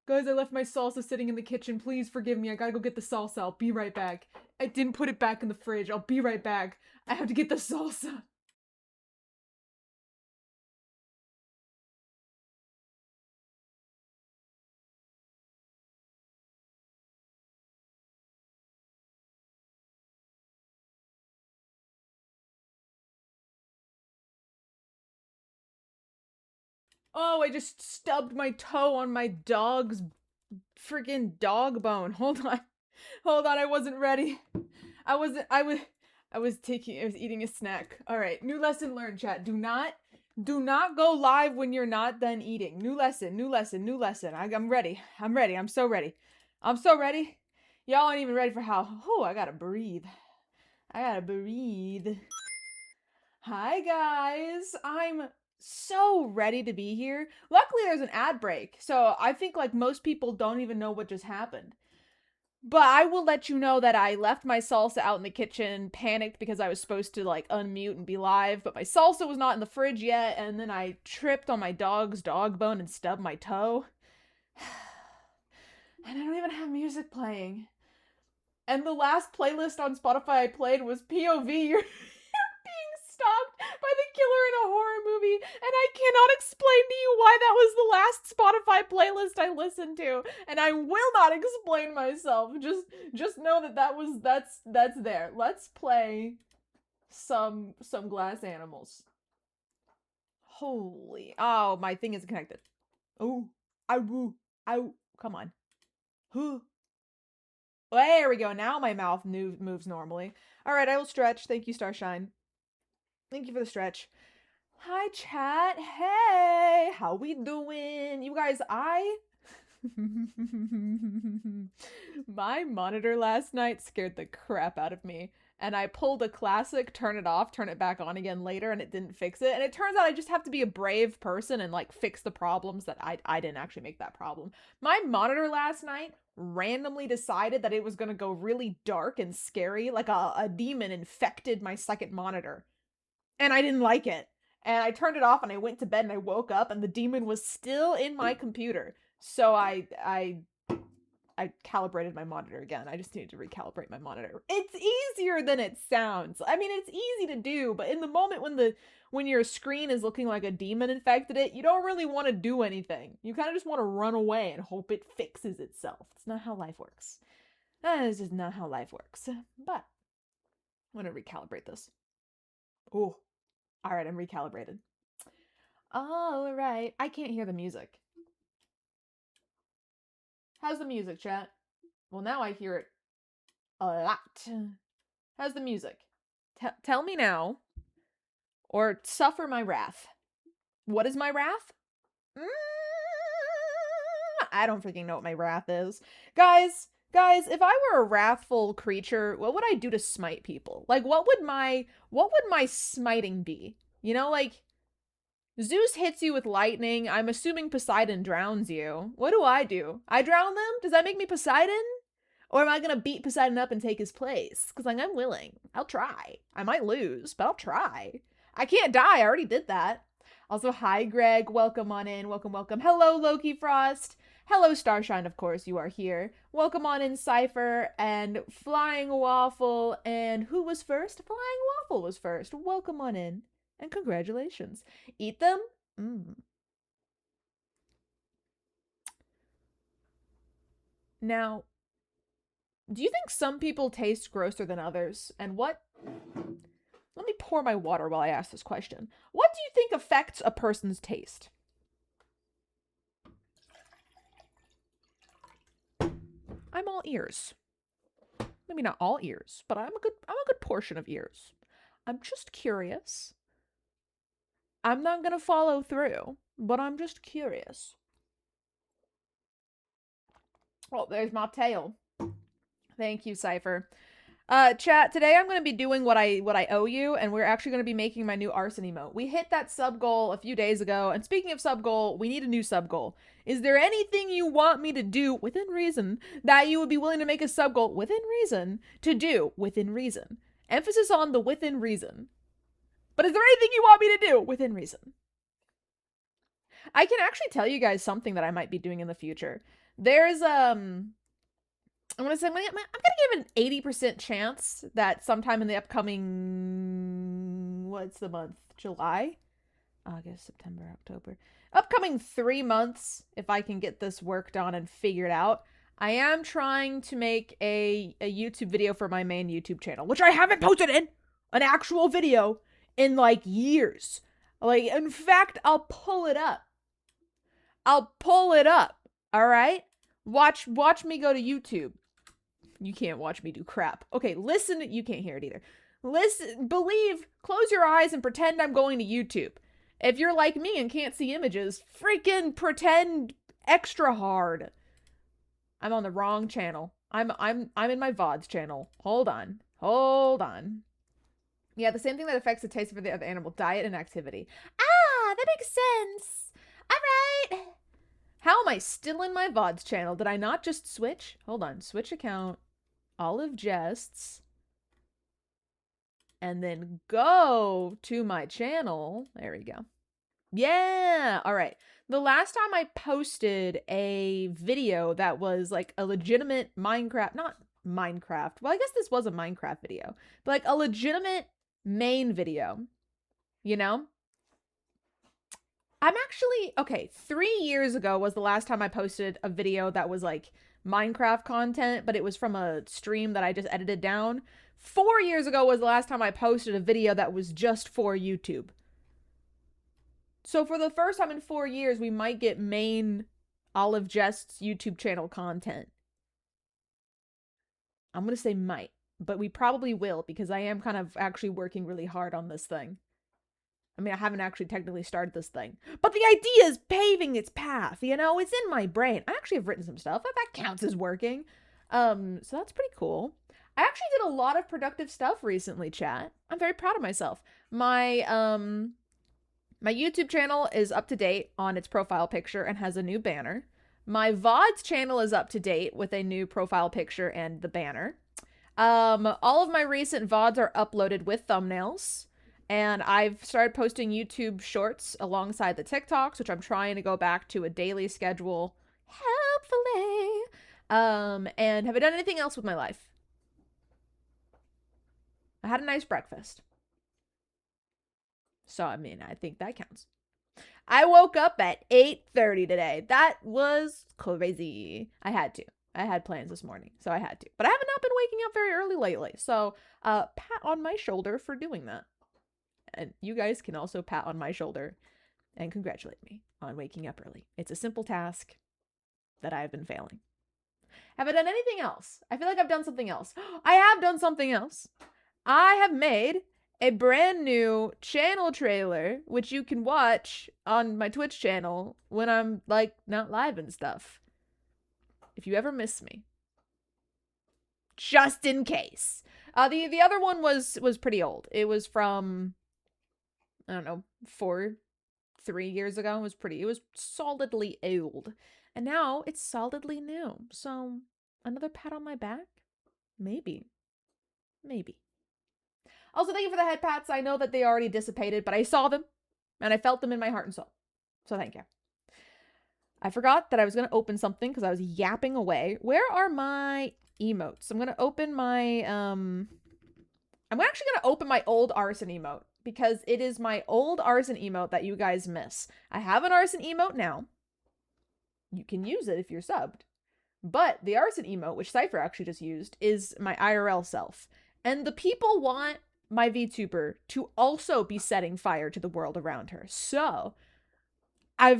Guys, I left my salsa sitting in the kitchen. Please forgive me. I gotta go get the salsa. I'll be right back. I didn't put it back in the fridge. I'll be right back. I have to get the salsa. Oh, I just stubbed my toe on my dog's freaking dog bone. Hold on. Hold on, I wasn't ready. I was eating a snack. All right, new lesson learned, chat. Do not go live when you're not done eating. New lesson. I'm ready. I'm so ready. Y'all ain't even ready for how, I gotta breathe. Hi guys, I'm so ready to be here. Luckily there's an ad break, so I think like most people don't even know what just happened. But I will let you know that I left my salsa out in the kitchen, panicked because I was supposed to like unmute and be live, but my salsa was not in the fridge yet, and then I tripped on my dog's dog bone and stubbed my toe. And I don't even have music playing. And the last playlist on Spotify I played was POV. You're being stalked by the killer in a horror movie, and I cannot explain to you why that was the last Spotify playlist I listened to, and I will not explain myself. Just know that's there. Let's play some Glass Animals. Holy, oh, my thing isn't connected. Oh, ow, come on. There we go. Now my mouth moves normally. All right, I will stretch. Thank you, Starshine. Thank you for the stretch. Hi, chat. Hey, how we doing? You guys, my monitor last night scared the crap out of me. And I pulled a classic, turn it off, turn it back on again later, and it didn't fix it. And it turns out I just have to be a brave person and like fix the problems that I didn't actually make that problem. My monitor last night randomly decided that it was gonna go really dark and scary, like a demon infected my second monitor. And I didn't like it. And I turned it off and I went to bed and I woke up and the demon was still in my computer. So I calibrated my monitor again. I just needed to recalibrate my monitor. It's easier than it sounds. I mean, it's easy to do, but in the moment when your screen is looking like a demon infected it, you don't really want to do anything. You kind of just want to run away and hope it fixes itself. It's not how life works. That is just not how life works. But I'm going to recalibrate this. Oh, all right, I'm recalibrated. All right, I can't hear the music. How's the music, chat? Well, now I hear it a lot. How's the music? Tell me now, or suffer my wrath. What is my wrath? I don't freaking know what my wrath is. Guys, if I were a wrathful creature, what would I do to smite people? Like, what would my smiting be? You know, like, Zeus hits you with lightning. I'm assuming Poseidon drowns you. What do? I drown them? Does that make me Poseidon? Or am I gonna beat Poseidon up and take his place? Because, like, I'm willing. I'll try. I might lose, but I'll try. I can't die. I already did that. Also, hi, Greg. Welcome on in. Welcome. Hello, Loki Frost. Hello, Starshine, of course, you are here. Welcome on in, Cypher, and Flying Waffle, and who was first? Flying Waffle was first. Welcome on in, and congratulations. Eat them? Now, do you think some people taste grosser than others? And what... Let me pour my water while I ask this question. What do you think affects a person's taste? I'm all ears. Maybe not all ears, but I'm a good portion of ears. I'm just curious. I'm not gonna follow through, but I'm just curious. Oh, there's my tail. Thank you, Cypher. Chat, today I'm going to be doing what I owe you, and we're actually going to be making my new ARSON emote. We hit that sub goal a few days ago, and speaking of sub goal, we need a new sub goal. Is there anything you want me to do, within reason, that you would be willing to make a sub goal, within reason, to do, within reason? Emphasis on the within reason. But is there anything you want me to do, within reason? I can actually tell you guys something that I might be doing in the future. There's I'm gonna say I'm gonna give an 80% chance that sometime in the upcoming, what's the month? July, August, September, October, upcoming 3 months, if I can get this worked on and figured out, I am trying to make a YouTube video for my main YouTube channel, which I haven't posted in an actual video in like years. Like, in fact, I'll pull it up. I'll pull it up. All right? Watch me go to YouTube. You can't watch me do crap. Okay, listen. You can't hear it either. Listen, believe, close your eyes and pretend I'm going to YouTube. If you're like me and can't see images, freaking pretend extra hard. I'm on the wrong channel. I'm in my VODs channel. Hold on. Yeah, the same thing that affects the taste of the other animal, diet and activity. Ah, that makes sense. All right. How am I still in my VODs channel? Did I not just switch? Hold on. Switch account. Olive Jests. And then go to my channel. There we go. Yeah. All right. The last time I posted a video that was like a legitimate Minecraft, not Minecraft. Well, I guess this was a Minecraft video, but like a legitimate main video, you know? I'm actually, okay, 3 years ago was the last time I posted a video that was like Minecraft content, but it was from a stream that I just edited down. 4 years ago was the last time I posted a video that was just for YouTube. So for the first time in 4 years, we might get main Olive Jest's YouTube channel content. I'm going to say might, but we probably will because I am kind of actually working really hard on this thing. I mean, I haven't actually technically started this thing, but the idea is paving its path, you know? It's in my brain. I actually have written some stuff. That counts as working. So that's pretty cool. I actually did a lot of productive stuff recently, chat. I'm very proud of myself. My YouTube channel is up to date on its profile picture and has a new banner. My VODs channel is up to date with a new profile picture and the banner. All of my recent VODs are uploaded with thumbnails. And I've started posting YouTube shorts alongside the TikToks, which I'm trying to go back to a daily schedule, hopefully. And have I done anything else with my life? I had a nice breakfast. So, I mean, I think that counts. I woke up at 8:30 today. That was crazy. I had to. I had plans this morning, so I had to. But I haven't not been waking up very early lately. So, pat on my shoulder for doing that. And you guys can also pat on my shoulder and congratulate me on waking up early. It's a simple task that I have been failing. Have I done anything else? I feel like I've done something else. I have done something else. I have made a brand new channel trailer, which you can watch on my Twitch channel when I'm like not live and stuff. If you ever miss me. Just in case. The other one was pretty old. It was from, I don't know, 3 years ago. It was solidly old. And now it's solidly new. So another pat on my back? Maybe. Also, thank you for the head pats. I know that they already dissipated, but I saw them and I felt them in my heart and soul. So thank you. I forgot that I was going to open something because I was yapping away. Where are my emotes? I'm going to open my, I'm actually going to open my old ARSON emote because it is my old ARSON emote that you guys miss. I have an ARSON emote now. You can use it if you're subbed. But the ARSON emote, which Cypher actually just used, is my IRL self. And the people want my VTuber to also be setting fire to the world around her. So, I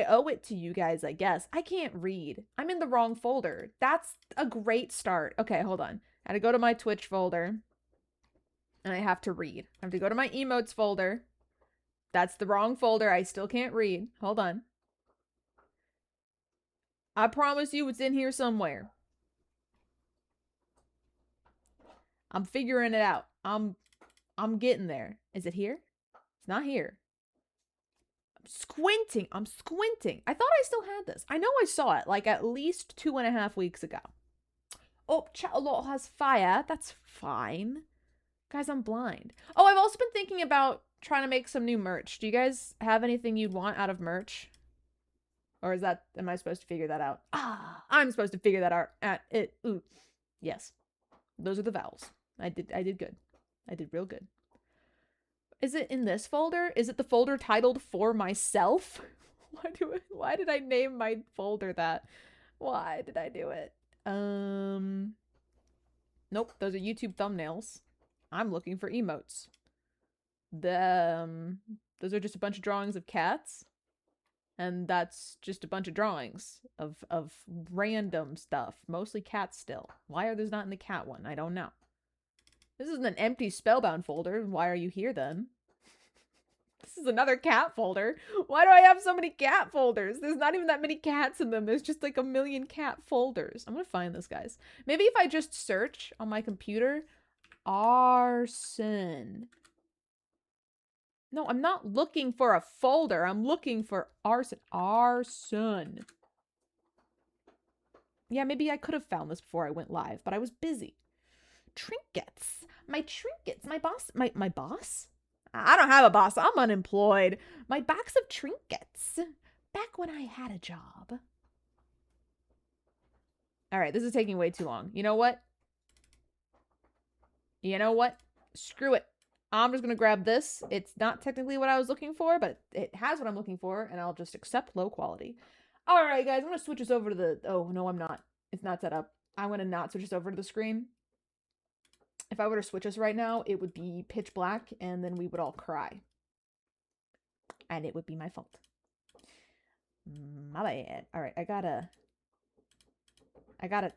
owe it to you guys, I guess. I can't read. I'm in the wrong folder. That's a great start. Okay, hold on. I gotta go to my Twitch folder. And I have to read. I have to go to my emotes folder. That's the wrong folder. I still can't read. Hold on. I promise you it's in here somewhere. I'm figuring it out. I'm getting there. Is it here? It's not here. I'm squinting. I thought I still had this. I know I saw it like at least 2.5 weeks ago. Oh, chat a lot has fire. That's fine. Guys, I'm blind. Oh, I've also been thinking about trying to make some new merch. Do you guys have anything you'd want out of merch? Or is that, am I supposed to figure that out? Ah, I'm supposed to figure that out at it. Ooh. Yes. Those are the vowels. I did good. I did real good. Is it in this folder? Is it the folder titled For Myself? Why did I name my folder that? Why did I do it? Nope, those are YouTube thumbnails. I'm looking for emotes. Those are just a bunch of drawings of cats. And that's just a bunch of drawings of random stuff. Mostly cats still. Why are those not in the cat one? I don't know. This isn't an empty Spellbound folder. Why are you here then? This is another cat folder. Why do I have so many cat folders? There's not even that many cats in them. There's just like a million cat folders. I'm gonna find this, guys. Maybe if I just search on my computer, ARSON. No, I'm not looking for a folder. I'm looking for ARSON. ARSON. Yeah, maybe I could have found this before I went live, but I was busy. Trinkets. My trinkets. My boss. My boss? I don't have a boss. I'm unemployed. My box of trinkets. Back when I had a job. All right, this is taking way too long. You know what? You know what? Screw it. I'm just going to grab this. It's not technically what I was looking for, but it has what I'm looking for, and I'll just accept low quality. All right, guys, I'm going to switch this over to the... Oh, no, I'm not. It's not set up. I'm going to not switch this over to the screen. If I were to switch this right now, it would be pitch black, and then we would all cry. And it would be my fault. My bad. All right, I gotta...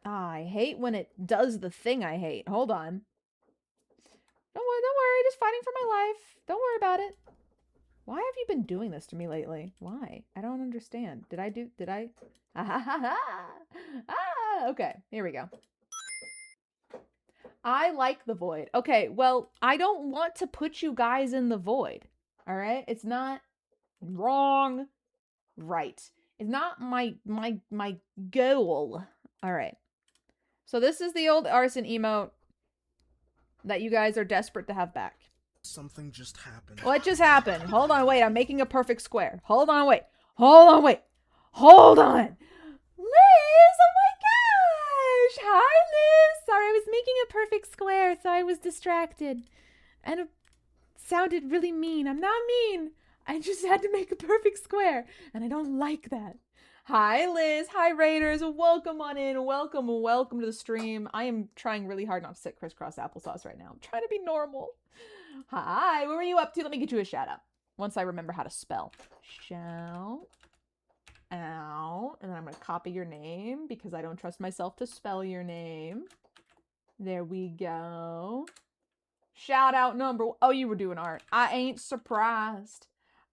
I hate when it does the thing I hate. Hold on. Don't worry, just fighting for my life. Don't worry about it. Why have you been doing this to me lately? Why? I don't understand. Did I? Okay, here we go. I like the void. Okay, well, I don't want to put you guys in the void. All right? It's not wrong. Right. It's not my goal. All right. So this is the old arson emote that you guys are desperate to have back. Something just happened. What just happened? Hold on, wait. I'm making a perfect square. Hold on, wait. Hold on, wait. Hold on. Liz, oh my gosh. Hi, Liz. Sorry, I was making a perfect square, so I was distracted. And it sounded really mean. I'm not mean. I just had to make a perfect square, and I don't like that. Hi, Liz. Hi, Raiders. Welcome on in. Welcome to the stream. I am trying really hard not to sit crisscross applesauce right now. I'm trying to be normal. Hi, what were you up to? Let me get you a shout out. Once I remember how to spell. Shout out. And then I'm going to copy your name because I don't trust myself to spell your name. There we go. Shout out number... Oh, you were doing art. I ain't surprised.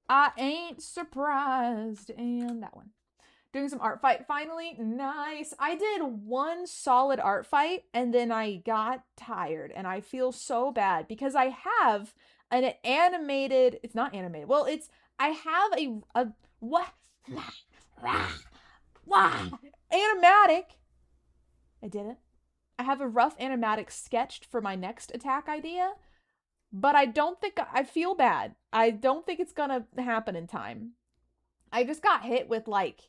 I ain't surprised. And that one. Doing some art fight finally. Nice. I did one solid art fight and then I got tired and I feel so bad because I have an animated, it's not animated. Well, it's, I have a what? Animatic. I did it. I have a rough animatic sketched for my next attack idea, but I don't think, I feel bad. I don't think it's gonna happen in time. I just got hit with like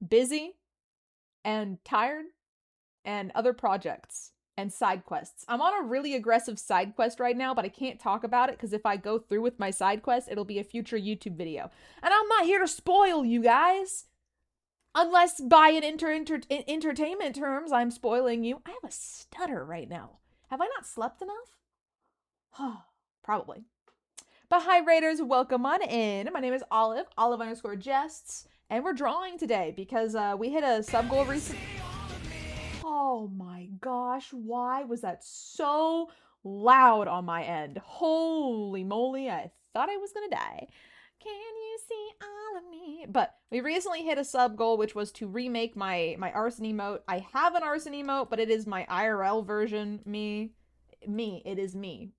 busy and tired and other projects and side quests. I'm on a really aggressive side quest right now, but I can't talk about it because if I go through with my side quest, it'll be a future YouTube video. And I'm not here to spoil you guys. Unless by an entertainment terms, I'm spoiling you. I have a stutter right now. Have I not slept enough? Probably. But hi, Raiders. Welcome on in. My name is Olive. Olive_jests. And we're drawing today because we hit a sub goal recently. Oh my gosh, why was that so loud on my end? Holy moly, I thought I was gonna die. Can you see all of me? But we recently hit a sub goal, which was to remake my arson emote. I have an arson emote, but it is my IRL version. It is me.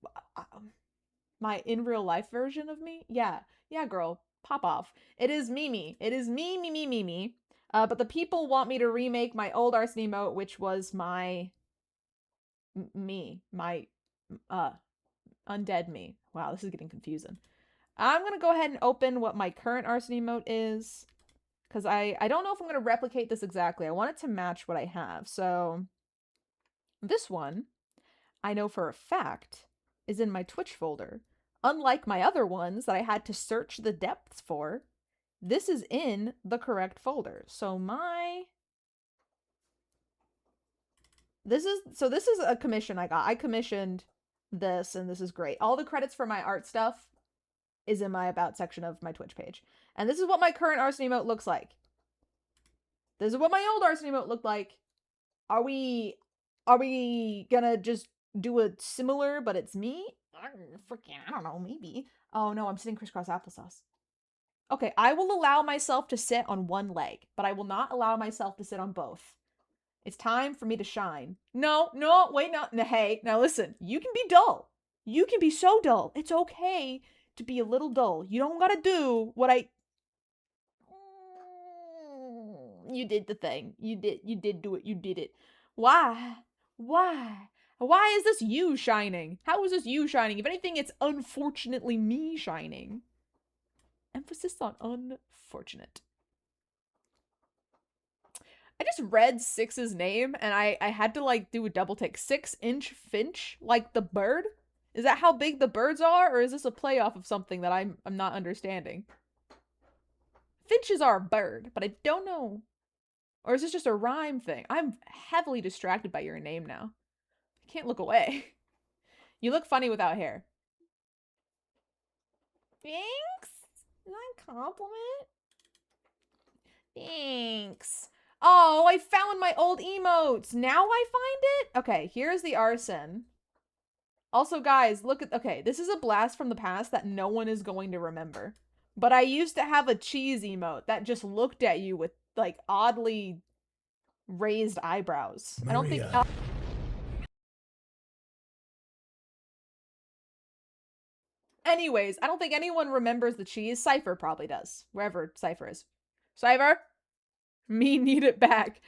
My in real life version of me? Yeah, girl. Pop off. It is Mimi. It is me. But the people want me to remake my old arson emote, which was my undead me. Wow, this is getting confusing. I'm gonna go ahead and open what my current arson emote is. because I don't know if I'm going to replicate this exactly. I want it to match what I have. So this one, I know for a fact, is in my Twitch folder. Unlike my other ones that I had to search the depths for, this is in the correct folder. So this is a commission I got. I commissioned this, and this is great. All the credits for my art stuff is in my about section of my Twitch page. And this is what my current Arson emote looks like. This is what my old Arson emote looked like. Are we gonna just do a similar, but it's me? Freaking, I don't know, maybe. Oh no, I'm sitting crisscross applesauce. Okay, I will allow myself to sit on one leg, but I will not allow myself to sit on both. It's time for me to shine. No, wait, no, hey, now listen, you can be dull. You can be so dull. It's okay to be a little dull. You don't gotta do what I... You did the thing. You did do it. You did it. Why? Why? Why is this you shining? How is this you shining? If anything, it's unfortunately me shining. Emphasis on unfortunate. I just read Six's name and I had to like do a double take. 6-inch finch, like the bird? Is that how big the birds are, or is this a playoff of something that I'm not understanding? Finches are a bird, but I don't know. Or is this just a rhyme thing? I'm heavily distracted by your name now. I can't look away. You look funny without hair. Thanks? Is that a compliment? Thanks. Oh, I found my old emotes. Now I find it? Okay, here's the arson. Also, guys, look at... Okay, this is a blast from the past that no one is going to remember. But I used to have a cheese emote that just looked at you with, like, oddly raised eyebrows. Maria. I don't think... Anyways, I don't think anyone remembers the cheese. Cypher probably does. Wherever Cypher is. Cypher? Me need it back.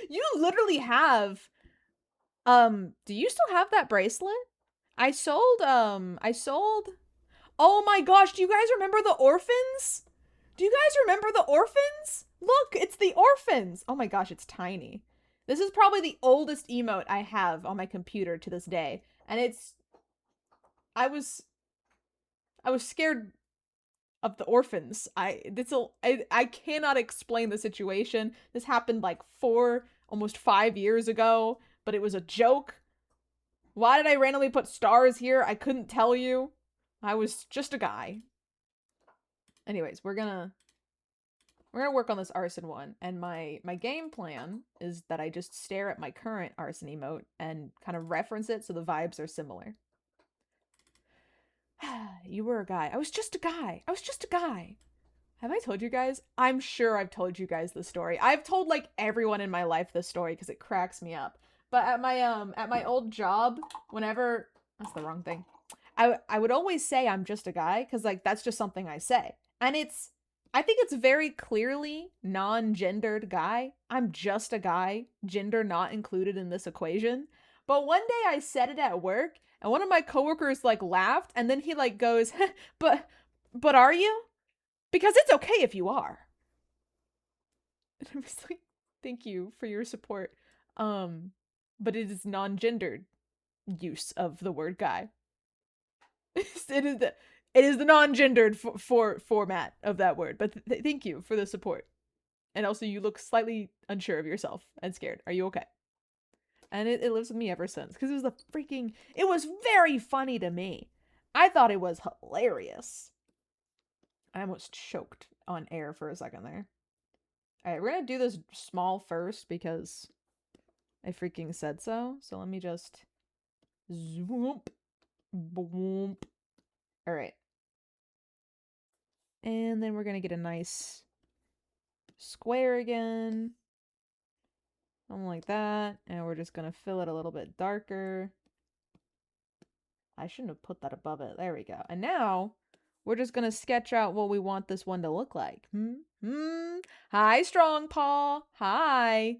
You literally have... do you still have that bracelet? I sold... Oh my gosh, do you guys remember the orphans? Do you guys remember the orphans? Look, it's the orphans. Oh my gosh, it's tiny. This is probably the oldest emote I have on my computer to this day. And it's... I was scared of the orphans. I cannot explain the situation. This happened like almost 5 years ago, but it was a joke. Why did I randomly put stars here? I couldn't tell you. I was just a guy. Anyways, we're gonna work on this arson one, and my game plan is that I just stare at my current arson emote and kind of reference it so the vibes are similar. You were a guy. I was just a guy. I was just a guy. Have I told you guys? I'm sure I've told you guys the story. I've told like everyone in my life this story because it cracks me up. But at my old job, whenever... That's the wrong thing. I would always say I'm just a guy because like that's just something I say. And I think it's very clearly non-gendered guy. I'm just a guy, gender not included in this equation. But one day I said it at work and one of my coworkers like laughed and then he like goes, but are you? Because it's okay if you are. And I was like, thank you for your support. But it is non-gendered use of the word guy. It is the non-gendered format of that word. But thank you for the support. And also, you look slightly unsure of yourself and scared. Are you okay? And it lives with me ever since. Because it was very funny to me. I thought it was hilarious. I almost choked on air for a second there. Alright, we're gonna do this small first because I freaking said so. So let me just... Zoom. Boom. Alright. And then we're gonna get a nice square again. Something like that. And we're just gonna fill it a little bit darker. I shouldn't have put that above it. There we go. And now, we're just gonna sketch out what we want this one to look like. Hi, Strong Paw. Hi.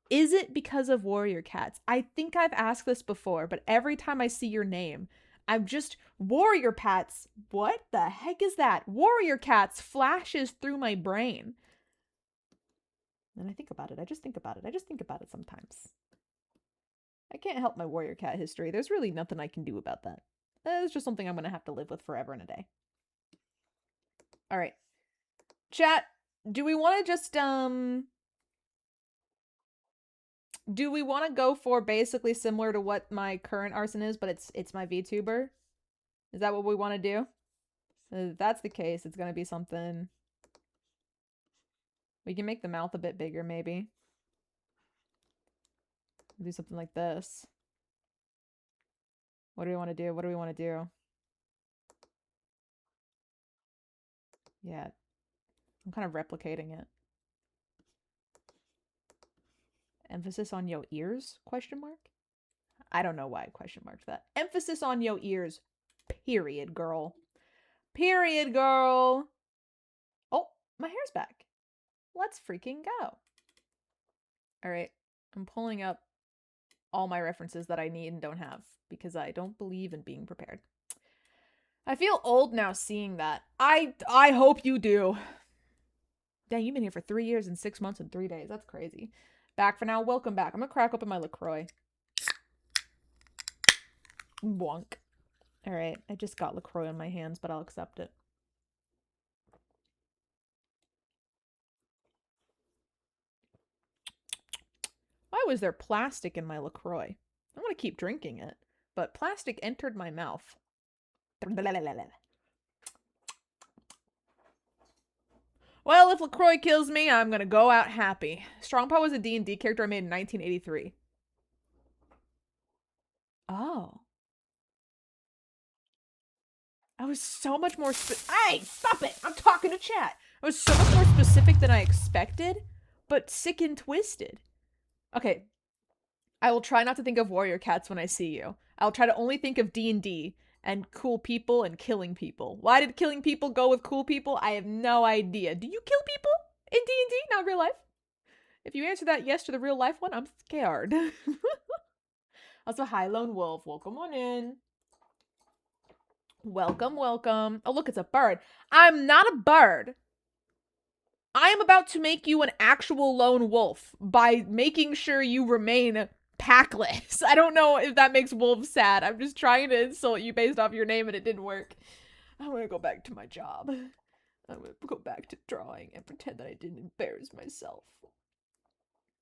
Is it because of Warrior Cats? I think I've asked this before, but every time I see your name, I'm just... Warrior Cats. What the heck is that? Warrior Cats flashes through my brain. And I think about it. I just think about it. I just think about it sometimes. I can't help my warrior cat history. There's really nothing I can do about that. It's just something I'm going to have to live with forever and a day. All right. Chat, do we want to just, do we want to go for basically similar to what my current arson is, but it's my VTuber? Is that what we want to do? If that's the case, it's going to be something... We can make the mouth a bit bigger, maybe. Do something like this. What do we want to do? What do we want to do? Yeah. I'm kind of replicating it. Emphasis on yo ears? Question mark? I don't know why I question marked that. Emphasis on yo ears. Period, girl. Period, girl. Oh, my hair's back. Let's freaking go. All right. I'm pulling up all my references that I need and don't have because I don't believe in being prepared. I feel old now seeing that. I hope you do. Dang, you've been here for 3 years and 6 months and 3 days. That's crazy. Back for now. Welcome back. I'm gonna crack open my LaCroix. Bonk. All right, I just got LaCroix in my hands, but I'll accept it. Why was there plastic in my LaCroix? I want to keep drinking it, but plastic entered my mouth. Well, if LaCroix kills me, I'm gonna go out happy. Strongpaw was a D&D character I made in 1983. Oh. I was so much more Hey, stop it! I'm talking to chat! I was so much more specific than I expected, but sick and twisted. Okay. I will try not to think of warrior cats when I see you. I'll try to only think of D&D and cool people and killing people. Why did killing people go with cool people? I have no idea. Do you kill people in D&D, not real life? If you answer that yes to the real life one, I'm scared. Also, hi, Lone Wolf. Welcome on in. Welcome, welcome. Oh, look, it's a bird. I'm not a bird. I am about to make you an actual lone wolf by making sure you remain packless. I don't know if that makes wolves sad. I'm just trying to insult you based off your name and it didn't work. I'm gonna go back to my job. I'm gonna go back to drawing and pretend that I didn't embarrass myself.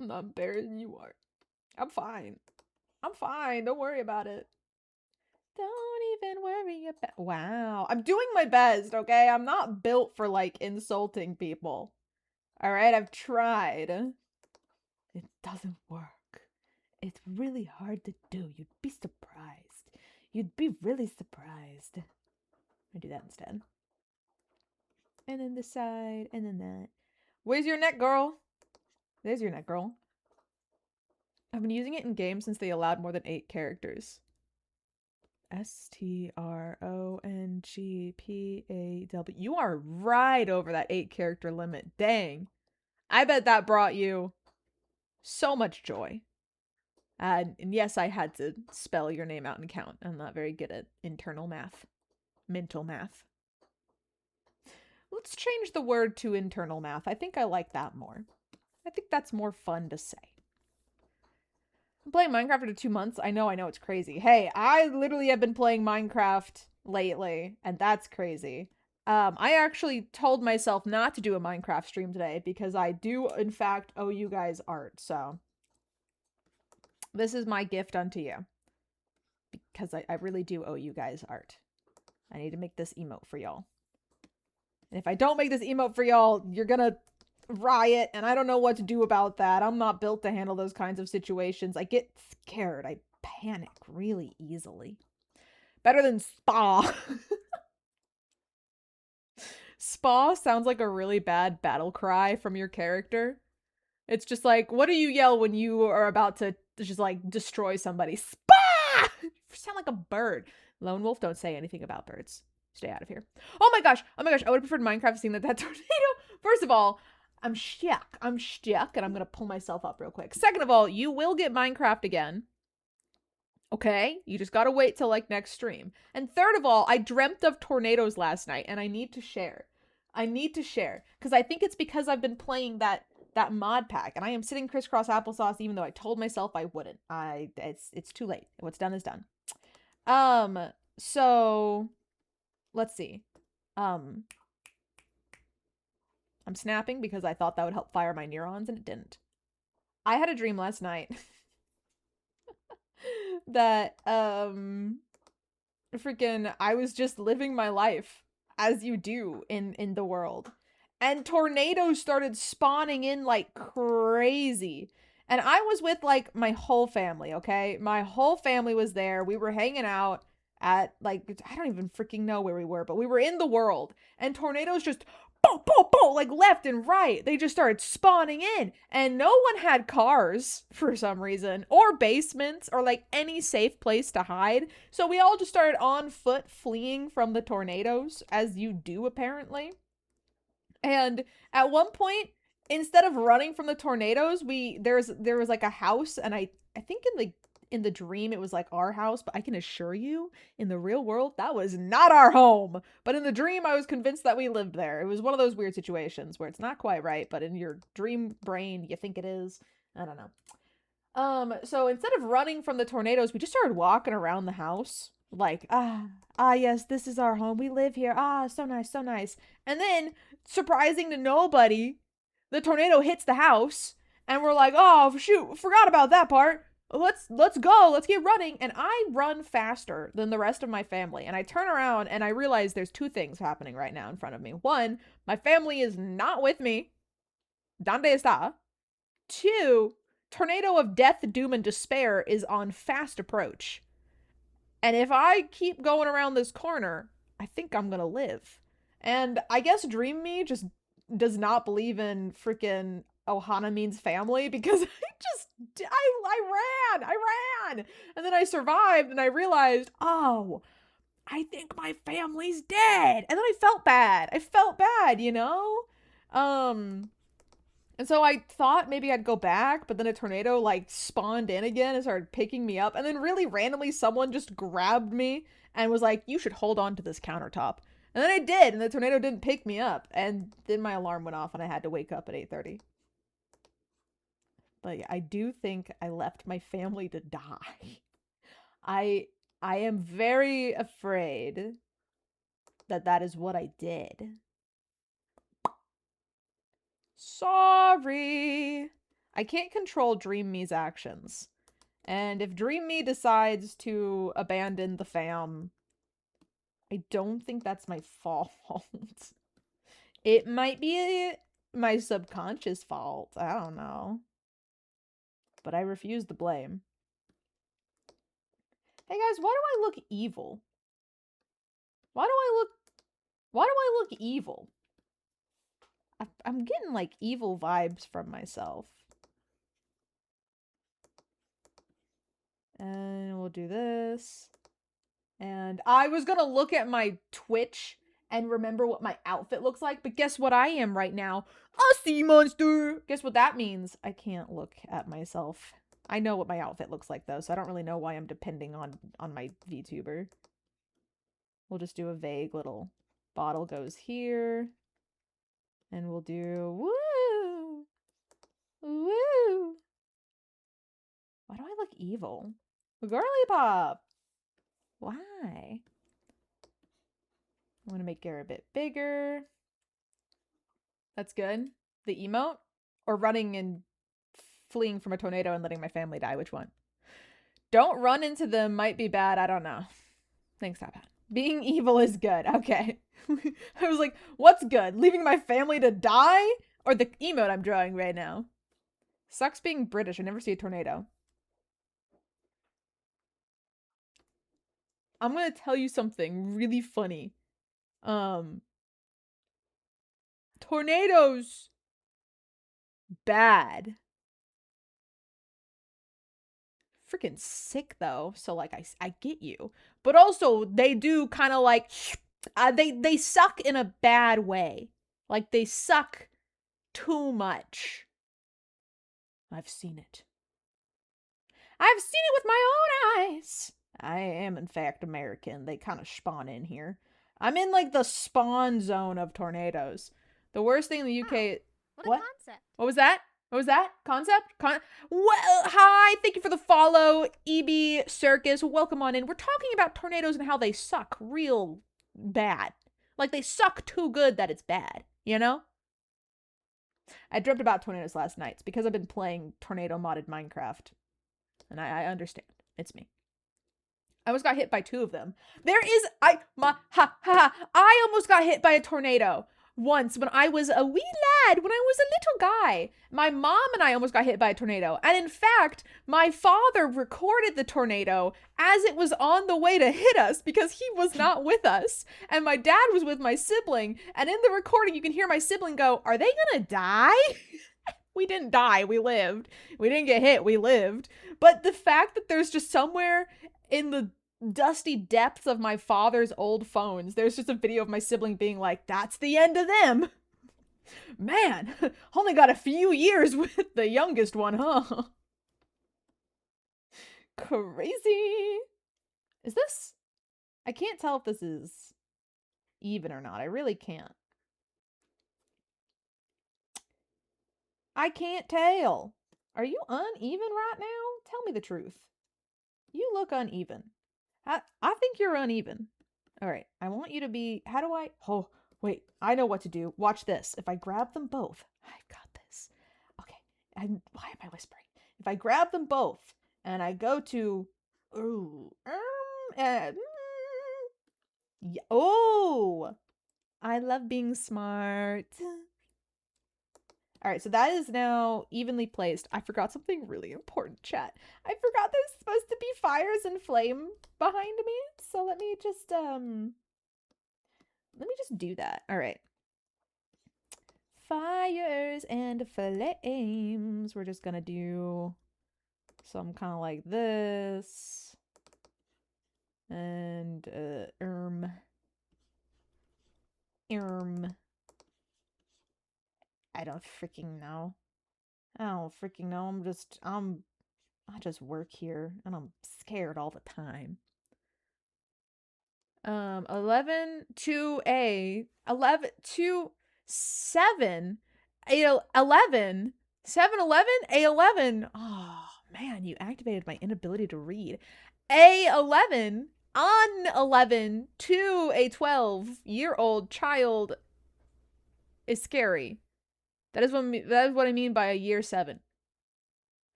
I'm not embarrassing you are. I'm fine. I'm fine. Don't worry about it. Don't even worry about... Wow. I'm doing my best, okay? I'm not built for, like, insulting people. Alright, I've tried. It doesn't work. It's really hard to do. You'd be surprised. You'd be really surprised. I'll do that instead. And then this side, and then that. Where's your neck, girl? There's your neck, girl. I've been using it in games since they allowed more than 8 characters. STRONGPAW. You are right over that 8 character limit. Dang. I bet that brought you so much joy. And yes, I had to spell your name out and count. I'm not very good at internal math. Mental math. Let's change the word to internal math. I think I like that more. I think that's more fun to say. I'm playing Minecraft for 2 months. I know, it's crazy. Hey, I literally have been playing Minecraft lately, and that's crazy. I actually told myself not to do a Minecraft stream today because I do, in fact, owe you guys art, so... This is my gift unto you. Because I really do owe you guys art. I need to make this emote for y'all. And if I don't make this emote for y'all, you're gonna riot, and I don't know what to do about that. I'm not built to handle those kinds of situations. I get scared. I panic really easily. Better than Spa. Spa sounds like a really bad battle cry from your character. It's just like, what do you yell when you are about to just like destroy somebody? Spa! You sound like a bird. Lone Wolf, don't say anything about birds. Stay out of here. Oh my gosh. I would have preferred Minecraft seeing that tornado. First of all, I'm stuck, and I'm gonna pull myself up real quick. Second of all, you will get Minecraft again. Okay? You just gotta wait till, like, next stream. And third of all, I dreamt of tornadoes last night, and I need to share. Because I think it's because I've been playing that that mod pack, and I am sitting crisscross applesauce even though I told myself I wouldn't. It's too late. What's done is done. Um so let's see. Um I'm snapping because I thought that would help fire my neurons and it didn't. I had a dream last night that freaking I was just living my life as you do in the world. And tornadoes started spawning in like crazy. And I was with like my whole family, okay? My whole family was there. We were hanging out at like I don't even freaking know where we were, but we were in the world and tornadoes just boom, boom, boom, like left and right. They just started spawning in, and no one had cars for some reason, or basements, or like any safe place to hide. So we all just started on foot fleeing from the tornadoes, as you do apparently. And at one point, instead of running from the tornadoes, there was like a house, and I think in the dream it was like our house, but I can assure you in the real world that was not our home. But in the dream I was convinced that we lived there. It was one of those weird situations where it's not quite right, but in your dream brain you think it is. I don't know. So instead of running from the tornadoes, we just started walking around the house. Like, yes, this is our home. We live here. Ah, so nice, so nice. And then, surprising to nobody, the tornado hits the house, and we're like, oh shoot, forgot about that part. Let's go. Let's get running. And I run faster than the rest of my family. And I turn around and I realize there's two things happening right now in front of me. One, my family is not with me. Donde está? Two, Tornado of Death, Doom, and Despair is on fast approach. And if I keep going around this corner, I think I'm gonna live. And I guess Dream Me just does not believe in freaking Ohana means family because I ran, and then I survived, and I realized, oh, I think my family's dead, and then I felt bad. Um, and so I thought maybe I'd go back, but then a tornado like spawned in again and started picking me up. And then really randomly someone just grabbed me and was like, "You should hold on to this countertop." And then I did, and the tornado didn't pick me up. And then my alarm went off and I had to wake up at 8:30. But yeah, I do think I left my family to die. I I am very afraid that that is what I did. Sorry. I can't control Dream Me's actions. And if Dream Me decides to abandon the fam, I don't think that's my fault. It might be my subconscious fault. I don't know. But I refuse the blame. Hey guys, why do I look evil? Why do I look evil? I'm getting like evil vibes from myself. And we'll do this. And I was gonna look at my Twitch and remember what my outfit looks like, but guess what I am right now? A sea monster! Guess what that means? I can't look at myself. I know what my outfit looks like though, so I don't really know why I'm depending on my VTuber. We'll just do a vague little bottle goes here. And we'll do woo! Woo! Why do I look evil? Girly pop! Why? I'm gonna make her a bit bigger. That's good. The emote? Or running and fleeing from a tornado and letting my family die? Which one? Don't run into them might be bad. I don't know. Thanks, not bad. Being evil is good. Okay. I was like, what's good? Leaving my family to die? Or the emote I'm drawing right now? Sucks being British. I never see a tornado. I'm gonna tell you something really funny. Um, Tornadoes bad. Freaking sick though. So like I get you. But also they do kind of like they suck in a bad way. Like they suck too much. I've seen it. I've seen it with my own eyes. I am in fact American. They kind of spawn in here. I'm in like the spawn zone of tornadoes. The worst thing in the UK. What a What? concept. What was that? What was that? Concept? Well, hi, thank you for the follow, EB Circus. Welcome on in. We're talking about tornadoes and how they suck real bad. Like they suck too good that it's bad, you know? I dreamt about tornadoes last night. It's because I've been playing tornado modded Minecraft. And I understand. It's me. I almost got hit by 2 of them. I almost got hit by a tornado once when I was a wee lad, when I was a little guy. My mom and I almost got hit by a tornado. And in fact, my father recorded the tornado as it was on the way to hit us because he was not with us. And my dad was with my sibling. And in the recording, you can hear my sibling go, "Are they gonna die?" We didn't die, we lived. We didn't get hit, we lived. But the fact that there's just somewhere in the dusty depths of my father's old phones, there's just a video of my sibling being like, "That's the end of them." Man, only got a few years with the youngest one, huh? Crazy. Is this? I can't tell if this is even or not. I really can't. I can't tell. Are you uneven right now? Tell me the truth. You look uneven. I think you're uneven. All right. I want you to be. How do I? Oh, wait. I know what to do. Watch this. If I grab them both, I've got this. Okay. And why am I whispering? If I grab them both and I go to. Ooh. Yeah, oh. I love being smart. All right, so that is now evenly placed. I forgot something really important, chat. I forgot there's supposed to be fires and flame behind me. So let me just do that. All right. Fires and flames. We're just gonna do some kind of like this. And I don't freaking know. I don't freaking know. I just work here and I'm scared all the time. 11 to A, 11 to 7, A 11, 7 11, A 11. Oh man, you activated my inability to read. A 11 on 11 to a 12-year-old child is scary. That is what I mean by a year 7.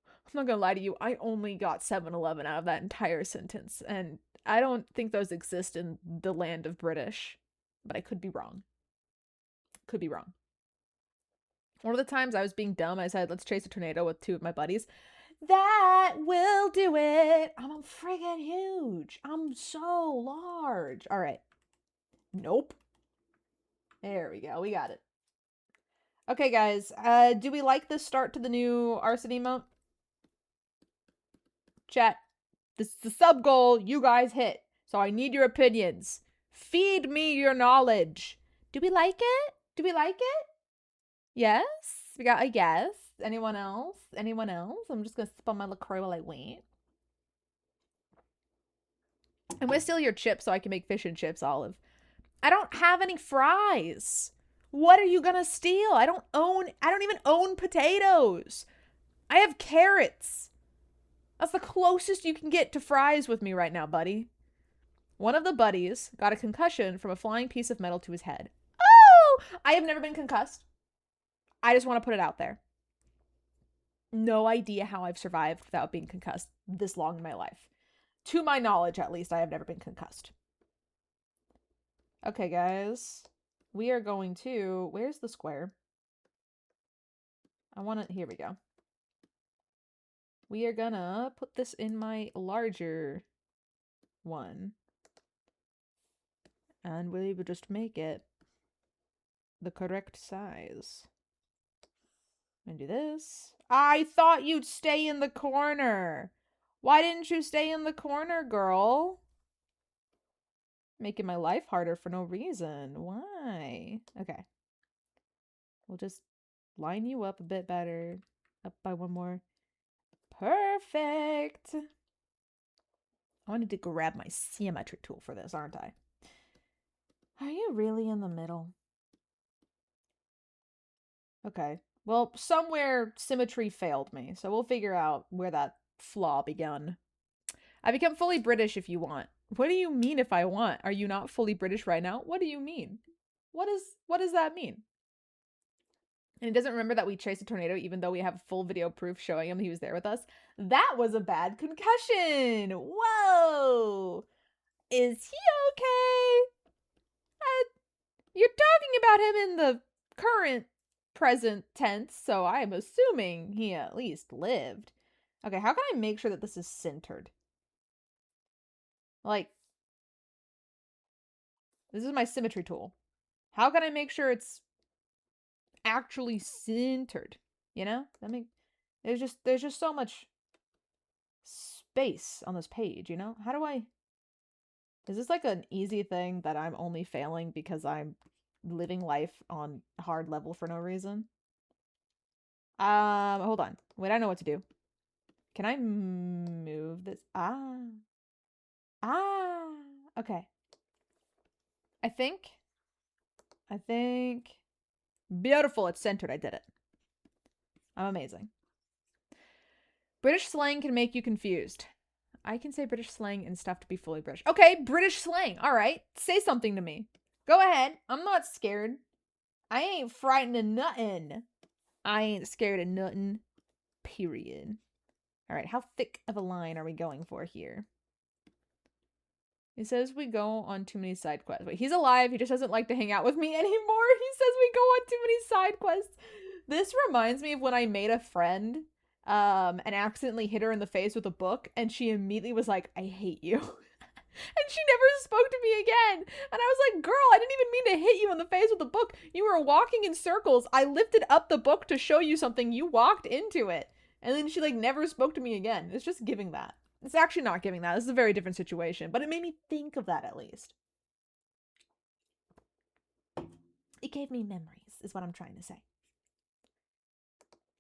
I'm not gonna lie to you, I only got 7-11 out of that entire sentence, and I don't think those exist in the land of British, but I could be wrong. Could be wrong. One of the times I was being dumb, I said, "Let's chase a tornado with 2 of my buddies." That will do it. I'm friggin' huge. I'm so large. All right. Nope. There we go. We got it. Okay, guys. Do we like this start to the new ARSON emote? Chat. This is the sub goal you guys hit. So I need your opinions. Feed me your knowledge. Do we like it? Do we like it? Yes? We got a yes. Anyone else? Anyone else? I'm just gonna sip on my LaCroix while I wait. I'm gonna steal your chips so I can make fish and chips, Olive. I don't have any fries. What are you gonna steal? I don't even own potatoes. I have carrots. That's the closest you can get to fries with me right now, buddy. One of the buddies got a concussion from a flying piece of metal to his head. Oh! I have never been concussed. I just want to put it out there. No idea how I've survived without being concussed this long in my life. To my knowledge, at least, I have never been concussed. Okay, guys. We are going to... Where's the square? I want to... Here we go. We are gonna put this in my larger one. And we will just make it the correct size. And do this. I thought you'd stay in the corner. Why didn't you stay in the corner, girl? Making my life harder for no reason. Why? Okay. We'll just line you up a bit better. Up by 1 more. Perfect. I wanted to grab my geometry tool for this, aren't I? Are you really in the middle? Okay. Well, somewhere symmetry failed me, so we'll figure out where that flaw begun. I become fully British if you want. What do you mean if I want? Are you not fully British right now? What do you mean? What does that mean? And he doesn't remember that we chased a tornado even though we have full video proof showing him he was there with us. That was a bad concussion. Whoa. Is he okay? You're talking about him in the current present tense, so I'm assuming he at least lived. Okay, how can I make sure that this is centered? Like, this is my symmetry tool. How can I make sure it's actually centered? You know? There's just so much space on this page, you know? How do I Is this like an easy thing that I'm only failing because I'm living life on hard level for no reason? Hold on. Wait, I know what to do. Can I move this? Ah. Okay. I think. I think. Beautiful. It's centered. I did it. I'm amazing. British slang can make you confused. I can say British slang and stuff to be fully British. Okay, British slang. All right. Say something to me. Go ahead. I'm not scared. I ain't frightened of nothing. I ain't scared of nothing. Period. All right. How thick of a line are we going for here? He says we go on too many side quests. Wait, he's alive. He just doesn't like to hang out with me anymore. He says we go on too many side quests. This reminds me of when I made a friend and accidentally hit her in the face with a book, and she immediately was like, I hate you. And she never spoke to me again. And I was like, girl, I didn't even mean to hit you in the face with a book. You were walking in circles. I lifted up the book to show you something. You walked into it. And then she like never spoke to me again. It's just giving that. It's actually not giving that. This is a very different situation, but it made me think of that at least. It gave me memories, is what I'm trying to say.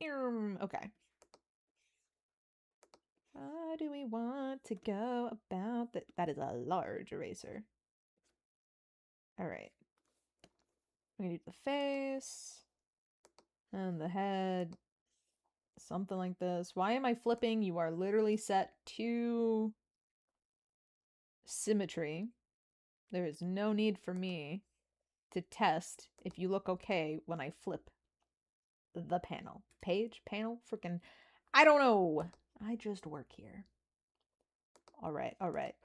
Okay. How do we want to go about that? That is a large eraser. All right. We need the face and the head. Something like this. Why am I flipping? You are literally set to symmetry. There is no need for me to test if you look okay when I flip the panel. Page? Panel? Freaking. I don't know. I just work here. All right, all right.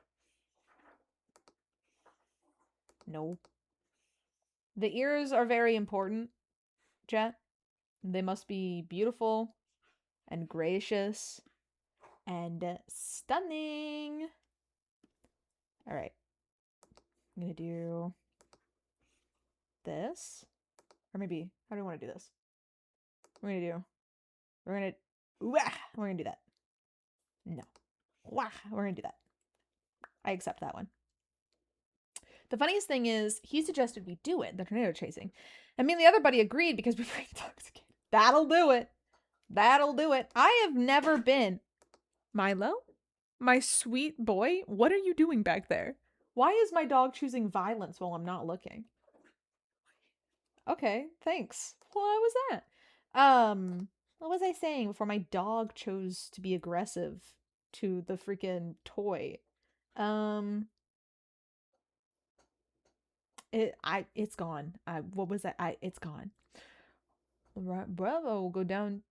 No. The ears are very important, Jet. They must be beautiful and gracious and stunning. All right. I'm going to do this. Or maybe, how do we want to do this? We're going to do, we're going to, we're going to do that. No. We're going to do that. I accept that one. The funniest thing is, he suggested we do it, the tornado chasing. I mean, the other buddy agreed because we were intoxicated. That'll do it. That'll do it. I have never been. Milo? My sweet boy? What are you doing back there? Why is my dog choosing violence while I'm not looking? Okay, thanks. What was that? What was I saying before my dog chose to be aggressive to the freaking toy? Um, it's gone. What was that? It's gone. Right, bravo, we'll go down.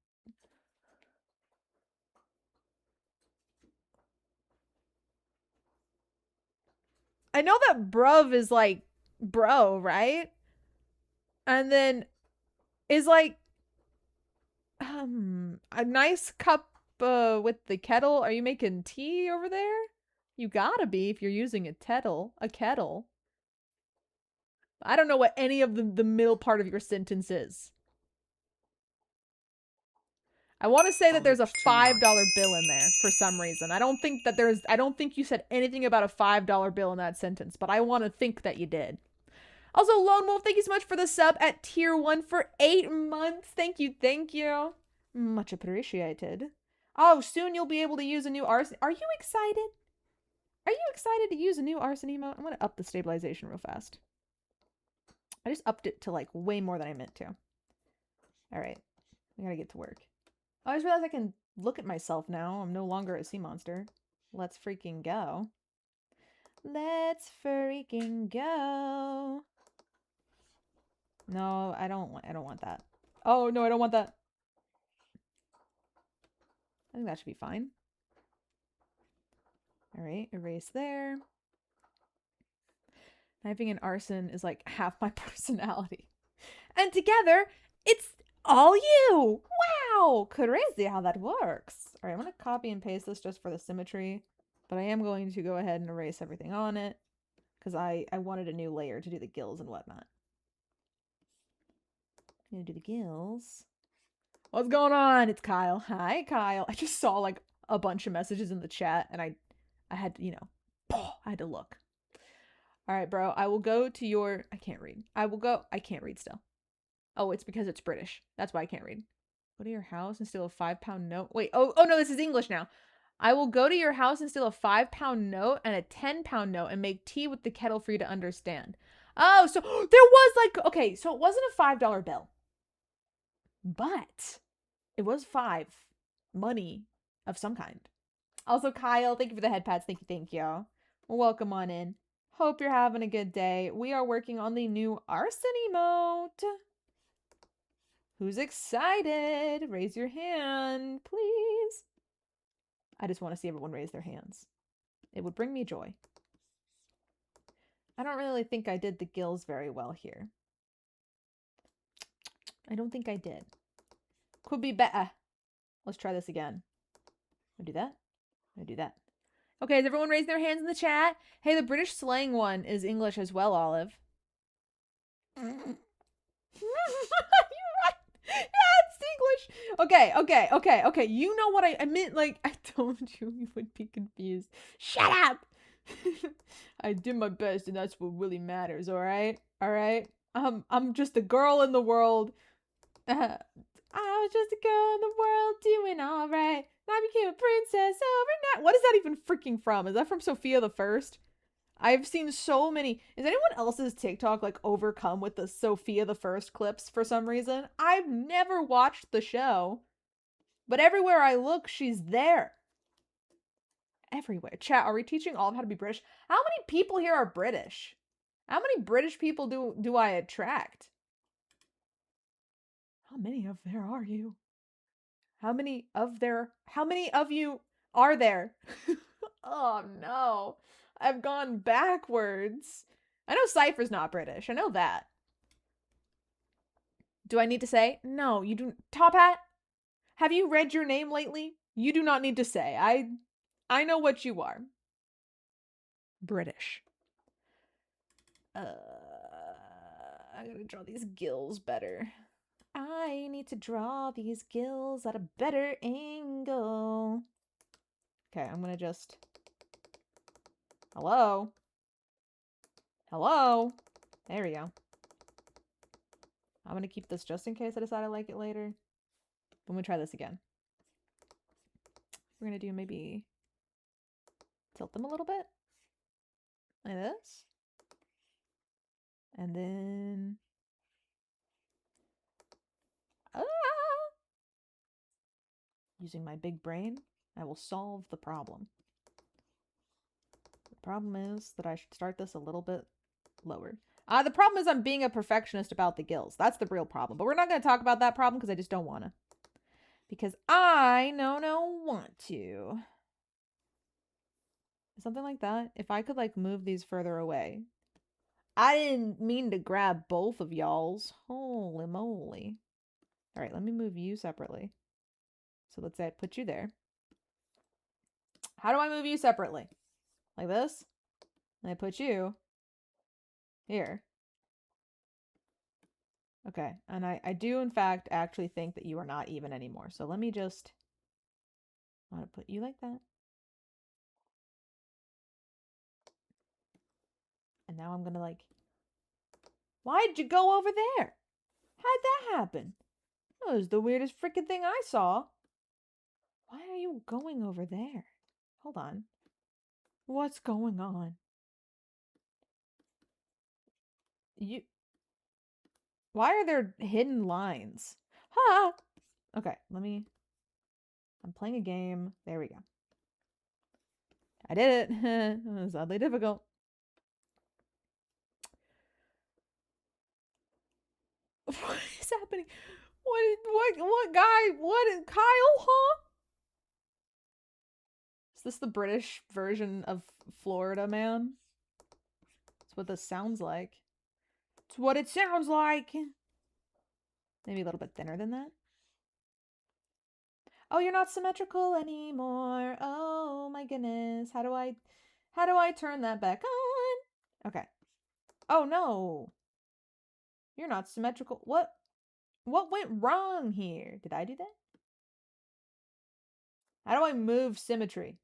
I know that bruv is like bro, right? And then is like a nice cup with the kettle. Are you making tea over there? You gotta be if you're using a kettle. A kettle. I don't know what any of the middle part of your sentence is. I want to say that there's a Too much. $5 bill in there for some reason. I don't think you said anything about a $5 bill in that sentence, but I want to think that you did. Also, Lone Wolf, thank you so much for the sub at tier 1 for 8 months. Thank you, thank you. Much appreciated. Oh, soon you'll be able to use a new arson. Are you excited? Are you excited to use a new arson emote? I'm going to up the stabilization real fast. I just upped it to like way more than I meant to. Alright. We gotta get to work. Oh, I just realized I can look at myself now. I'm no longer a sea monster. Let's freaking go. Let's freaking go. No, I don't want that. Oh, no, I don't want that. I think that should be fine. Alright, erase there. Knifing and arson is like half my personality. And together, it's all you! Wow! Crazy how that works. Alright, I'm gonna copy and paste this just for the symmetry. But I am going to go ahead and erase everything on it. Because I wanted a new layer to do the gills and whatnot. I'm gonna do the gills. What's going on? It's Kyle. Hi, Kyle. I just saw like a bunch of messages in the chat and I had to, I had to look. All right, bro. I will go to your. I can't read. I can't read still. Oh, it's because it's British. That's why I can't read. Go to your house and steal a £5 note. Wait. Oh no, this is English now. I will go to your house and steal a £5 note and a £10 note and make tea with the kettle for you to understand. Oh, so there was like, okay, so it wasn't a $5 bill, but it was 5 money of some kind. Also, Kyle, thank you for the head pads. Thank you. Welcome on in. Hope you're having a good day. We are working on the new arson emote. Who's excited? Raise your hand, please. I just want to see everyone raise their hands. It would bring me joy. I don't really think I did the gills very well here. I don't think I did. Could be better. Let's try this again. I do that. I do that. Okay, has everyone raised their hands in the chat? Hey, the British slang one is English as well, Olive. You're right. Yeah, it's English. Okay. You know what I meant. Like, I told you would be confused. Shut up. I did my best, and that's what really matters. All right. I'm just a girl in the world. I was just a girl in the world doing all right. I became a princess overnight. What is that even freaking from? Is that from Sophia the First? I've seen so many. Is anyone else's TikTok like overcome with the Sophia the First clips for some reason? I've never watched the show, but everywhere I look, she's there. Everywhere. Chat, are we teaching all of how to be British? How many people here are British? How many British people do I attract? How many of there are you? How many of you are there? Oh no. I've gone backwards. I know Cypher's not British. I know that. Do I need to say? No, you do. Top Hat, have you read your name lately? You do not need to say. I know what you are. British. I gotta draw these gills better. I need to draw these gills at a better angle. Okay, I'm gonna just... Hello? There we go. I'm gonna keep this just in case I decide I like it later. I'm gonna try this again. We're gonna do maybe tilt them a little bit. Like this. And then... Using my big brain, I will solve the problem. The problem is that I should start this a little bit lower. The problem is I'm being a perfectionist about the gills. That's the real problem. But we're not going to talk about that problem because I just don't want to. Because I no want to. Something like that. If I could like move these further away. I didn't mean to grab both of y'all's. Holy moly. All right, let me move you separately. So let's say I put you there. How do I move you separately? Like this? And I put you here. Okay, and I do in fact actually think that you are not even anymore. So let me just... I want to put you like that. And now I'm gonna like... Why'd you go over there? How'd that happen? That was the weirdest freaking thing I saw. Why are you going over there? Hold on. What's going on? You... Why are there hidden lines? Ha! Okay, I'm playing a game. There we go. I did it. It was oddly difficult. What is happening? What guy? What, Kyle, huh? Is this the British version of Florida Man? That's what this sounds like. It's what it sounds like. Maybe a little bit thinner than that. Oh, you're not symmetrical anymore. Oh my goodness. How do I turn that back on? Okay. Oh no. You're not symmetrical. What went wrong here? Did I do that? How do I move symmetry?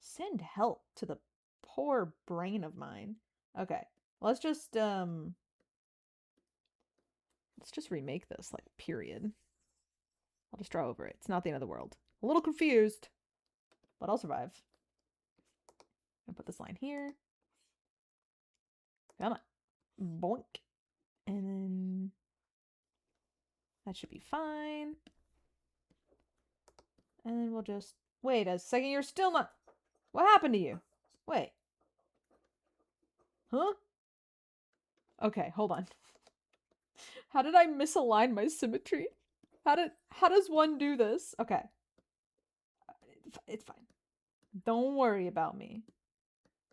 Send help to the poor brain of mine. Okay. Let's just remake this, like, period. I'll just draw over it. It's not the end of the world. A little confused, but I'll survive. I'm gonna put this line here. Come on. Boink. And then that should be fine. And then we'll just wait a second. You're still not. What happened to you? Wait. Huh? Okay, hold on. How did I misalign my symmetry? How does one do this? Okay. It's fine. Don't worry about me.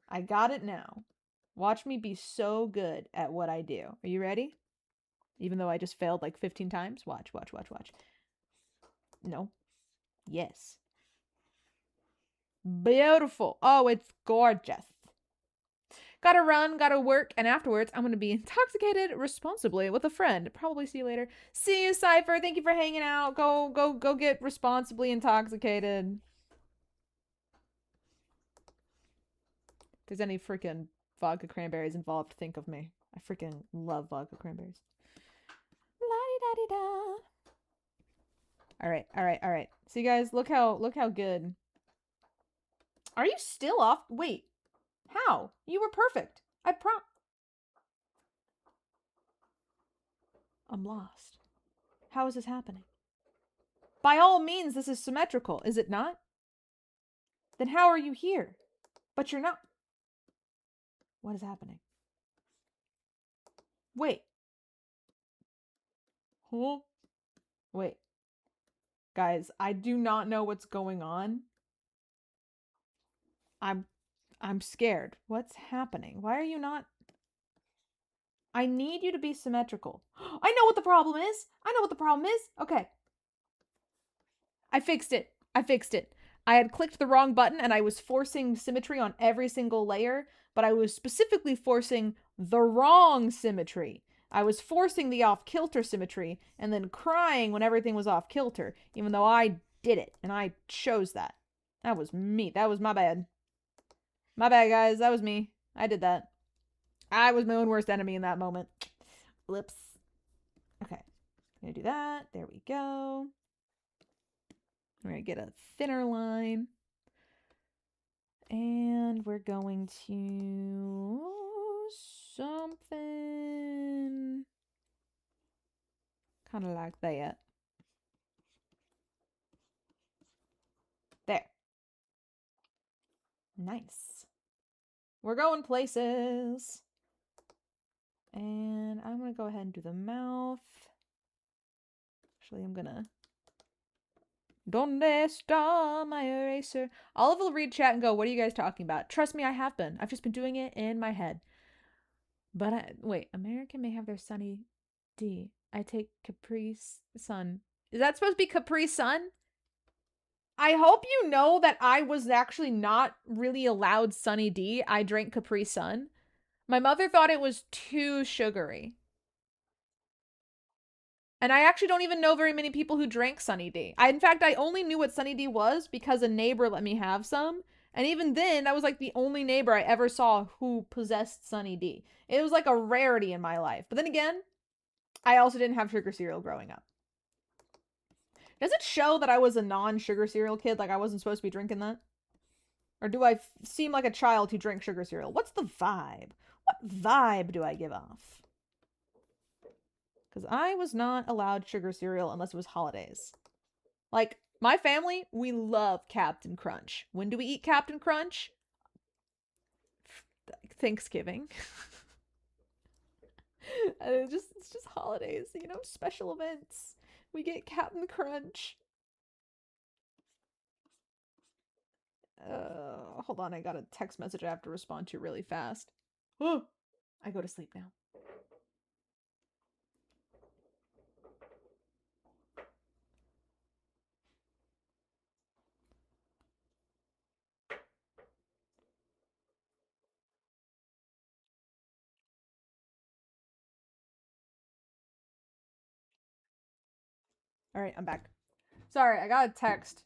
I got it now. Watch me be so good at what I do. Are you ready? Even though I just failed like 15 times? Watch. No. Yes. Beautiful. Oh, it's gorgeous. Gotta run, gotta work, and afterwards I'm gonna be intoxicated responsibly with a friend. Probably see you later. See you, Cypher. Thank you for hanging out. Go get responsibly intoxicated. If there's any freaking vodka cranberries involved, think of me. I freaking love vodka cranberries. La-di-da-di-da. All right. See, guys, look how good. Are you still off? Wait. How? You were perfect. I'm lost. How is this happening? By all means, this is symmetrical, is it not? Then how are you here? But you're not. What is happening? Wait. Huh? Wait. Guys, I do not know what's going on. I'm scared. What's happening? Why are you not? I need you to be symmetrical. I know what the problem is. Okay. I fixed it. I had clicked the wrong button and I was forcing symmetry on every single layer, but I was specifically forcing the wrong symmetry. I was forcing the off-kilter symmetry and then crying when everything was off-kilter, even though I did it and I chose that. That was me. That was my bad. My bad, guys. That was me. I did that. I was my own worst enemy in that moment. Whoops. Okay. I'm gonna do that. There we go. We're gonna get a thinner line. And we're going to something kind of like that. There. Nice. We're going places. And I'm going to go ahead and do the mouth. Actually, I'm going to... Donde está my eraser? Olive will read chat and go, what are you guys talking about? Trust me, I have been. I've just been doing it in my head. But wait, American may have their Sunny D. I take Capri Sun. Is that supposed to be Capri Sun? I hope you know that I was actually not really allowed Sunny D. I drank Capri Sun. My mother thought it was too sugary. And I actually don't even know very many people who drank Sunny D. In fact, I only knew what Sunny D was because a neighbor let me have some. And even then, that was like the only neighbor I ever saw who possessed Sunny D. It was like a rarity in my life. But then again, I also didn't have sugar cereal growing up. Does it show that I was a non-sugar cereal kid? Like I wasn't supposed to be drinking that? Or do I seem like a child who drank sugar cereal? What's the vibe? What vibe do I give off? Because I was not allowed sugar cereal unless it was holidays. Like, my family, we love Captain Crunch. When do we eat Captain Crunch? Thanksgiving. It's just holidays, you know, special events. We get Captain Crunch. Hold on, I got a text message I have to respond to really fast. Oh, I go to sleep now. All right, I'm back. Sorry, I got a text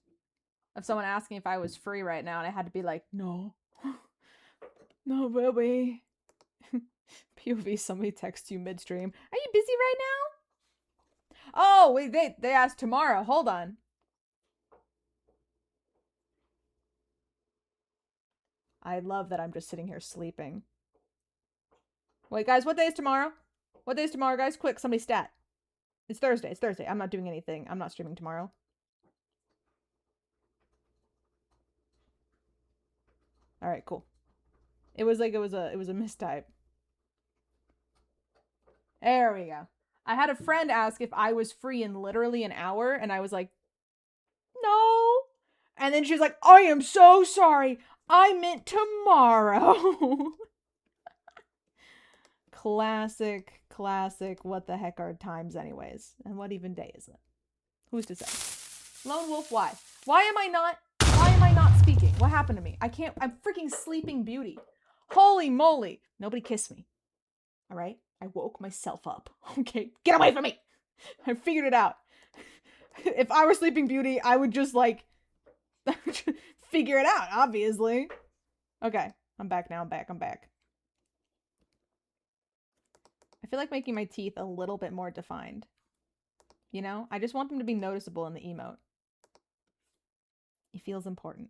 of someone asking if I was free right now, and I had to be like, no, no, baby. POV, somebody texts you midstream. Are you busy right now? Oh, wait, they asked tomorrow. Hold on. I love that I'm just sitting here sleeping. Wait, guys, what day is tomorrow? What day is tomorrow, guys? Quick, somebody stat. It's Thursday. It's Thursday. I'm not doing anything. I'm not streaming tomorrow. All right, cool. It was like it was a mistype. There we go. I had a friend ask if I was free in literally an hour, and I was like, no. And then she was like, I am so sorry. I meant tomorrow. Classic, classic. What the heck are times, anyways? And what even day is it? Who's to say? Lone Wolf, why? Why am I not speaking? What happened to me? I can't. I'm freaking Sleeping Beauty. Holy moly. Nobody kiss me. All right? I woke myself up. Okay? Get away from me. I figured it out. If I were Sleeping Beauty, I would just like figure it out, obviously. Okay. I'm back now. I'm back. I feel like making my teeth a little bit more defined. You know? I just want them to be noticeable in the emote. It feels important.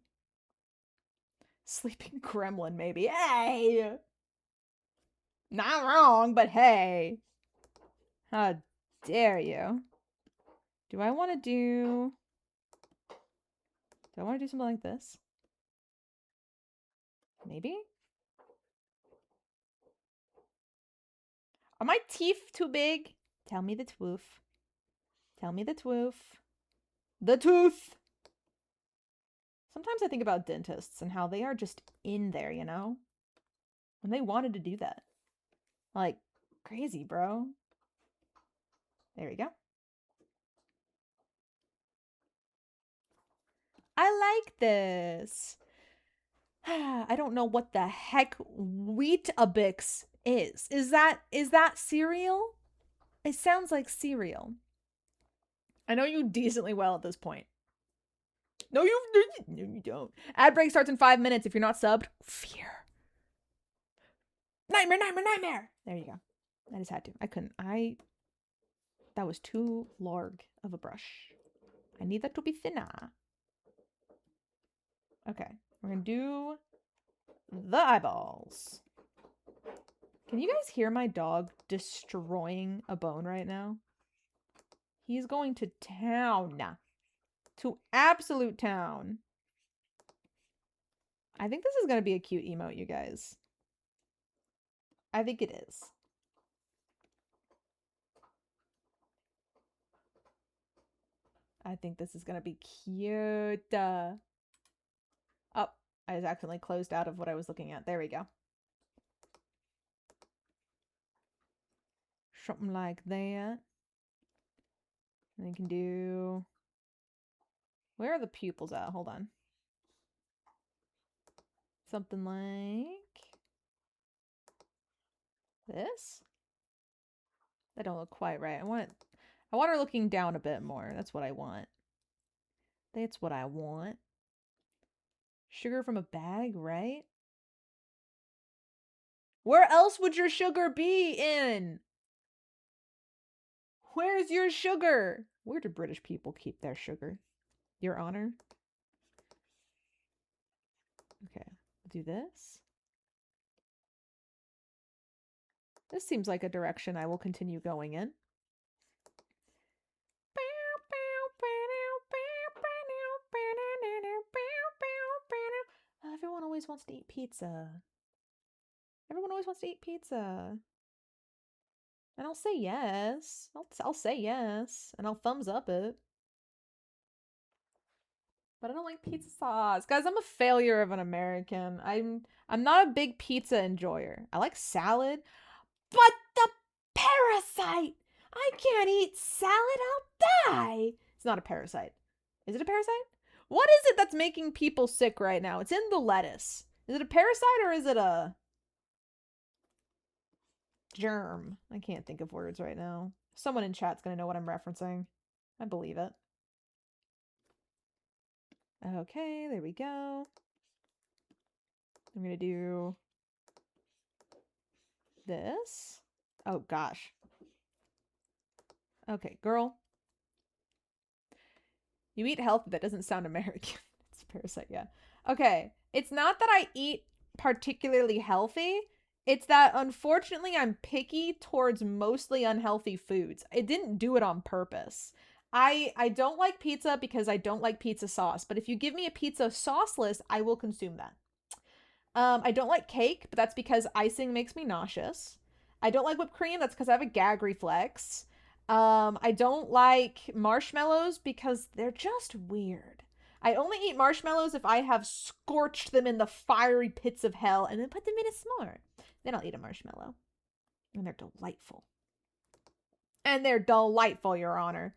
Sleeping gremlin, maybe. Hey! Not wrong, but hey. How dare you? Do I want to do... Do I want to do something like this? Maybe? Are my teeth too big? Tell me the truth. Tell me the truth. The tooth! Sometimes I think about dentists and how they are just in there, you know? When they wanted to do that. Like, crazy, bro. There we go. I like this. I don't know what the heck Weetabix is. Is that cereal? It sounds like cereal. I know you decently well at this point. No, you don't. Ad break starts in 5 minutes. If you're not subbed, fear. Nightmare, nightmare, nightmare. There you go. I just had to. I couldn't. That was too large of a brush. I need that to be thinner. Okay, we're gonna do the eyeballs. Can you guys hear my dog destroying a bone right now? He's going to town. To absolute town. I think this is going to be a cute emote, you guys. I think it is. I think this is going to be cute. Oh, I just accidentally closed out of what I was looking at. There we go. Something like that. And you can do... Where are the pupils at? Hold on. Something like... this? That don't look quite right. I want her looking down a bit more. That's what I want. That's what I want. Sugar from a bag, right? Where else would your sugar be in? Where's your sugar? Where do British people keep their sugar? Your Honor? Okay, I'll do this. This seems like a direction I will continue going in. always wants to eat pizza. Everyone always wants to eat pizza. And I'll say yes. I'll say yes. And I'll thumbs up it. But I don't like pizza sauce. Guys, I'm a failure of an American. I'm not a big pizza enjoyer. I like salad. But the parasite! I can't eat salad, I'll die! It's not a parasite. Is it a parasite? What is it that's making people sick right now? It's in the lettuce. Is it a parasite or is it a germ? I can't think of words right now. Someone in chat's gonna know what I'm referencing. I believe it. Okay, there we go. I'm gonna do this. Oh gosh. Okay, girl. You eat healthy. That doesn't sound American. It's a parasite, yeah. Okay. It's not that I eat particularly healthy. It's that unfortunately I'm picky towards mostly unhealthy foods. I didn't do it on purpose. I don't like pizza because I don't like pizza sauce, but if you give me a pizza sauceless, I will consume that. I don't like cake, but that's because icing makes me nauseous. I don't like whipped cream. That's because I have a gag reflex. I don't like marshmallows because they're just weird. I only eat marshmallows if I have scorched them in the fiery pits of hell and then put them in a s'more. Then I'll eat a marshmallow. And they're delightful. And they're delightful, Your Honor.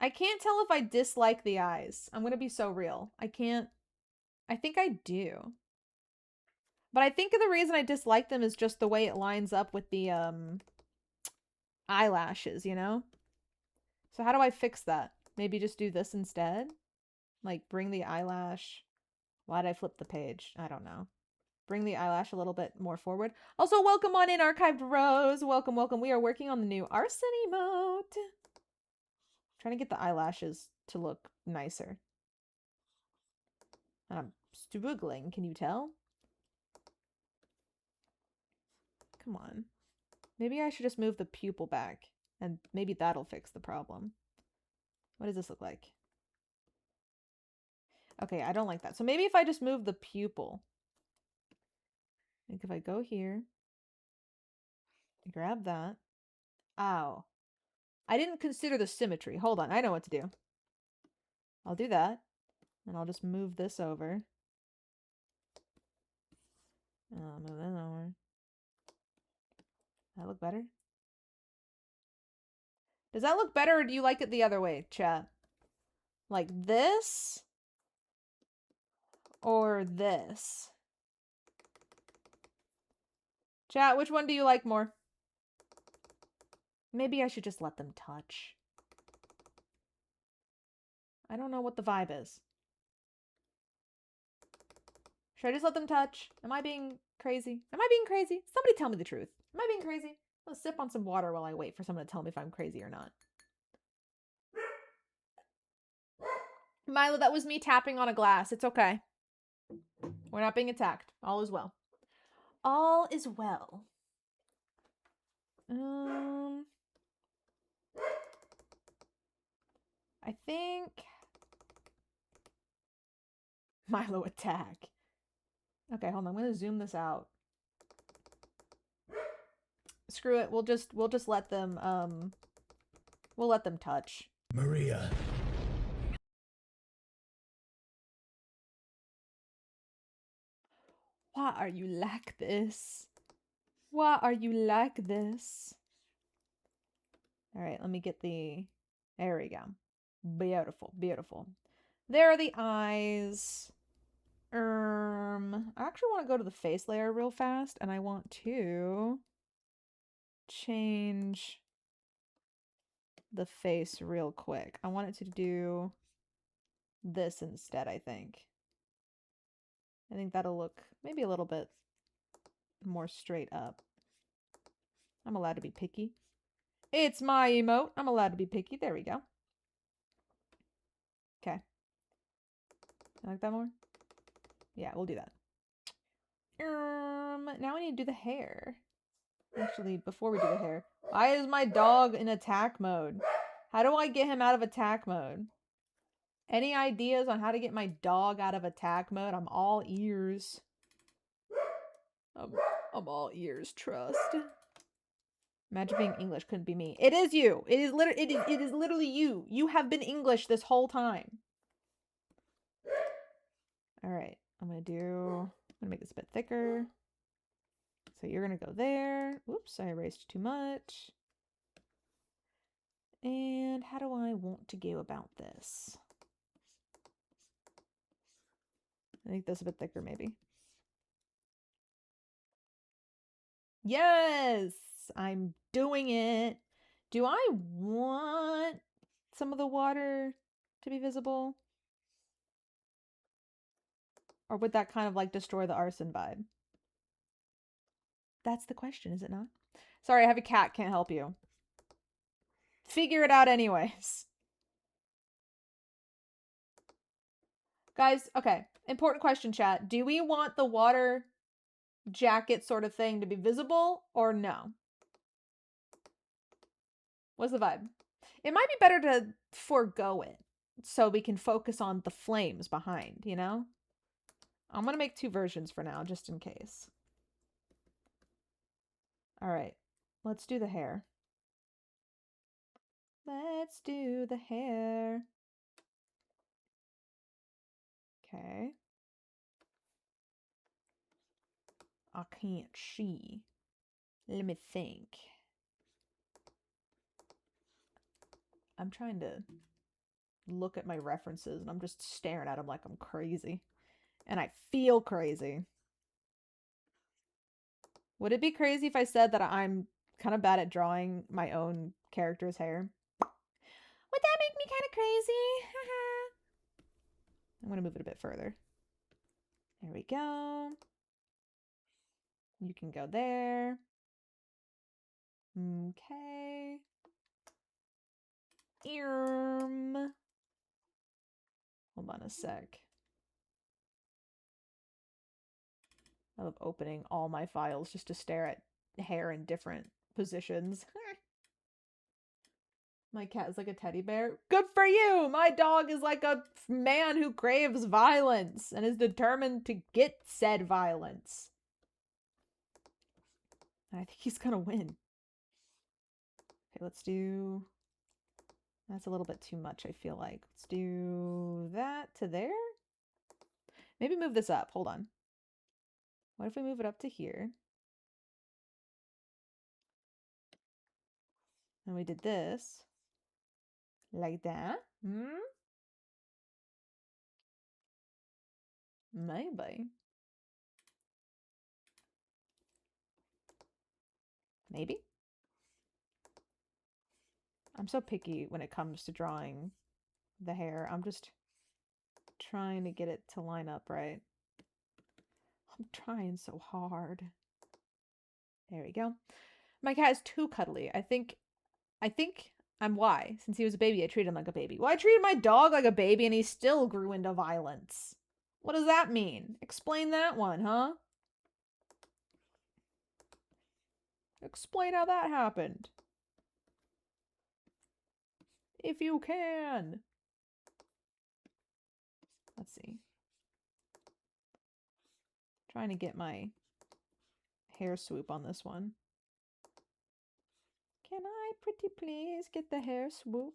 I can't tell if I dislike the eyes. I'm gonna be so real. I can't. I think I do. But I think the reason I dislike them is just the way it lines up with the eyelashes, you know? So how do I fix that? Maybe just do this instead? Like bring the eyelash. Why'd I flip the page? I don't know. Bring the eyelash a little bit more forward. Also, welcome on in, Archived Rose. Welcome, welcome. We are working on the new ARSON emote. Trying to get the eyelashes to look nicer. And I'm struggling, can you tell? Come on. Maybe I should just move the pupil back, and maybe that'll fix the problem. What does this look like? Okay, I don't like that. So maybe if I just move the pupil. Like if I go here, grab that. Ow. I didn't consider the symmetry. Hold on, I know what to do. I'll do that. And I'll just move this over. I'll move that over. That look better? Does that look better or do you like it the other way, chat? Like this? Or this? Chat, which one do you like more? Maybe I should just let them touch. I don't know what the vibe is. Should I just let them touch? Am I being crazy? Am I being crazy? Somebody tell me the truth. Am I being crazy? I'll sip on some water while I wait for someone to tell me if I'm crazy or not. Milo, that was me tapping on a glass. It's okay. We're not being attacked. All is well. All is well. I think Milo attack. Okay, hold on. I'm gonna zoom this out. Screw it. We'll just let them we'll let them touch. Maria. Why are you like this? Why are you like this? All right, let me get the... There we go. Beautiful, beautiful. There are the eyes. I actually want to go to the face layer real fast, and I want to change the face real quick. I want it to do this instead, I think. I think that'll look maybe a little bit more straight up. I'm allowed to be picky. It's my emote. I'm allowed to be picky. There we go. Okay. I like that more? Yeah, we'll do that. Now I need to do the hair. Actually, before we do the hair. Why is my dog in attack mode? How do I get him out of attack mode? Any ideas on how to get my dog out of attack mode? I'm all ears. I'm all ears, trust. Imagine being English couldn't be me. It is you. It is literally you. You have been English this whole time. All right, I'm gonna make this a bit thicker. So you're gonna go there. Oops, I erased too much. And how do I want to go about this? I think this a bit thicker, maybe. Yes, I'm doing it. Do I want some of the water to be visible? Or would that kind of like destroy the arson vibe? That's the question, is it not? Sorry, I have a cat, can't help you. Figure it out anyways. Guys, okay. Important question, chat. Do we want the water jacket sort of thing to be visible or no? What's the vibe? It might be better to forego it so we can focus on the flames behind, you know? I'm gonna make 2 versions for now, just in case. All right, let's do the hair. Let's do the hair. Okay. I can't see. Let me think. I'm trying to look at my references and I'm just staring at them like I'm crazy. And I feel crazy. Would it be crazy if I said that I'm kind of bad at drawing my own character's hair? Would that make me kind of crazy? I'm going to move it a bit further. There we go. You can go there. Okay. Hold on a sec. I love opening all my files just to stare at hair in different positions. My cat is like a teddy bear. Good for you! My dog is like a man who craves violence and is determined to get said violence. I think he's gonna win. Okay, let's do... That's a little bit too much, I feel like. Let's do that to there? Maybe move this up. Hold on. What if we move it up to here? And we did this. Like that. Maybe. Maybe? I'm so picky when it comes to drawing the hair. I'm just trying to get it to line up right. I'm trying so hard. There we go. My cat is too cuddly. I think I'm why. Since he was a baby, I treated him like a baby. Well, I treated my dog like a baby and he still grew into violence. What does that mean? Explain that one, huh? Explain how that happened. If you can. Let's see. Trying to get my hair swoop on this one. Can I, pretty please, get the hair swoop?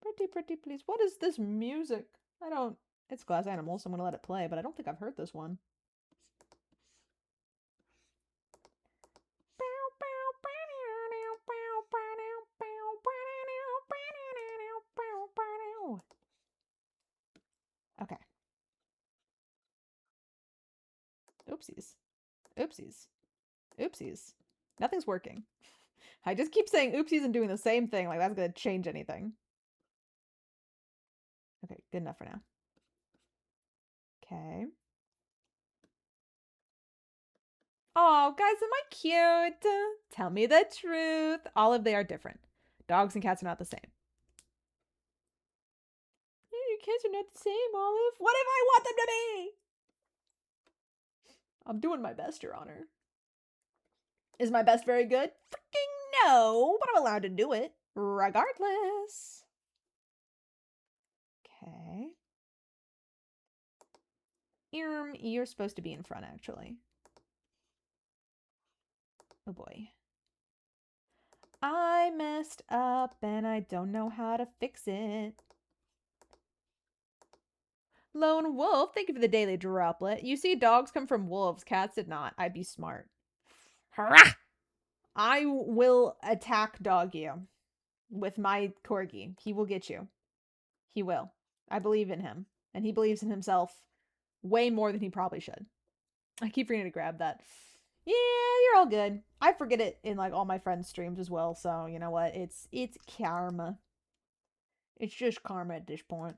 Pretty please. What is this music? I don't... It's Glass Animals, so I'm gonna let it play, but I don't think I've heard this one. Okay. Oopsies. Oopsies. Oopsies. Nothing's working. I just keep saying oopsies and doing the same thing like that's gonna change anything. Okay, good enough for now. Okay. Oh, guys, am I cute? Tell me the truth. Olive, they are different. Dogs and cats are not the same. Your kids are not the same, Olive. What if I want them to be? I'm doing my best, Your Honor. Is my best very good? Freaking no, but I'm allowed to do it regardless. Okay. You're supposed to be in front, actually. Oh boy. I messed up and I don't know how to fix it. Lone Wolf, thank you for the daily droplet. You see dogs come from wolves, cats did not. I'd be smart. Hurrah! I will attack dog you with my corgi. He will get you. He will. I believe in him. And he believes in himself way more than he probably should. I keep forgetting to grab that. Yeah, you're all good. I forget it in like all my friends' streams as well, so you know what? It's karma. It's just karma at this point.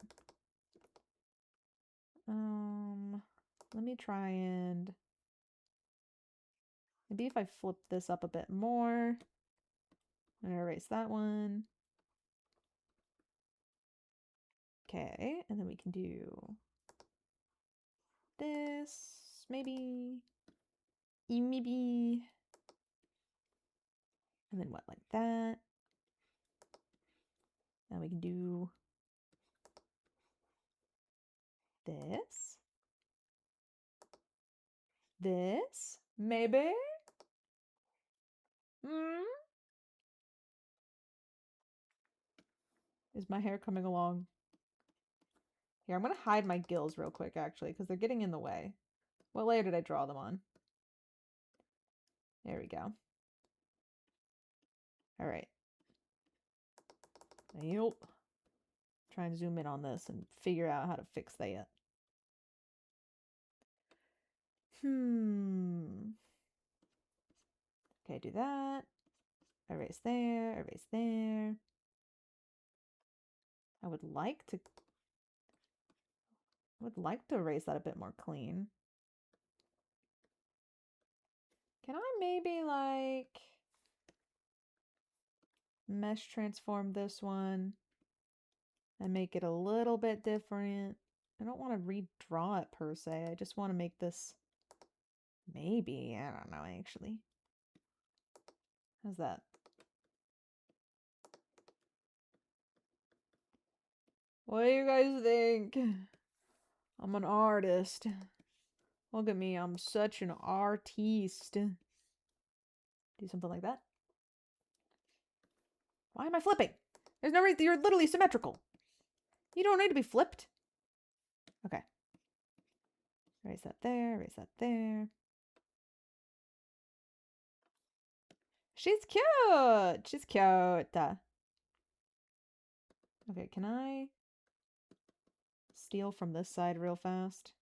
Let me try and maybe if I flip this up a bit more. I'm gonna erase that one. Okay, and then we can do this, maybe, maybe, and then what, like that. Now we can do this, this, maybe. Hmm. Is my hair coming along? Here, I'm gonna hide my gills real quick, actually, because they're getting in the way. What layer did I draw them on? There we go. All right. Yep. Try and zoom in on this and figure out how to fix that. Okay, do that. Erase there, erase there. I would like to erase that a bit more clean. Can I maybe like mesh transform this one and make it a little bit different? I don't want to redraw it per se. I just want to make this maybe, I don't know actually. How's that? What do you guys think? I'm an artist. Look at me, I'm such an artiste. Do something like that. Why am I flipping? There's no reason. You're literally symmetrical. You don't need to be flipped. Okay. Erase that there. Erase that there. She's cute. She's cute. Okay, can I steal from this side real fast?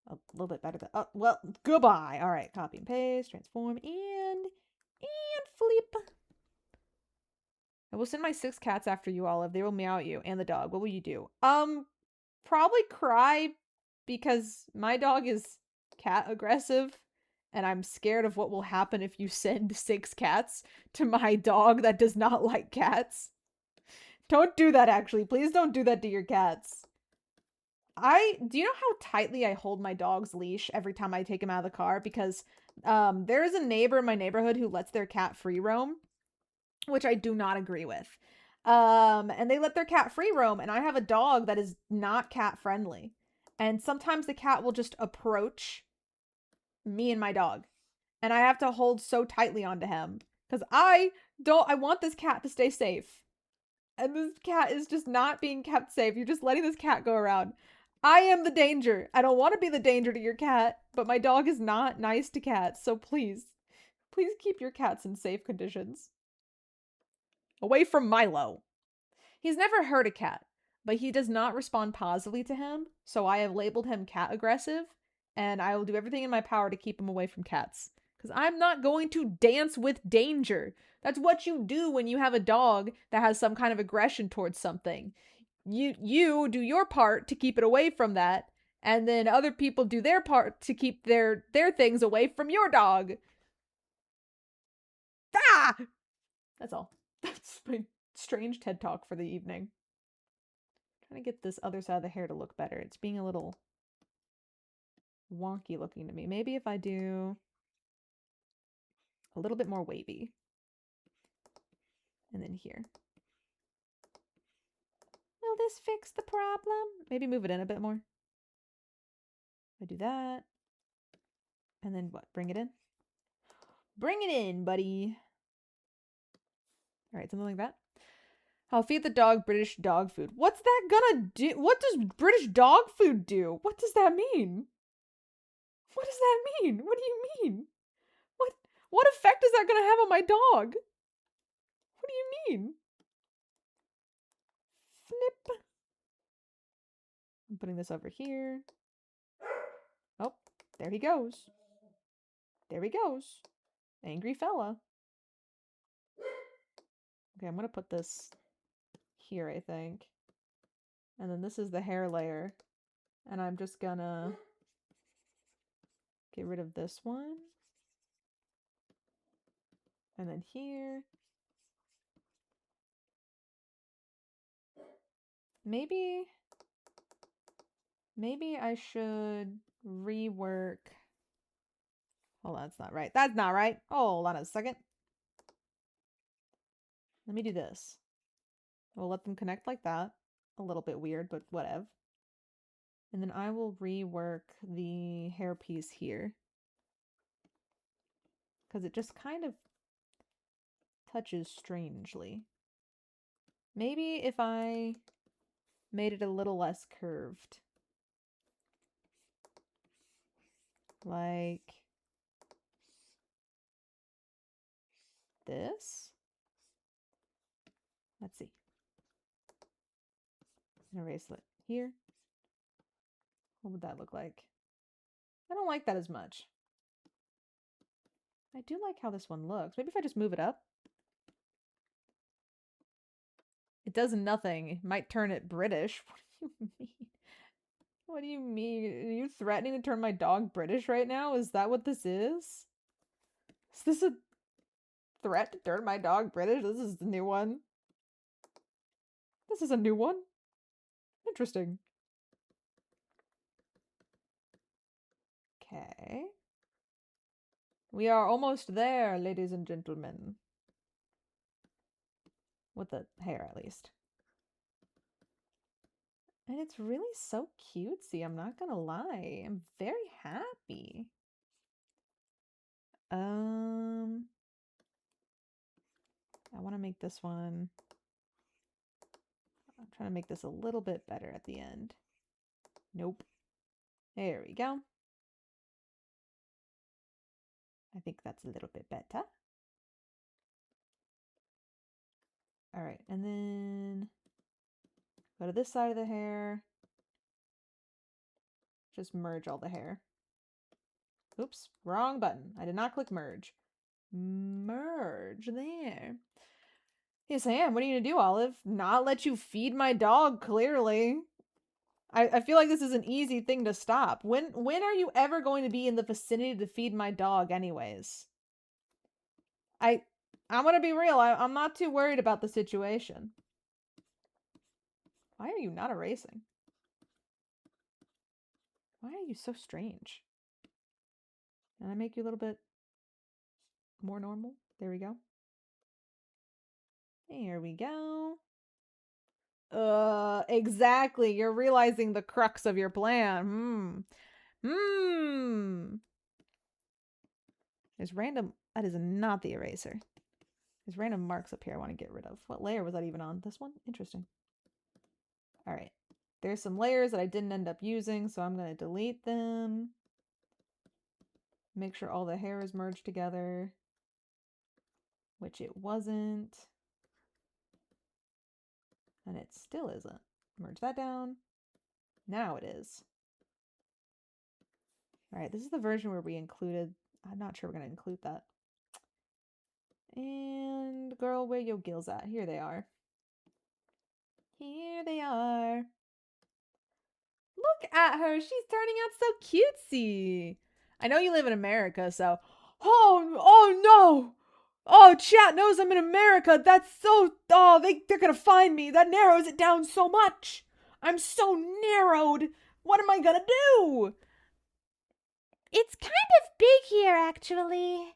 A little bit better. Oh, well, goodbye. All right, copy and paste, transform, and flip. I will send my 6 cats after you, Olive. They will meow at you and the dog. What will you do? Probably cry because my dog is cat aggressive and I'm scared of what will happen if you send 6 cats to my dog that does not like cats. Don't do that, actually. Please don't do that to your cats. Do you know how tightly I hold my dog's leash every time I take him out of the car? Because there is a neighbor in my neighborhood who lets their cat free roam, which I do not agree with. And they let their cat free roam, and I have a dog that is not cat friendly. And sometimes the cat will just approach me and my dog. And I have to hold so tightly onto him. Because I want this cat to stay safe. And this cat is just not being kept safe. You're just letting this cat go around. I am the danger. I don't want to be the danger to your cat, but my dog is not nice to cats. So please, please keep your cats in safe conditions. Away from Milo. He's never hurt a cat, but he does not respond positively to him, so I have labeled him cat aggressive, and I will do everything in my power to keep him away from cats. Because I'm not going to dance with danger. That's what you do when you have a dog that has some kind of aggression towards something. You do your part to keep it away from that, and then other people do their part to keep their things away from your dog. Ah! That's all. That's my strange TED talk for the evening. Trying to get this other side of the hair to look better. It's being a little wonky looking to me. Maybe if I do a little bit more wavy. And then here. Will this fix the problem? Maybe move it in a bit more. I do that. And then what? Bring it in? Bring it in, buddy. All right, something like that. I'll feed the dog British dog food. What's that gonna do? What does British dog food do? What does that mean? What does that mean? What do you mean? What what effect is that gonna have on my dog? What do you mean? Flip. I'm putting this over here. Oh, there he goes. There he goes. Angry fella. Okay, I'm gonna put this here, I think. And then this is the hair layer. And I'm just gonna get rid of this one. And then here. Maybe I should rework. Hold on, that's not right. That's not right. Hold on a second. Let me do this. We'll let them connect like that. A little bit weird, but whatever. And then I will rework the hairpiece here. Because it just kind of touches strangely. Maybe if I made it a little less curved. Like this. Let's see. Erase it here. What would that look like? I don't like that as much. I do like how this one looks. Maybe if I just move it up. It does nothing. It might turn it British. What do you mean? What do you mean? Are you threatening to turn my dog British right now? Is that what this is? Is this a threat to turn my dog British? This is the new one. This is a new one. Interesting. Okay. We are almost there, ladies and gentlemen. With the hair, at least. And it's really so cutesy, I'm not gonna lie. I'm very happy. I want to make this one. I'm trying to make this a little bit better at the end. Nope. There we go. I think that's a little bit better. All right, and then go to this side of the hair. Just merge all the hair. Oops, wrong button. I did not click merge. Merge there. Yes, I am. What are you gonna do, Olive? Not let you feed my dog, clearly. I feel like this is an easy thing to stop. When are you ever going to be in the vicinity to feed my dog anyways? I'm gonna be real, I'm not too worried about the situation. Why are you not erasing? Why are you so strange? Can I make you a little bit more normal? There we go. There we go. Exactly. You're realizing the crux of your plan. There's random. That is not the eraser. There's random marks up here I want to get rid of. What layer was that even on? This one? Interesting. All right. There's some layers that I didn't end up using, so I'm going to delete them. Make sure all the hair is merged together, which it wasn't. And it still isn't. Merge that down. Now it is. All right, this is the version where we included, I'm not sure we're going to include that. And girl, where your gills at? Here they are. Here they are. Look at her. She's turning out so cutesy. I know you live in America, so. Oh no. Oh, chat knows I'm in America. That's so. Oh, they're gonna find me. That narrows it down so much. I'm so narrowed. What am I gonna do? It's kind of big here, actually.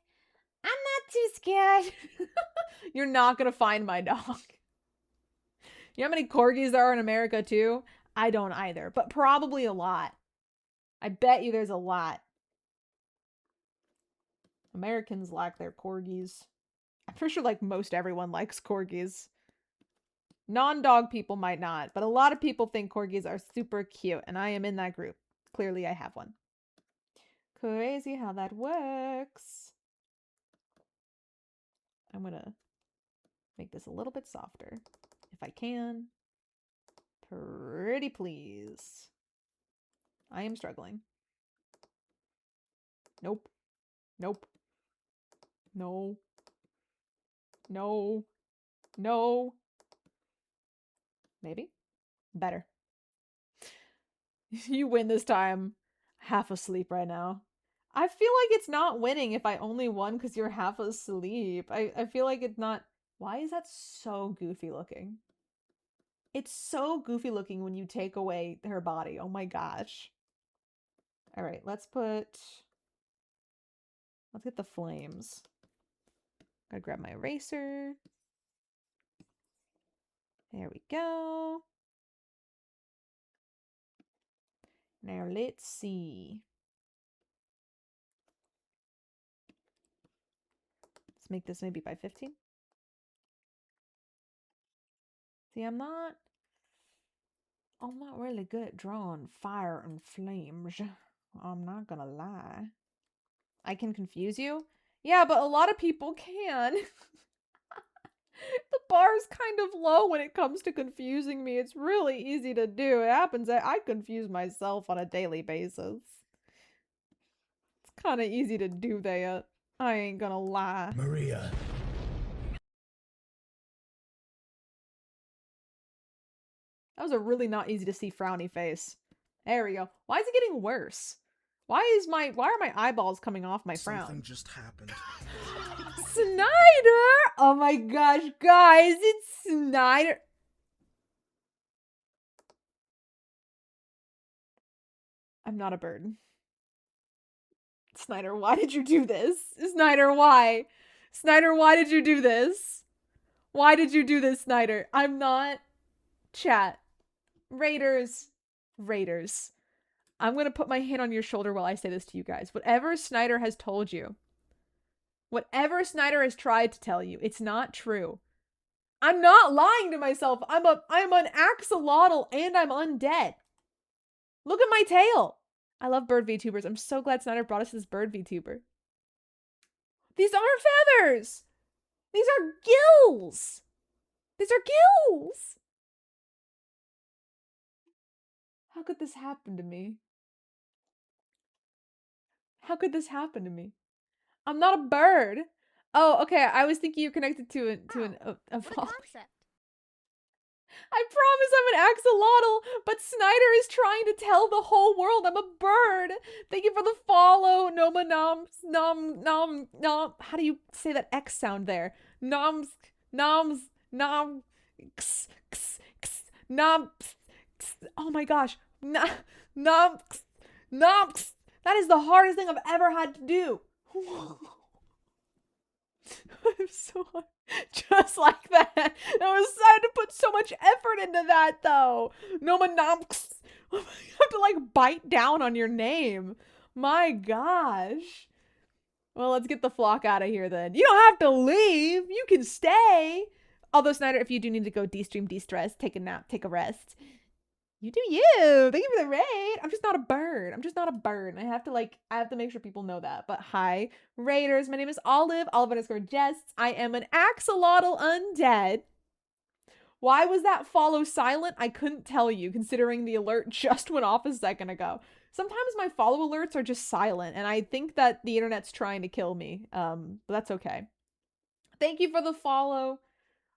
I'm not too scared. You're not gonna find my dog. You know how many corgis there are in America, too? I don't either, but probably a lot. I bet you there's a lot. Americans like their corgis. I'm pretty sure like most everyone likes corgis. Non-dog people might not, but a lot of people think corgis are super cute, and I am in that group. Clearly, I have one. Crazy how that works. I'm gonna make this a little bit softer, if I can. Pretty please. I am struggling. Nope. Nope. No. No. No. Maybe. Better. You win this time. Half asleep right now. I feel like it's not winning if I only won because you're half asleep. I feel like it's not. Why is that so goofy looking? It's so goofy looking when you take away her body. Oh my gosh. All right, let's get the flames. Gotta grab my eraser. There we go. Now let's see. Let's make this maybe by 15. See, I'm not really good at drawing fire and flames. I'm not gonna lie. I can confuse you? Yeah, but a lot of people can. The bar's kind of low when it comes to confusing me. It's really easy to do. It happens that I confuse myself on a daily basis. It's kind of easy to do that. I ain't gonna lie. Maria. That was a really not easy to see frowny face. There we go. Why is it getting worse? Why are my eyeballs coming off my frown? Something just happened. Snyder! Oh my gosh, guys, it's Snyder. I'm not a bird. Snyder, why did you do this? Snyder, why? Snyder, why did you do this? Why did you do this, Snyder? I'm not. Chat. Raiders. Raiders. I'm gonna put my hand on your shoulder while I say this to you guys. Whatever Snyder has told you, whatever Snyder has tried to tell you, it's not true. I'm not lying to myself. I'm an axolotl and I'm undead. Look at my tail. I love bird VTubers. I'm so glad Snyder brought us this bird VTuber. These aren't feathers. These are gills. These are gills. How could this happen to me? How could this happen to me? I'm not a bird. Oh, okay. I was thinking you're connected to a What a fall. concept. I promise I'm an axolotl, but Snyder is trying to tell the whole world I'm a bird. Thank you for the follow. Noma noms nom. How do you say that X sound there? Noms nom x x x nom. Oh my gosh. Nom nom. That is the hardest thing I've ever had to do. I'm so hard. Just like that. I had to put so much effort into that though. Noma nomks. I have to like bite down on your name. My gosh. Well, let's get the flock out of here then. You don't have to leave. You can stay. Although, Snyder, if you do need to go de-stream, de-stress, take a nap, take a rest, you do you. Thank you for the raid. I'm just not a bird. I'm just not a bird. I have to make sure people know that. But hi, raiders. My name is Olive _Jests. I am an axolotl undead. Why was that follow silent? I couldn't tell you, considering the alert just went off a second ago. Sometimes my follow alerts are just silent, and I think that the internet's trying to kill me. But that's okay. Thank you for the follow.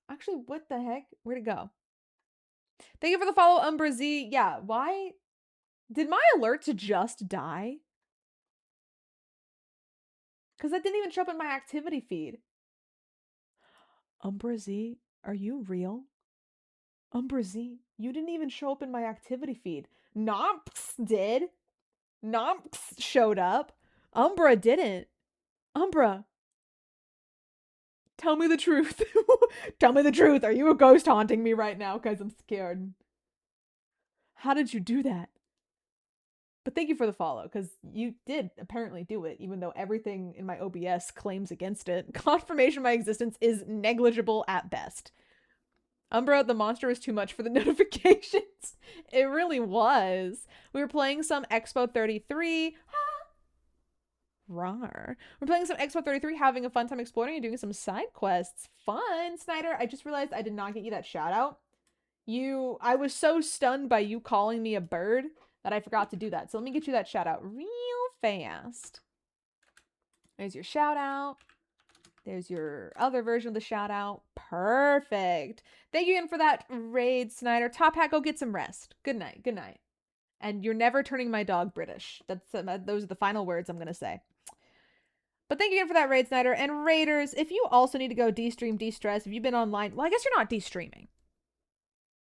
Actually, what the heck? Where'd it go? Thank you for the follow, Umbra Z. Yeah, why did my alerts just die? Because that didn't even show up in my activity feed. Umbra Z, are you real? Umbra Z, you didn't even show up in my activity feed. Nomps did. Nomps showed up. Umbra didn't. Umbra, tell me the truth. Tell me the truth. Are you a ghost haunting me right now? Because I'm scared. How did you do that? But thank you for the follow, because you did apparently do it, even though everything in my OBS claims against it. Confirmation of my existence is negligible at best. Umbra, the monster was too much for the notifications. It really was. We were playing some Expo 33. Rawr. We're playing some Expo 33, having a fun time exploring and doing some side quests. Fun, Snyder. I just realized I did not get you that shout out. I was so stunned by you calling me a bird that I forgot to do that. So let me get you that shout out real fast. There's your shout out. There's your other version of the shout out. Perfect. Thank you again for that raid, Snyder. Top Hat, go get some rest. Good night. Good night. And you're never turning my dog British. Those are the final words I'm going to say. But thank you again for that raid, Snyder. And Raiders, if you also need to go de-stream, de-stress, if you've been online, well, I guess you're not de-streaming.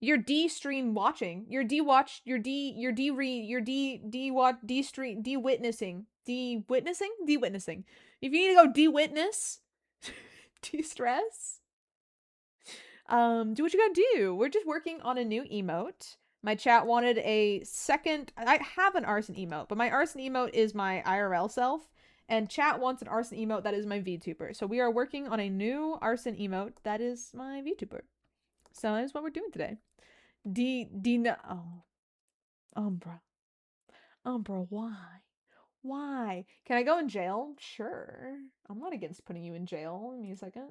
You're de-stream watching. You're de-watch. You're de-read. You're de-watch. De-stream. De-witnessing. De-witnessing? De-witnessing. If you need to go de-witness, de-stress, do what you gotta do. We're just working on a new emote. My chat wanted a second. I have an Arson emote, but my Arson emote is my IRL self, and chat wants an Arson emote that is my VTuber. So we are working on a new Arson emote that is my VTuber. So that is what we're doing today. Oh, Umbra, why? Why? Can I go in jail? Sure. I'm not against putting you in jail. Give me a second.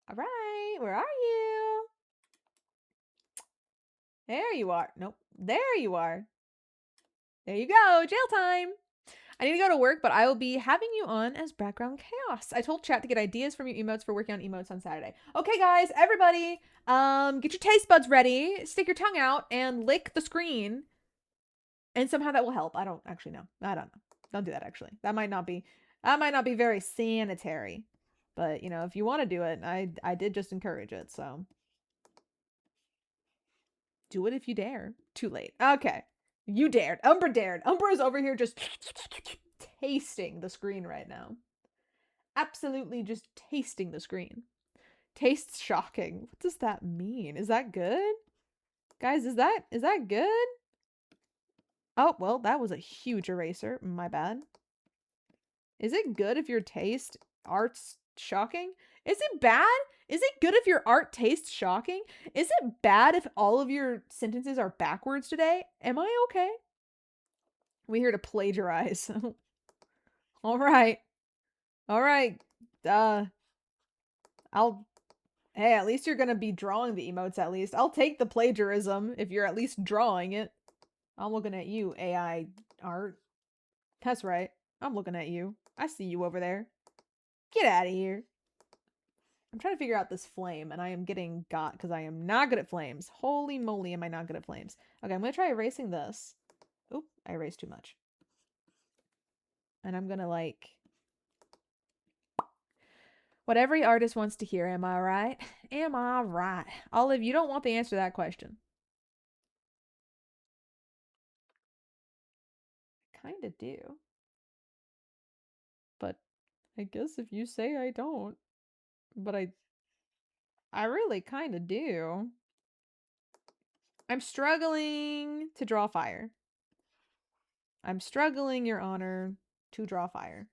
All right, where are you? There you are. Nope. There you are. There you go. Jail time. I need to go to work, but I will be having you on as background chaos. I told chat to get ideas from your emotes for working on emotes on Saturday. Okay, guys, everybody, get your taste buds ready, stick your tongue out, and lick the screen. And somehow that will help. I don't actually know. I don't know. Don't do that, actually. That might not be very sanitary. But, you know, if you want to do it, I did just encourage it, so. Do it if you dare. Too late. Okay. You dared. Umbra dared. Umbra is over here just tasting the screen right now. Absolutely just tasting the screen. Tastes shocking. What does that mean? Is that good? Guys, is that good? Oh, well, that was a huge eraser. My bad. Is it good if your taste art's shocking? Is it bad? Is it good if your art tastes shocking? Is it bad if all of your sentences are backwards today? Am I okay? We're here to plagiarize. All right. All right. Hey, at least you're gonna be drawing the emotes at least. I'll take the plagiarism if you're at least drawing it. I'm looking at you, AI art. That's right. I'm looking at you. I see you over there. Get out of here. I'm trying to figure out this flame, and I am getting got because I am not good at flames. Holy moly, am I not good at flames. Okay, I'm gonna try erasing this. Oop, I erased too much. And I'm gonna, like, what every artist wants to hear, am I right? Am I right? Olive, you don't want the answer to that question. I kinda do. But I guess if you say I don't. But I really kinda do. I'm struggling to draw fire. I'm struggling, Your Honor, to draw fire.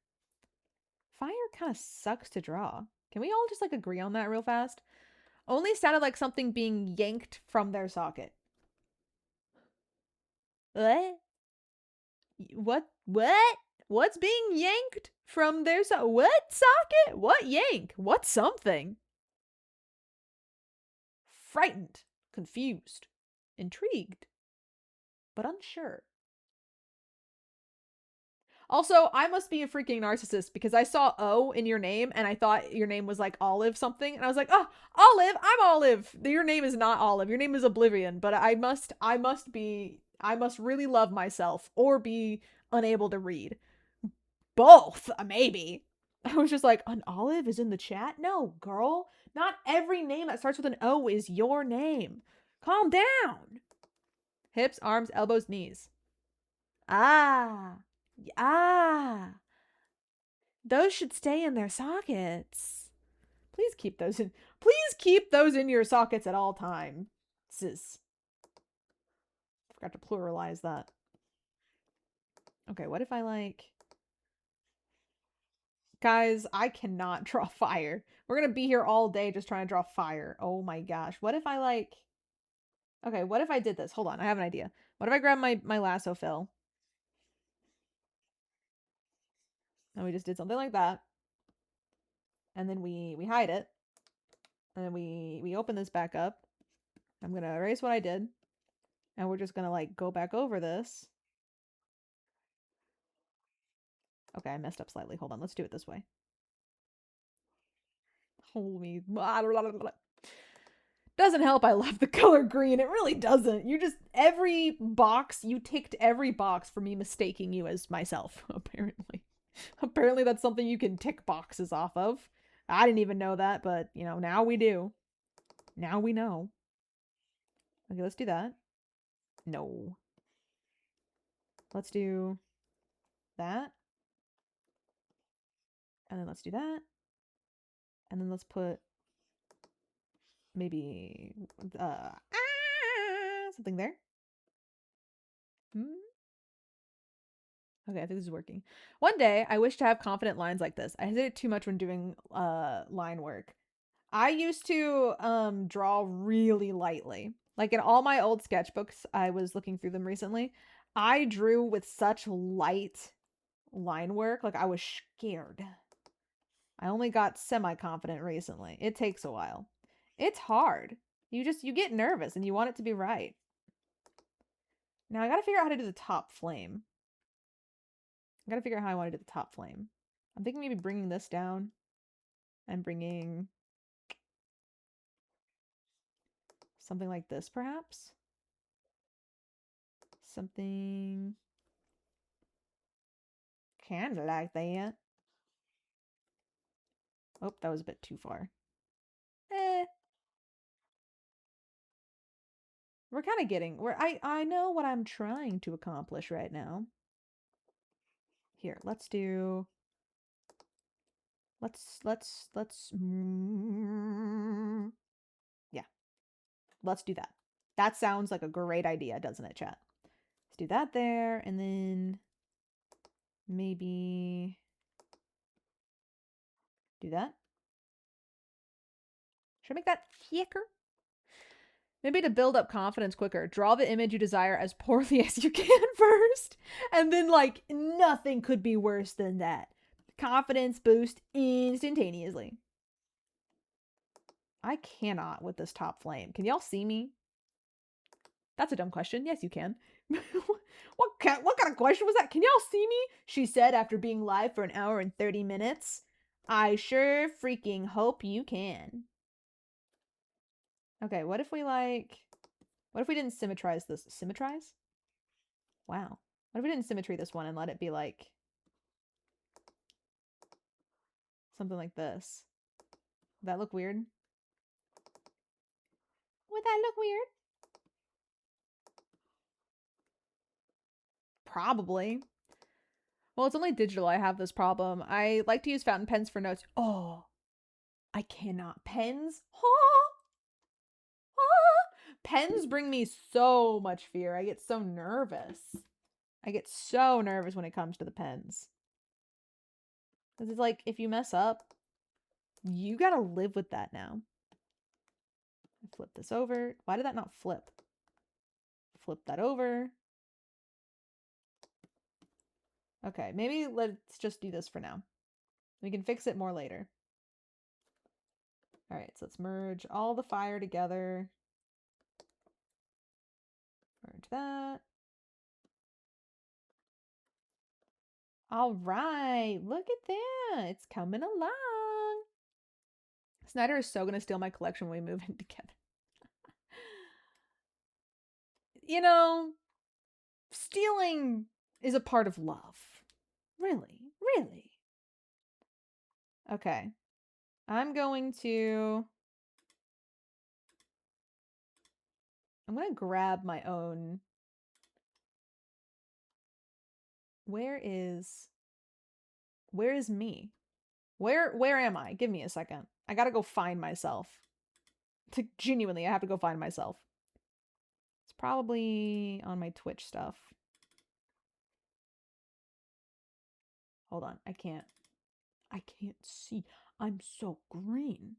Fire kind of sucks to draw. Can we all just, like, agree on that real fast? Only sounded like something being yanked from their socket. What? What? What's being yanked from their socket? What socket? What yank? What something? Frightened, confused, intrigued, but unsure. Also, I must be a freaking narcissist because I saw O in your name and I thought your name was like Olive something. And I was like, oh, Olive, I'm Olive. Your name is not Olive. Your name is Oblivion. But I must really love myself or be unable to read. Both, maybe. I was just like, an Olive is in the chat? No, girl. Not every name that starts with an O is your name. Calm down. Hips, arms, elbows, knees. Ah. Those should stay in their sockets. Please keep those in your sockets at all times. Forgot to pluralize that. Okay, what if I like... Guys, I cannot draw fire. We're gonna be here all day just trying to draw fire. Oh my gosh. What if I like... Okay, what if I did this? Hold on, I have an idea. What if I grab my lasso fill? And we just did something like that. And then we hide it. And then we open this back up. I'm gonna erase what I did. And we're just gonna like go back over this. Okay, I messed up slightly. Hold on, let's do it this way. Holy... Doesn't help I love the color green. It really doesn't. You just... Every box... You ticked every box for me mistaking you as myself, apparently. Apparently that's something you can tick boxes off of. I didn't even know that, but, you know, now we do. Now we know. Okay, let's do that. No. Let's do that. And then let's do that. And then let's put maybe something there. Okay, I think this is working. One day, I wish to have confident lines like this. I hesitate too much when doing line work. I used to draw really lightly. Like in all my old sketchbooks, I was looking through them recently. I drew with such light line work, like I was scared. I only got semi-confident recently. It takes a while. It's hard. You get nervous and you want it to be right. Now I gotta figure out how to do the top flame. I gotta figure out how I want to do the top flame. I'm thinking maybe bringing this down and bringing something like this, perhaps? Something kind of like that. Oh, that was a bit too far. Eh. We're kind of getting... I know what I'm trying to accomplish right now. Here, let's do... Yeah. Let's do that. That sounds like a great idea, doesn't it, chat? Let's do that there, and then maybe do that. Should I make that thicker? Maybe to build up confidence quicker, draw the image you desire as poorly as you can first. And then, like, nothing could be worse than that. Confidence boost instantaneously. I cannot with this top flame. Can y'all see me? That's a dumb question. Yes, you can. What kind of question was that? Can y'all see me? She said after being live for 1 hour and 30 minutes. I sure freaking hope you can. Okay, what if we didn't symmetrize this? Symmetrize? Wow. What if we didn't symmetry this one and let it be like something like this? Would that look weird? Would that look weird? Probably. Well, it's only digital I have this problem. I like to use fountain pens for notes. Oh, I cannot. Pens? Huh? Huh? Pens bring me so much fear. I get so nervous. I get so nervous when it comes to the pens. Because it's like, if you mess up, you gotta live with that now. Flip this over. Why did that not flip? Flip that over. Okay, maybe let's just do this for now. We can fix it more later. All right, so let's merge all the fire together. Merge that. All right, look at that. It's coming along. Snyder is so gonna steal my collection when we move in together. You know, stealing is a part of love. Really, really. Okay. I'm going to grab my own. Where is me? Where am I? Give me a second. I gotta go find myself. Genuinely, I have to go find myself. It's probably on my Twitch stuff. Hold on. I can't see. I'm so green.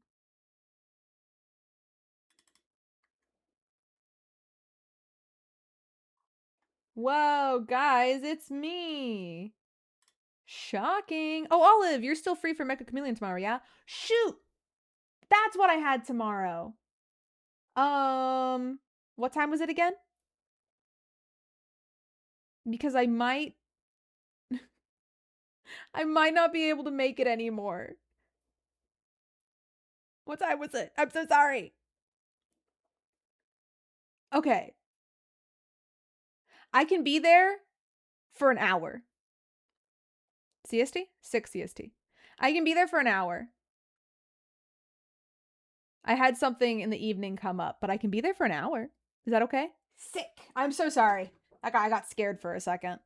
Whoa, guys, it's me. Shocking. Oh, Olive, you're still free for Mecha Chameleon tomorrow, yeah? Shoot! That's what I had tomorrow. What time was it again? Because I might not be able to make it anymore. What time was it? I'm so sorry. Okay. I can be there for an hour. CST? 6 CST. I can be there for an hour. I had something in the evening come up, but I can be there for an hour. Is that okay? Sick. I'm so sorry. I got scared for a second.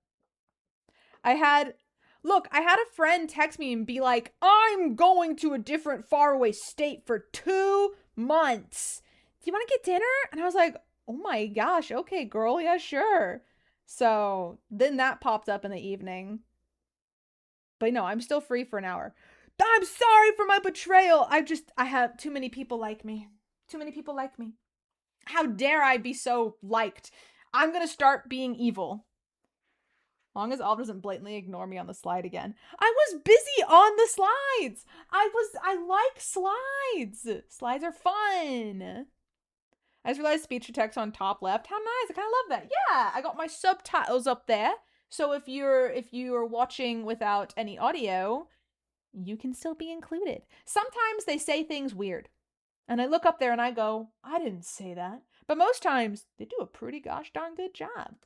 I had a friend text me and be like, I'm going to a different faraway state for 2 months. Do you want to get dinner? And I was like, oh my gosh, okay, girl, yeah, sure. So then that popped up in the evening. But no, I'm still free for an hour. I'm sorry for my betrayal. I have too many people like me. Too many people like me. How dare I be so liked? I'm gonna start being evil. Long as Olive doesn't blatantly ignore me on the slide again. I was busy on the slides. I like slides. Slides are fun. I just realized speech to text on top left. How nice. I kind of love that. Yeah, I got my subtitles up there. So if you're watching without any audio, you can still be included. Sometimes they say things weird. And I look up there and I go, I didn't say that. But most times they do a pretty gosh darn good job.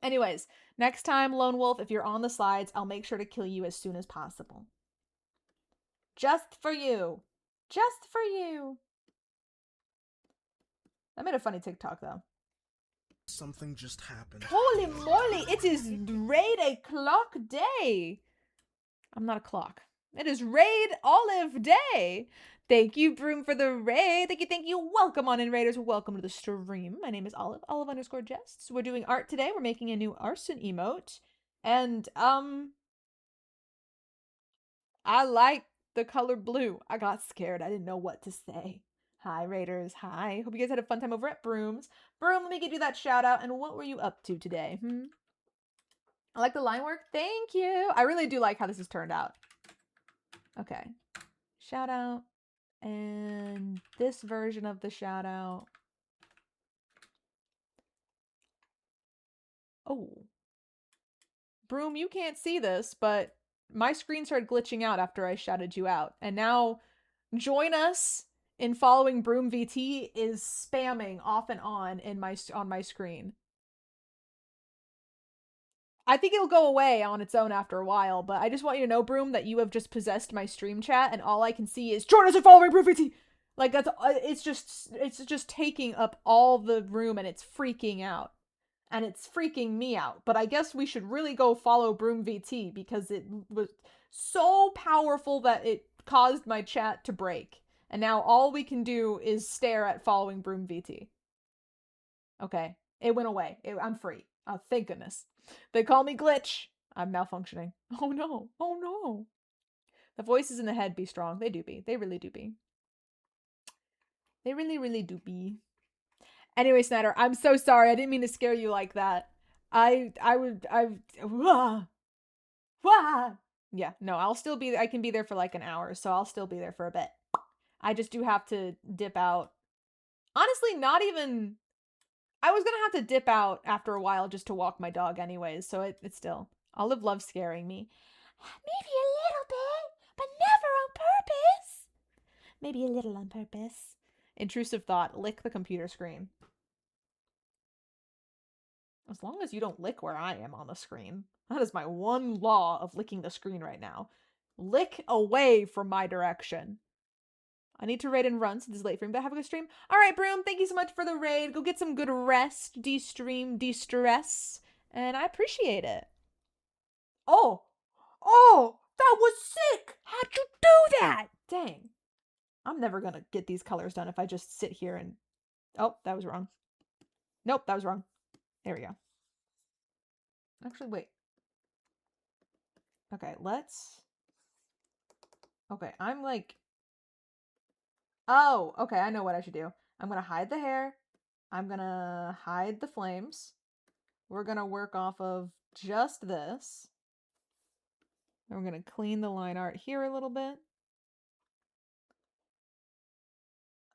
Anyways, next time, Lone Wolf, if you're on the slides, I'll make sure to kill you as soon as possible. Just for you. Just for you. I made a funny TikTok, though. Something just happened. Holy moly, it is raid a clock day. I'm not a clock. It is raid Olive day. Thank you, Broom, for the raid. Thank you. Welcome on in, Raiders. Welcome to the stream. My name is Olive, Olive_Jests. We're doing art today. We're making a new ARSON emote. And, I like the color blue. I got scared. I didn't know what to say. Hi, Raiders. Hi. Hope you guys had a fun time over at Broom's. Broom, let me give you that shout out. And what were you up to today? I like the line work. Thank you. I really do like how this has turned out. Okay. Shout out. And this version of the shout out. Oh. Broom, you can't see this, but my screen started glitching out after I shouted you out. And now join us in following Broom VT is spamming off and on my screen. I think it'll go away on its own after a while, but I just want you to know, Broom, that you have just possessed my stream chat, and all I can see is join us in following Broom VT. Like that's it's just taking up all the room, and it's freaking out. And it's freaking me out. But I guess we should really go follow Broom VT because it was so powerful that it caused my chat to break. And now all we can do is stare at following Broom VT. Okay. It went away. I'm free. Oh, thank goodness. They call me Glitch. I'm malfunctioning. Oh no. Oh no. The voices in the head be strong. They do be. They really do be. They really, really do be. Anyway, Snyder, I'm so sorry. I didn't mean to scare you like that. Wah, wah. Yeah, no, I can be there for like an hour, so I'll still be there for a bit. I just do have to dip out. Honestly, not even, I was gonna have to dip out after a while just to walk my dog anyways, so it's still, Olive loves scaring me. Maybe a little bit, but never on purpose. Maybe a little on purpose. Intrusive thought, lick the computer screen. As long as you don't lick where I am on the screen. That is my one law of licking the screen right now. Lick away from my direction. I need to raid and run, so this is late for me, but have a good stream. Alright, Broom, thank you so much for the raid. Go get some good rest, de-stream, de-stress, and I appreciate it. Oh! Oh! That was sick! How'd you do that? Dang. I'm never gonna get these colors done if I just sit here and... Oh, that was wrong. Nope, that was wrong. There we go. Actually, wait. Okay, let's... Okay, I'm like... Oh, okay, I know what I should do. I'm gonna hide the hair. I'm gonna hide the flames. We're gonna work off of just this. And we're gonna clean the line art here a little bit.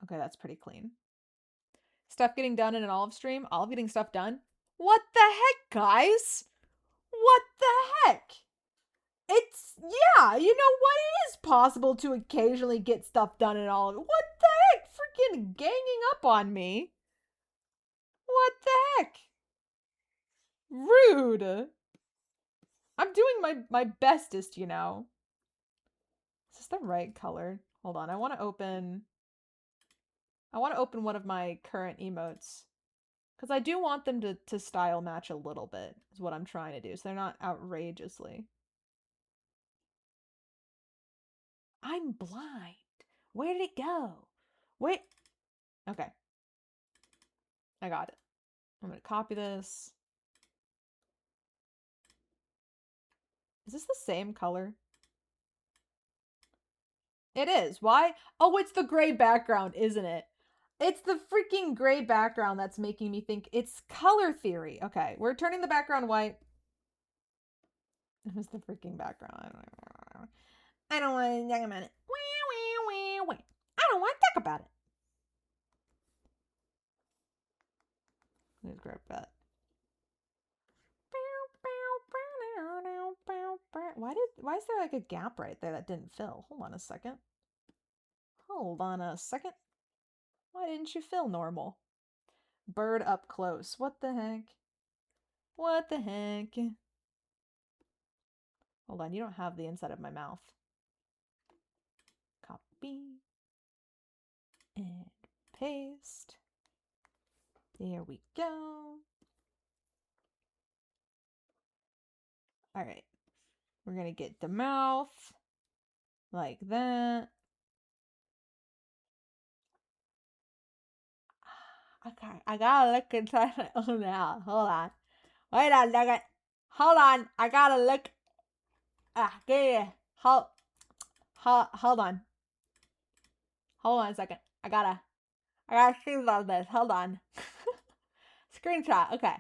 Okay, that's pretty clean. Stuff getting done in an Olive stream. Olive getting stuff done. What the heck, guys? What the heck? It's, yeah, you know what? It is possible to occasionally get stuff done in Olive. What the heck? Freaking ganging up on me. What the heck? Rude. I'm doing my bestest, you know. Is this the right color? Hold on, I want to open one of my current emotes. Because I do want them to style match a little bit, is what I'm trying to do, so they're not outrageously. I'm blind. Where did it go? Wait. Okay. I got it. I'm going to copy this. Is this the same color? It is. Why? Oh, it's the gray background, isn't it? It's the freaking gray background that's making me think it's color theory. Okay, we're turning the background white. It was the freaking background. I don't want to talk about it. I don't want to talk about it. Let's grab that. Why is there like a gap right there that didn't fill? Hold on a second. Hold on a second. Why didn't you fill normal? Bird up close. What the heck? What the heck? Hold on, you don't have the inside of my mouth. Copy. And paste. There we go. Alright. We're gonna get the mouth. Like that. Okay, I gotta look inside my own mouth. Hold on. Wait a second. Hold on. I gotta look. Give me. Hold on. Hold on a second. I gotta see about this. Hold on. Screenshot. Okay.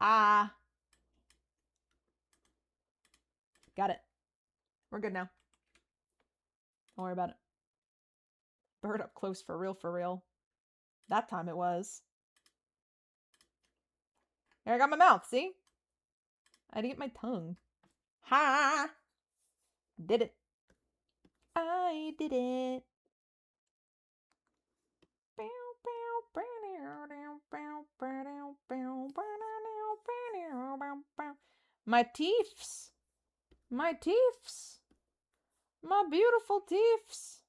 Got it. We're good now. Don't worry about it. Bird up close for real, for real. That time it was. There, I got my mouth, see? I had to get my tongue. Ha! Did it. I did it. My teeths. My teeths. My beautiful teeths.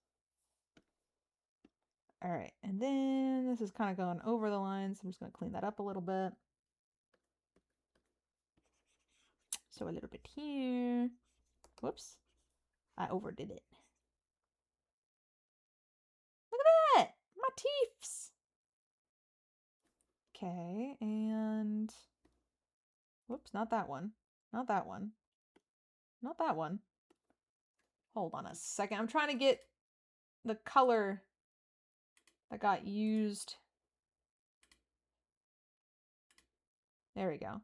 Alright, and then this is kind of going over the line, so I'm just going to clean that up a little bit. So a little bit here. Whoops. I overdid it. Look at that! My teeths! Okay, and... Whoops, not that one. Not that one. Not that one. Hold on a second. I'm trying to get the color that got used. There we go.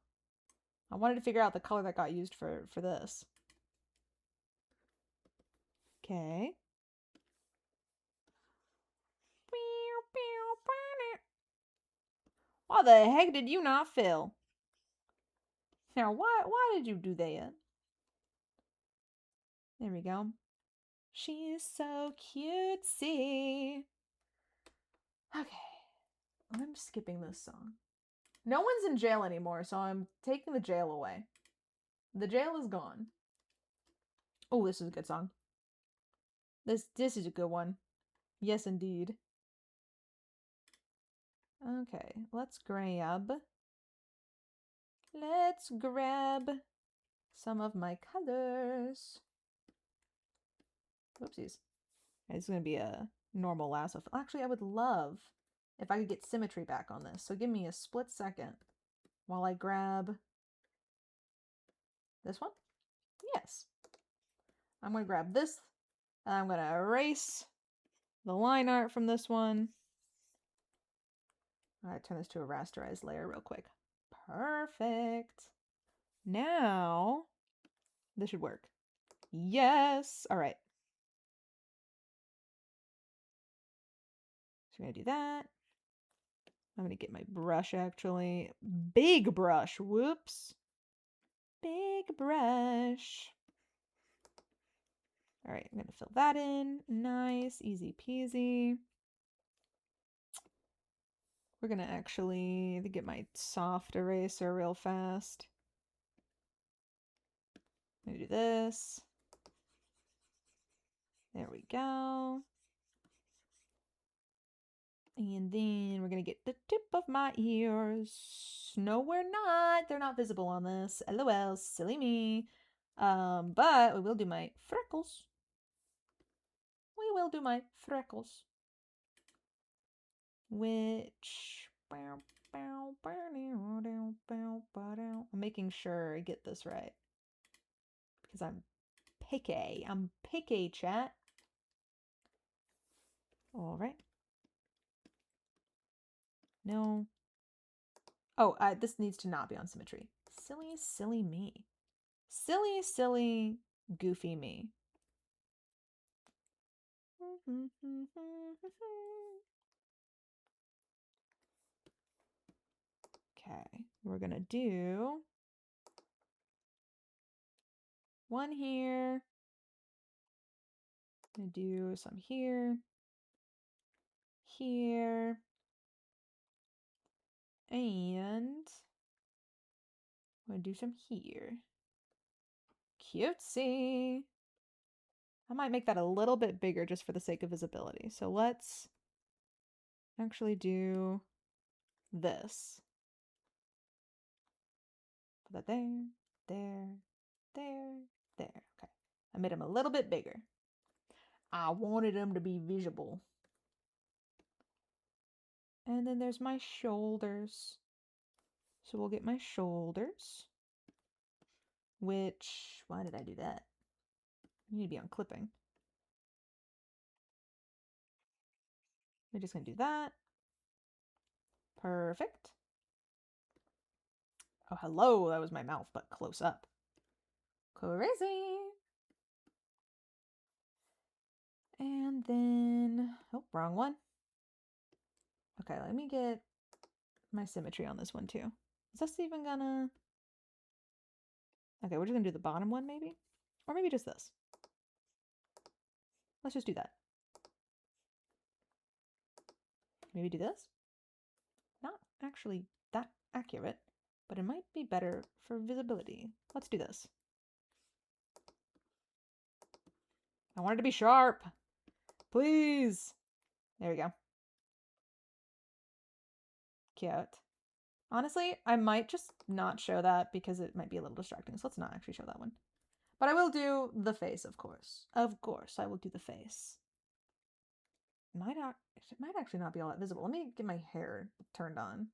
I wanted to figure out the color that got used for this. Okay. Why the heck did you not fill? Now, why did you do that? There we go. She's so cutesy. Okay. I'm skipping this song. No one's in jail anymore, so I'm taking the jail away. The jail is gone. Oh, this is a good song. This is a good one. Yes, indeed. Okay, let's grab some of my colors. Oopsies. It's going to be a normal lasso. Actually, I would love if I could get symmetry back on this. So give me a split second while I grab this one. Yes. I'm going to grab this. And I'm going to erase the line art from this one. All right, turn this to a rasterized layer real quick. Perfect. Now, this should work. Yes. All right. So we're going to do that. I'm going to get my brush, actually. Big brush. Whoops. Big brush. All right, I'm going to fill that in. Nice. Easy peasy. We're going to actually get my soft eraser real fast. I'm going to do this. There we go. And then we're going to get the tip of my ears. No, we're not. They're not visible on this. LOL, silly me. But we will do my freckles. We will do my freckles. Which... I'm making sure I get this right. Because I'm picky. I'm picky, chat. All right. No. Oh, this needs to not be on symmetry. Silly, silly me. Silly, silly, goofy me. Okay, we're gonna do one here. I'm gonna do some here, here, and I'm gonna do some here. Cutesy. I might make that a little bit bigger just for the sake of visibility. So let's actually do this. Put that there, there, there, there. Okay. I made them a little bit bigger. I wanted them to be visible. And then there's my shoulders. So we'll get my shoulders. Which, why did I do that? You need to be on clipping. We're just going to do that. Perfect. Oh, hello. That was my mouth, but close up. Crazy. And then, oh, wrong one. Okay, let me get my symmetry on this one too. Is this even gonna... Okay, we're just gonna do the bottom one maybe? Or maybe just this. Let's just do that. Maybe do this? Not actually that accurate, but it might be better for visibility. Let's do this. I want it to be sharp. Please. There we go. Cute. Honestly, I might just not show that because it might be a little distracting. So let's not actually show that one. But I will do the face, of course. Of course, I will do the face. It might actually not be all that visible. Let me get my hair turned on.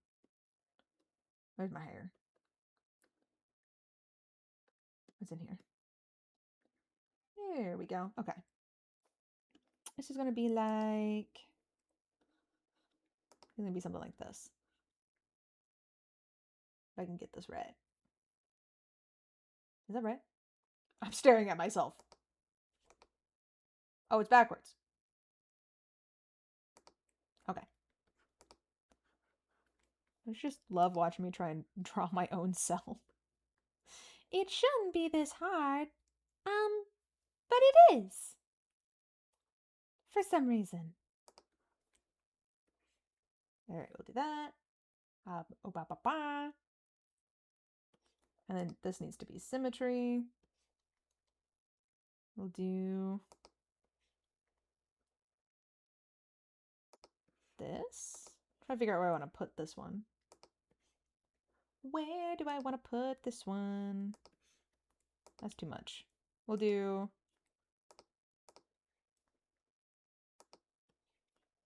Where's my hair? What's in here? There we go. Okay. This is going to be like... It's going to be something like this. If I can get this right. Is that right? I'm staring at myself. Oh, it's backwards. Okay. I just love watching me try and draw my own self. It shouldn't be this hard. But it is. For some reason. Alright, we'll do that. Oh, ba, ba, ba. And then this needs to be symmetry. We'll do this. Try to figure out where I want to put this one. Where do I want to put this one? That's too much. We'll do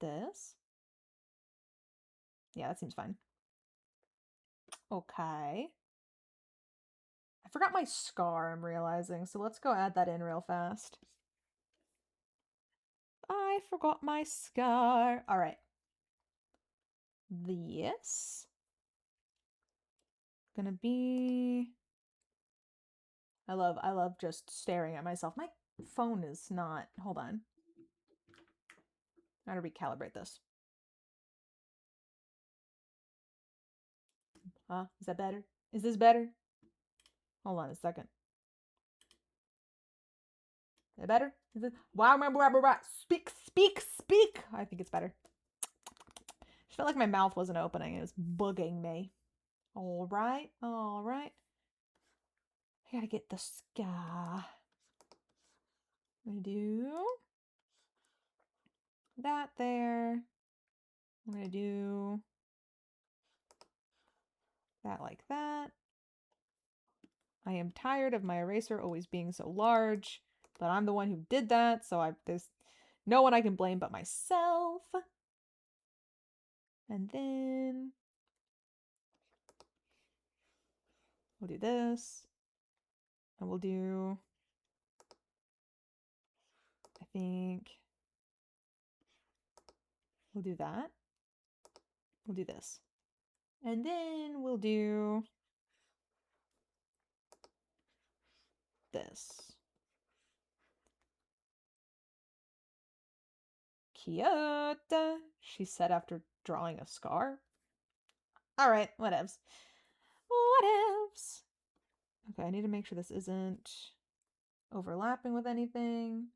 this. Yeah, that seems fine. Okay. I forgot my scar, I'm realizing, so let's go add that in real fast. I forgot my scar. All right. This gonna be I love just staring at myself. My phone is not. Hold on. I gotta recalibrate this. Is that better? Is this better? Hold on a second. Is it better? Is it? Wow, speak, speak, speak. I think it's better. I felt like my mouth wasn't opening. It was bugging me. All right, all right. I gotta get the scar. I'm gonna do that there. I'm gonna do that like that. I am tired of my eraser always being so large, but I'm the one who did that, so there's no one I can blame but myself. And then we'll do this. And we'll do, I think, we'll do that. We'll do this. And then we'll do this. Cute, she said after drawing a scar. Alright, whatevs. Whatevs. Okay, I need to make sure this isn't overlapping with anything.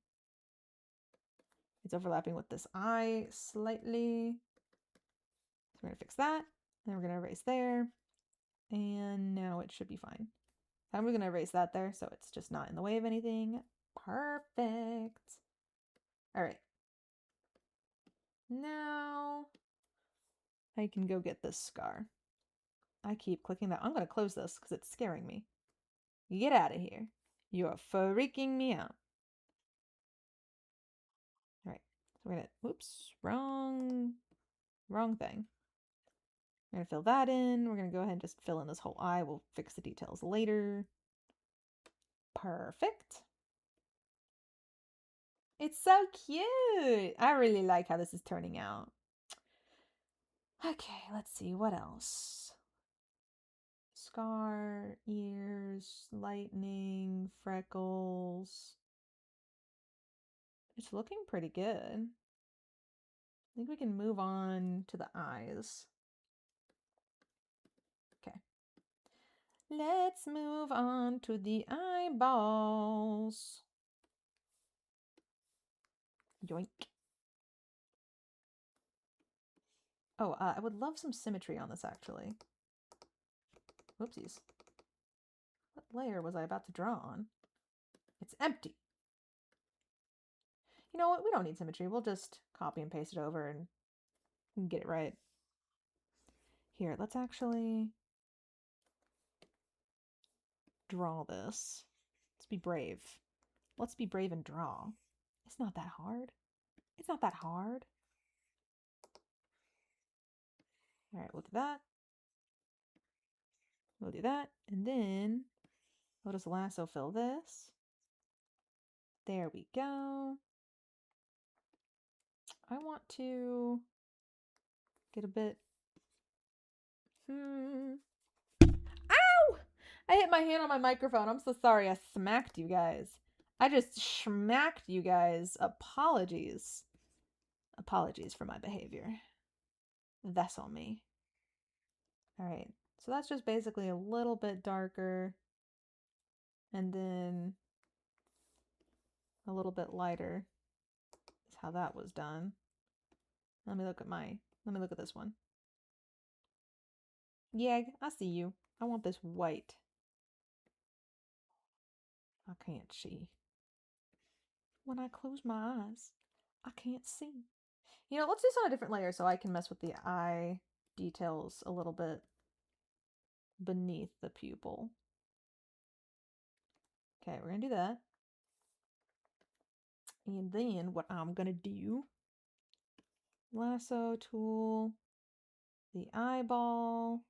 It's overlapping with this eye slightly. So we're going to fix that. Then we're going to erase there. And now it should be fine. I'm going to erase that there so it's just not in the way of anything. Perfect. All right. Now I can go get this scar. I keep clicking that. I'm going to close this because it's scaring me. Get out of here. You are freaking me out. All right. So we're going to, oops, wrong thing. We're going to fill that in. We're going to go ahead and just fill in this whole eye. We'll fix the details later. Perfect. It's so cute. I really like how this is turning out. Okay, let's see. What else? Scar, ears, lightning, freckles. It's looking pretty good. I think we can move on to the eyes. Okay. Let's move on to the eyeballs. Yoink. Oh, I would love some symmetry on this, actually. Whoopsies. What layer was I about to draw on? It's empty. You know what? We don't need symmetry. We'll just copy and paste it over and get it right. Here, let's actually draw this. Let's be brave. Let's be brave and draw. It's not that hard. It's not that hard. All right, we'll do that. We'll do that. And then we'll just lasso fill this. There we go. I want to get a bit... Ow! I hit my hand on my microphone. I'm so sorry. I smacked you guys. I just smacked you guys. Apologies. Apologies for my behavior. That's on me. Alright, so that's just basically a little bit darker. And then a little bit lighter is how that was done. Let me look at this one. Yeah, I see you. I want this white. I can't see. When I close my eyes, I can't see. You know, let's do this on a different layer so I can mess with the eye details a little bit beneath the pupil. Okay, we're gonna do that. And then what I'm gonna do, lasso tool, the eyeball.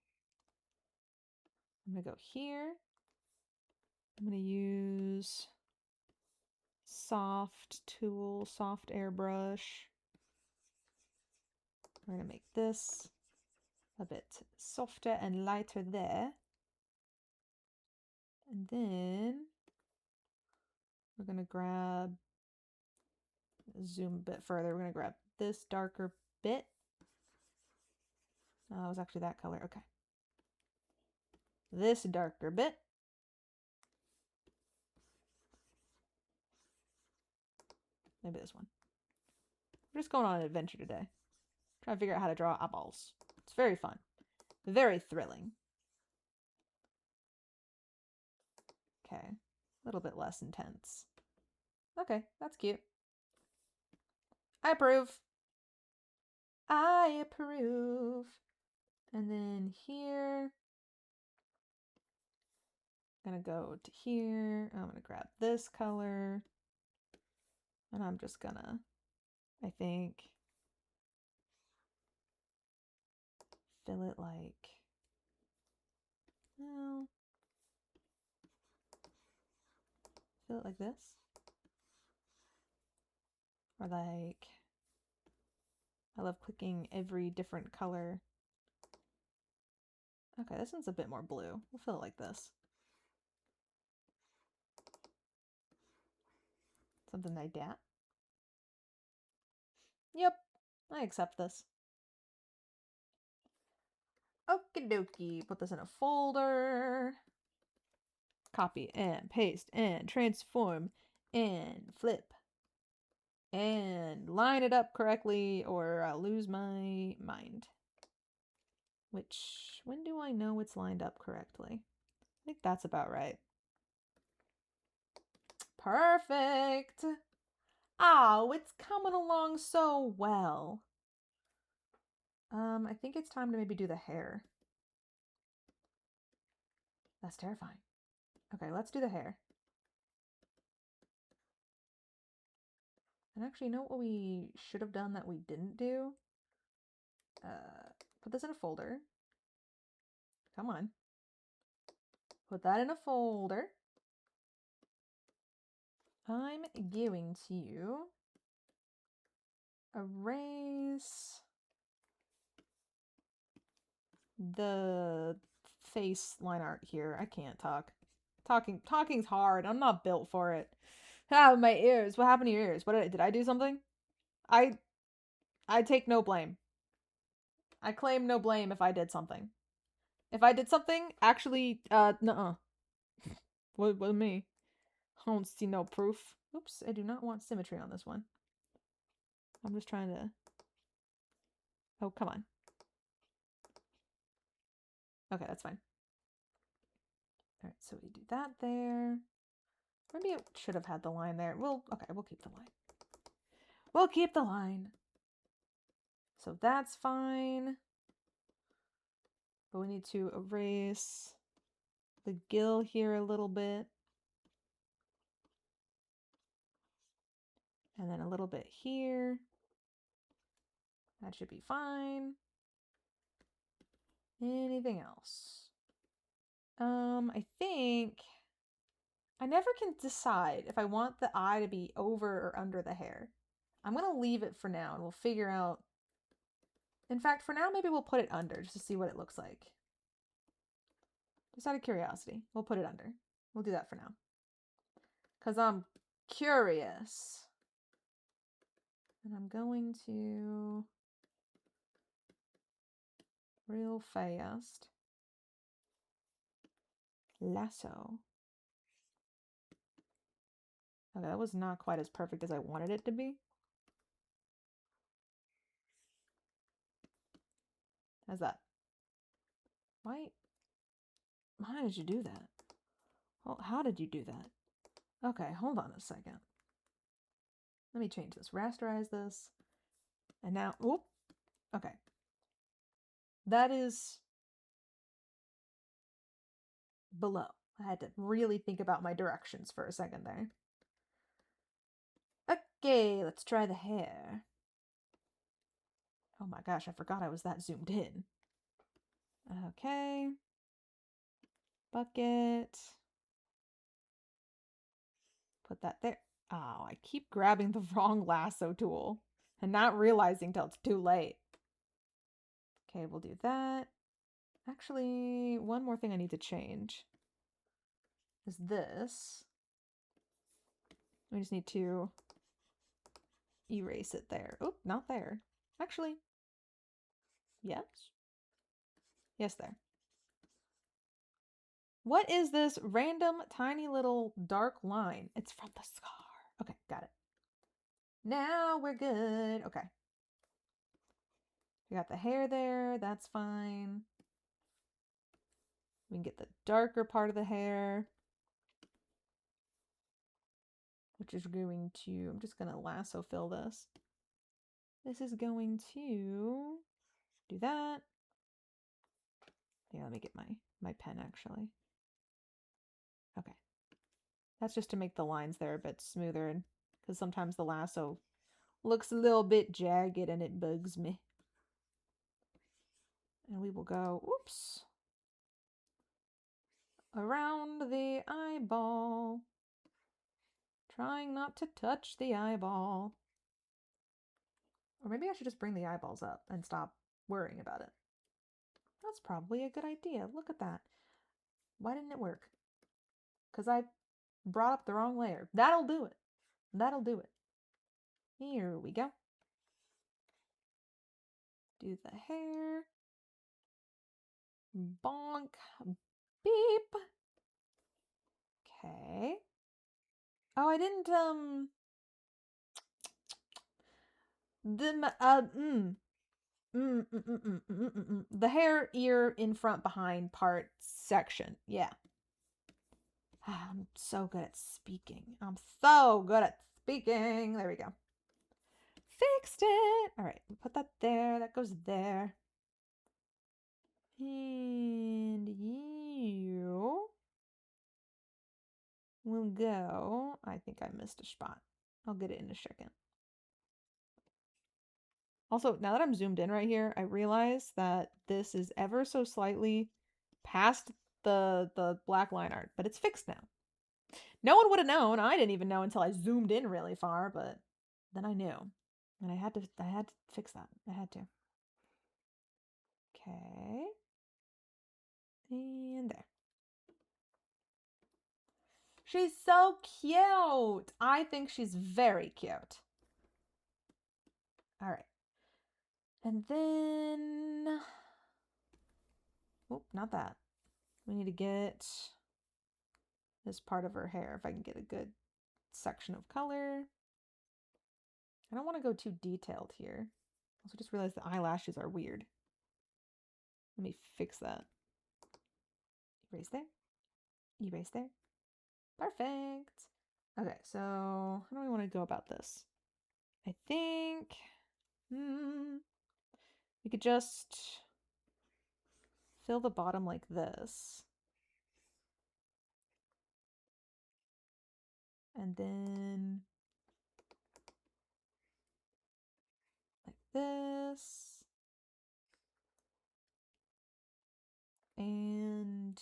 I'm gonna go here. I'm going to use soft tool, soft airbrush. We're going to make this a bit softer and lighter there. And then we're going to grab, zoom a bit further, we're going to grab this darker bit. Oh, it was actually that color. Okay. This darker bit. Maybe this one. We're just going on an adventure today. Trying to figure out how to draw eyeballs. It's very fun. Very thrilling. Okay. A little bit less intense. Okay, that's cute. I approve. I approve. And then here, I'm gonna go to here. I'm gonna grab this color. And I'm just gonna, I think, fill it like, well, fill it like this. Or like, I love clicking every different color. Okay, this one's a bit more blue. We'll fill it like this. Something like that. Yep, I accept this. Okie dokie, put this in a folder. Copy and paste and transform and flip. And line it up correctly or I'll lose my mind. Which, when do I know it's lined up correctly? I think that's about right. Perfect! Oh, it's coming along so well. I think it's time to maybe do the hair. That's terrifying. Okay, let's do the hair. And actually, you know what we should have done that we didn't do? Put this in a folder. Come on. Put that in a folder. I'm going to erase the face line art here. I can't talk. Talking's hard. I'm not built for it. Ah, my ears. What happened to your ears? What did I do something? I take no blame. I claim no blame if I did something. If I did something, actually, nuh-uh. What me? I don't see no proof. Oops, I do not want symmetry on this one. I'm just trying to... Oh, come on. Okay, that's fine. Alright, so we do that there. Maybe it should have had the line there. Okay, we'll keep the line. We'll keep the line. So that's fine. But we need to erase the gill here a little bit. And then a little bit here. That should be fine. Anything else? I think I never can decide if I want the eye to be over or under the hair. I'm going to leave it for now and we'll figure out. In fact, for now, maybe we'll put it under just to see what it looks like. Just out of curiosity, we'll put it under. We'll do that for now. Because I'm curious. And I'm going to real fast lasso. Okay, that was not quite as perfect as I wanted it to be. How's that? Why did you do that? Well, how did you do that? Okay, hold on a second. Let me change this. Rasterize this. And now, whoop. Okay. That is below. I had to really think about my directions for a second there. Okay, let's try the hair. Oh my gosh, I forgot I was that zoomed in. Okay. Bucket. Put that there. Oh, I keep grabbing the wrong lasso tool and not realizing till it's too late. Okay, we'll do that. Actually, one more thing I need to change is this. We just need to erase it there. Oh, not there. Actually, yes. Yes, there. What is this random tiny little dark line? It's from the scar. Okay, got it. Now we're good. Okay. We got the hair there. That's fine. We can get the darker part of the hair, which is going to, I'm just going to lasso fill this. This is going to do that. Yeah, let me get my pen actually. Okay. That's just to make the lines there a bit smoother, because sometimes the lasso looks a little bit jagged and it bugs me. And we will go, oops, around the eyeball. Trying not to touch the eyeball. Or maybe I should just bring the eyeballs up and stop worrying about it. That's probably a good idea. Look at that. Why didn't it work? Because I brought up the wrong layer. That'll do it. That'll do it. Here we go. Do the hair. Bonk. Beep. Okay. Oh, I didn't, the hair, ear, in front, behind part section. Yeah. I'm so good at speaking. I'm so good at speaking. There we go. Fixed it. All right, put that there. That goes there. And you will go. I think I missed a spot. I'll get it in a second. Also, now that I'm zoomed in right here, I realize that this is ever so slightly past the black line art, but it's fixed now. No one would have known. I didn't even know until I zoomed in really far, but then I knew. And I had to fix that. I had to. Okay. And there. She's so cute. I think she's very cute. All right. And then, oh, not that. We need to get this part of her hair, if I can get a good section of color. I don't want to go too detailed here. Also just realized the eyelashes are weird. Let me fix that. Erase there. Erase there. Perfect. Okay, so how do we want to go about this? I think we could just fill the bottom like this. And then like this. And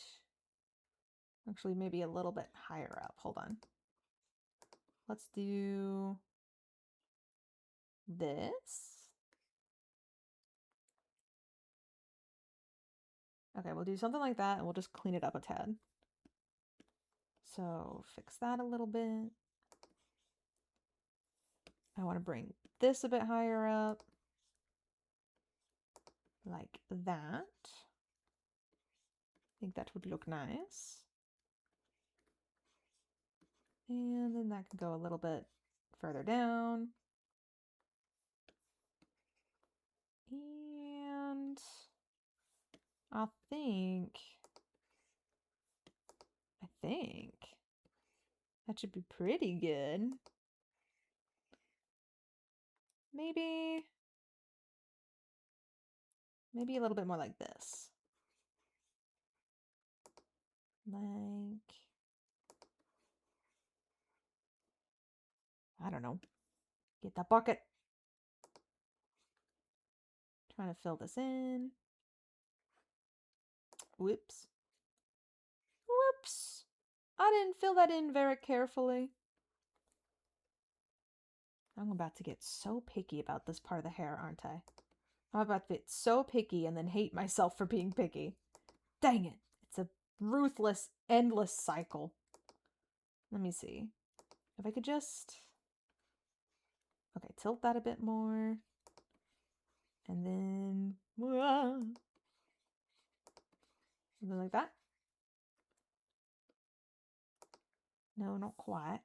actually maybe a little bit higher up. Hold on. Let's do this. Okay, we'll do something like that and we'll just clean it up a tad. So fix that a little bit. I want to bring this a bit higher up. Like that. I think that would look nice. And then that can go a little bit further down. And I think that should be pretty good. Maybe a little bit more like this. Like, I don't know. Get that bucket. Trying to fill this in. Whoops. Whoops. I didn't fill that in very carefully. I'm about to get so picky about this part of the hair, aren't I? I'm about to get so picky and then hate myself for being picky. Dang it. It's a ruthless, endless cycle. Let me see. If I could just... Okay, tilt that a bit more. And then... Something like that. No, not quite.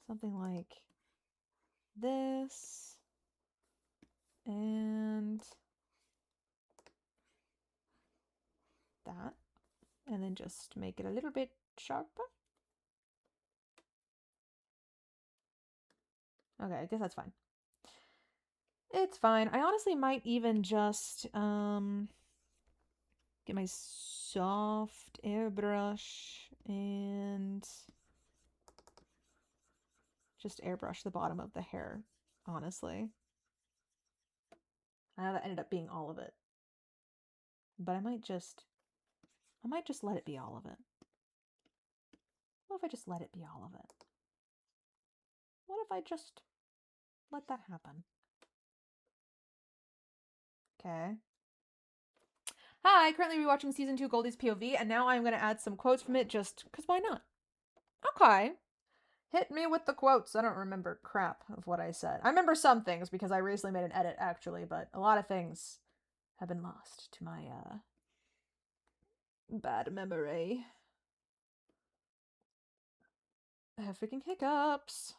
Something like this. And that. And then just make it a little bit sharper. Okay, I guess that's fine. It's fine. I honestly might even just get my soft airbrush and just airbrush the bottom of the hair, honestly. I know that ended up being all of it. But I might just let it be all of it. What if I just let it be all of it? What if I just let that happen? Okay. Hi, currently rewatching season 2 Goldie's POV, and now I'm going to add some quotes from it just because why not? Okay. Hit me with the quotes. I don't remember crap of what I said. I remember some things because I recently made an edit, actually, but a lot of things have been lost to my, bad memory. I have freaking hiccups.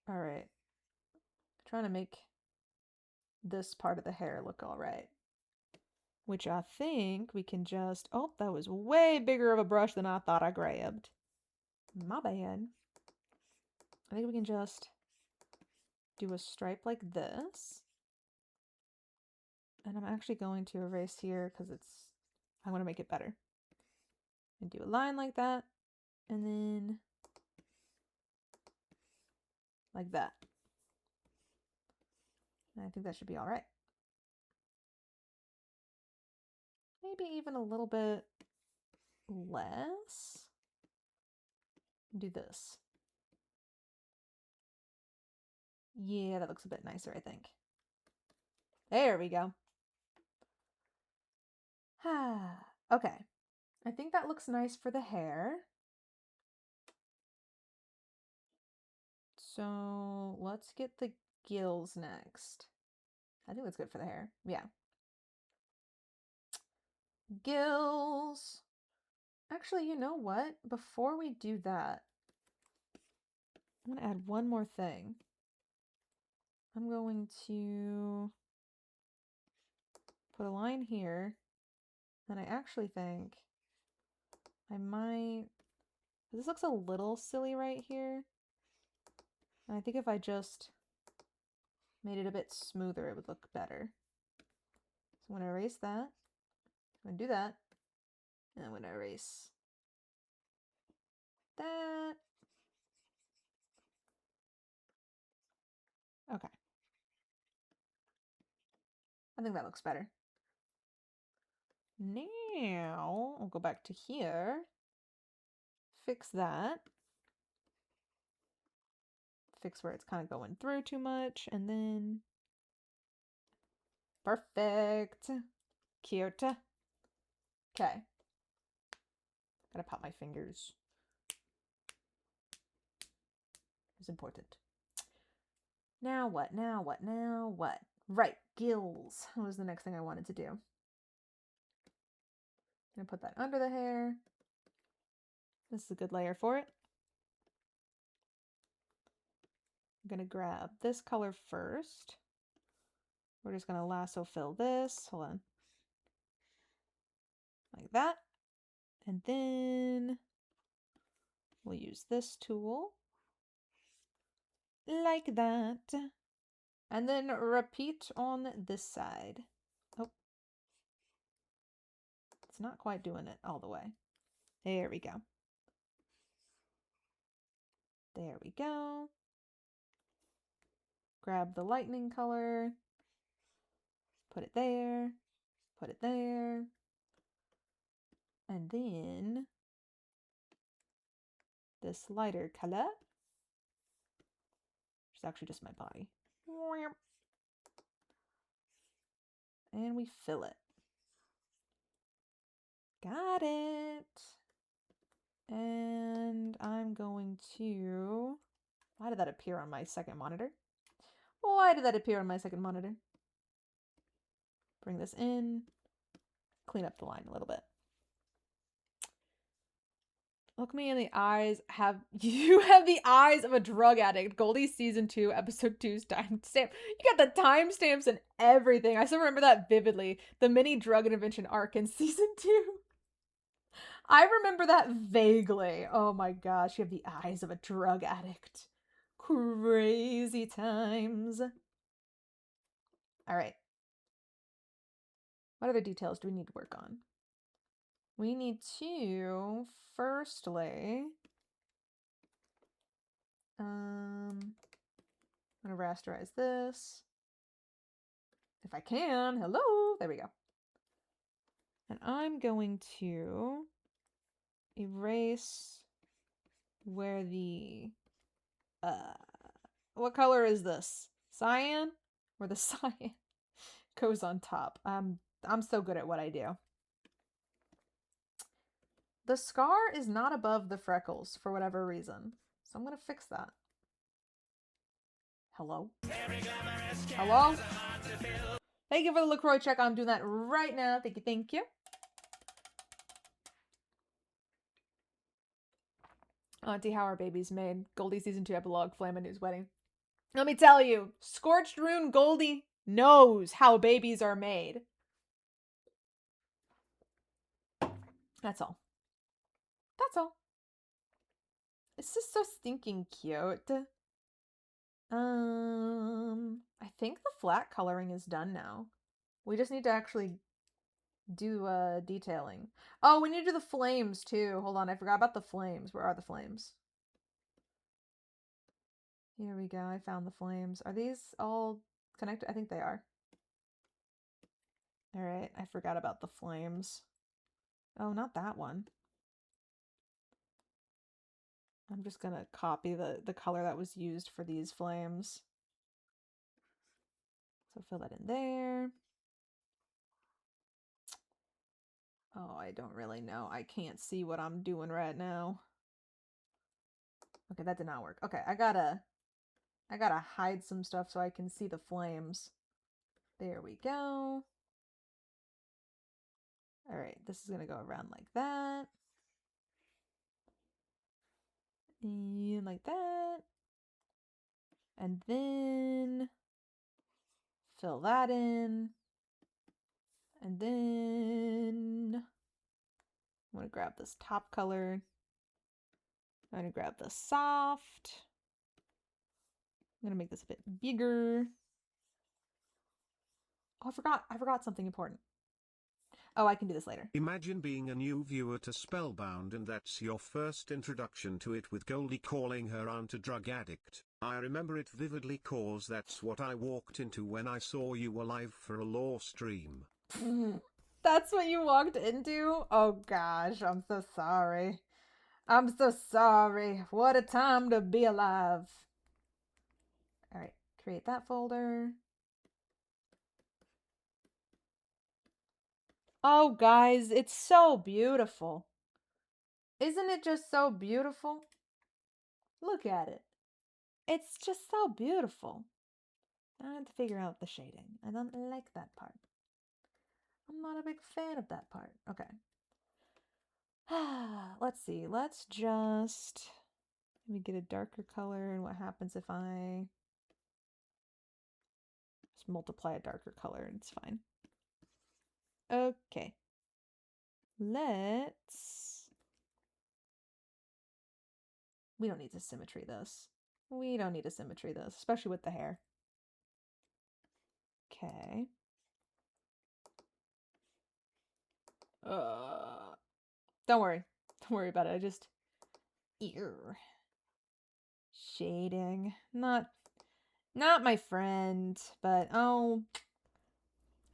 Alright. Trying to make this part of the hair look alright. Which I think we can just... Oh, that was way bigger of a brush than I thought I grabbed. My bad. I think we can just do a stripe like this. And I'm actually going to erase here because I want to make it better. And do a line like that. And then like that. And I think that should be all right. Maybe even a little bit less. Do this. Yeah, that looks a bit nicer, I think. There we go. Okay. I think that looks nice for the hair. So let's get the gills next. I think that's good for the hair. Yeah. Gills. Actually, you know what? Before we do that, I'm going to add one more thing. I'm going to put a line here. And I actually think I might... This looks a little silly right here. And I think if I just made it a bit smoother, it would look better. So I'm going to erase that. I'm going to do that. And I'm going to erase that. Okay. I think that looks better. Now, I'll go back to here. Fix that. Fix where it's kind of going through too much. And then... Perfect. Cute. Okay. Gotta pop my fingers. It's important. Now what? Now what? Now what? Right, gills. What was the next thing I wanted to do? I'm gonna put that under the hair. This is a good layer for it. I'm gonna grab this color first. We're just gonna lasso fill this. Hold on. Like that. And then we'll use this tool. Like that. And then repeat on this side. Oh. It's not quite doing it all the way. There we go. There we go. Grab the lightning color. Put it there. Put it there. And then this lighter color, which is actually just my body. And we fill it. Got it. And I'm going to... Why did that appear on my second monitor? Why did that appear on my second monitor? Bring this in. Clean up the line a little bit. Look me in the eyes. You have the eyes of a drug addict. Goldie season 2, episode 2's timestamp. You got the timestamps and everything. I still remember that vividly. The mini drug intervention arc in season 2. I remember that vaguely. Oh my gosh, you have the eyes of a drug addict. Crazy times. All right. What other details do we need to work on? We need to, firstly, I'm gonna rasterize this. If I can, hello, there we go. And I'm going to erase where the, what color is this? Cyan? Where the cyan goes on top. I'm so good at what I do. The scar is not above the freckles for whatever reason. So I'm gonna fix that. Hello? Hello? Thank you for the LaCroix check. I'm doing that right now. Thank you, thank you. Auntie, how are babies made? Goldie season 2 epilogue, Flame News wedding. Let me tell you, Scorched Rune Goldie knows how babies are made. That's all. That's all. It's just so stinking cute. I think the flat coloring is done now. We just need to actually do detailing. Oh, we need to do the flames too. Hold on, I forgot about the flames. Where are the flames? Here we go. I found the flames. Are these all connected? I think they are. All right, I forgot about the flames. Oh, not that one. I'm just gonna copy the color that was used for these flames. So fill that in there. Oh, I don't really know. I can't see what I'm doing right now. Okay, that did not work. Okay, I gotta hide some stuff so I can see the flames. There we go. All right, this is gonna go around like that. And like that. And then fill that in. And then I'm gonna grab this top color. I'm gonna grab the soft. I'm gonna make this a bit bigger. Oh, I forgot something important. Oh, I can do this later. Imagine being a new viewer to Spellbound and that's your first introduction to it with Goldie calling her aunt a drug addict. I remember it vividly cause that's what I walked into when I saw you were live for a lore stream. That's what you walked into? Oh gosh, I'm so sorry. I'm so sorry. What a time to be alive. Alright, create that folder. Oh, guys, it's so beautiful. Isn't it just so beautiful? Look at it. It's just so beautiful. I had to figure out the shading. I don't like that part. I'm not a big fan of that part. Okay. Let's see. Let's just... Let me get a darker color, and what happens if I just multiply a darker color? It's fine. Okay. Let's... We don't need to symmetry this. We don't need to symmetry this, especially with the hair. Okay. Don't worry. Don't worry about it. I just... Ear. Shading. Not my friend, but oh...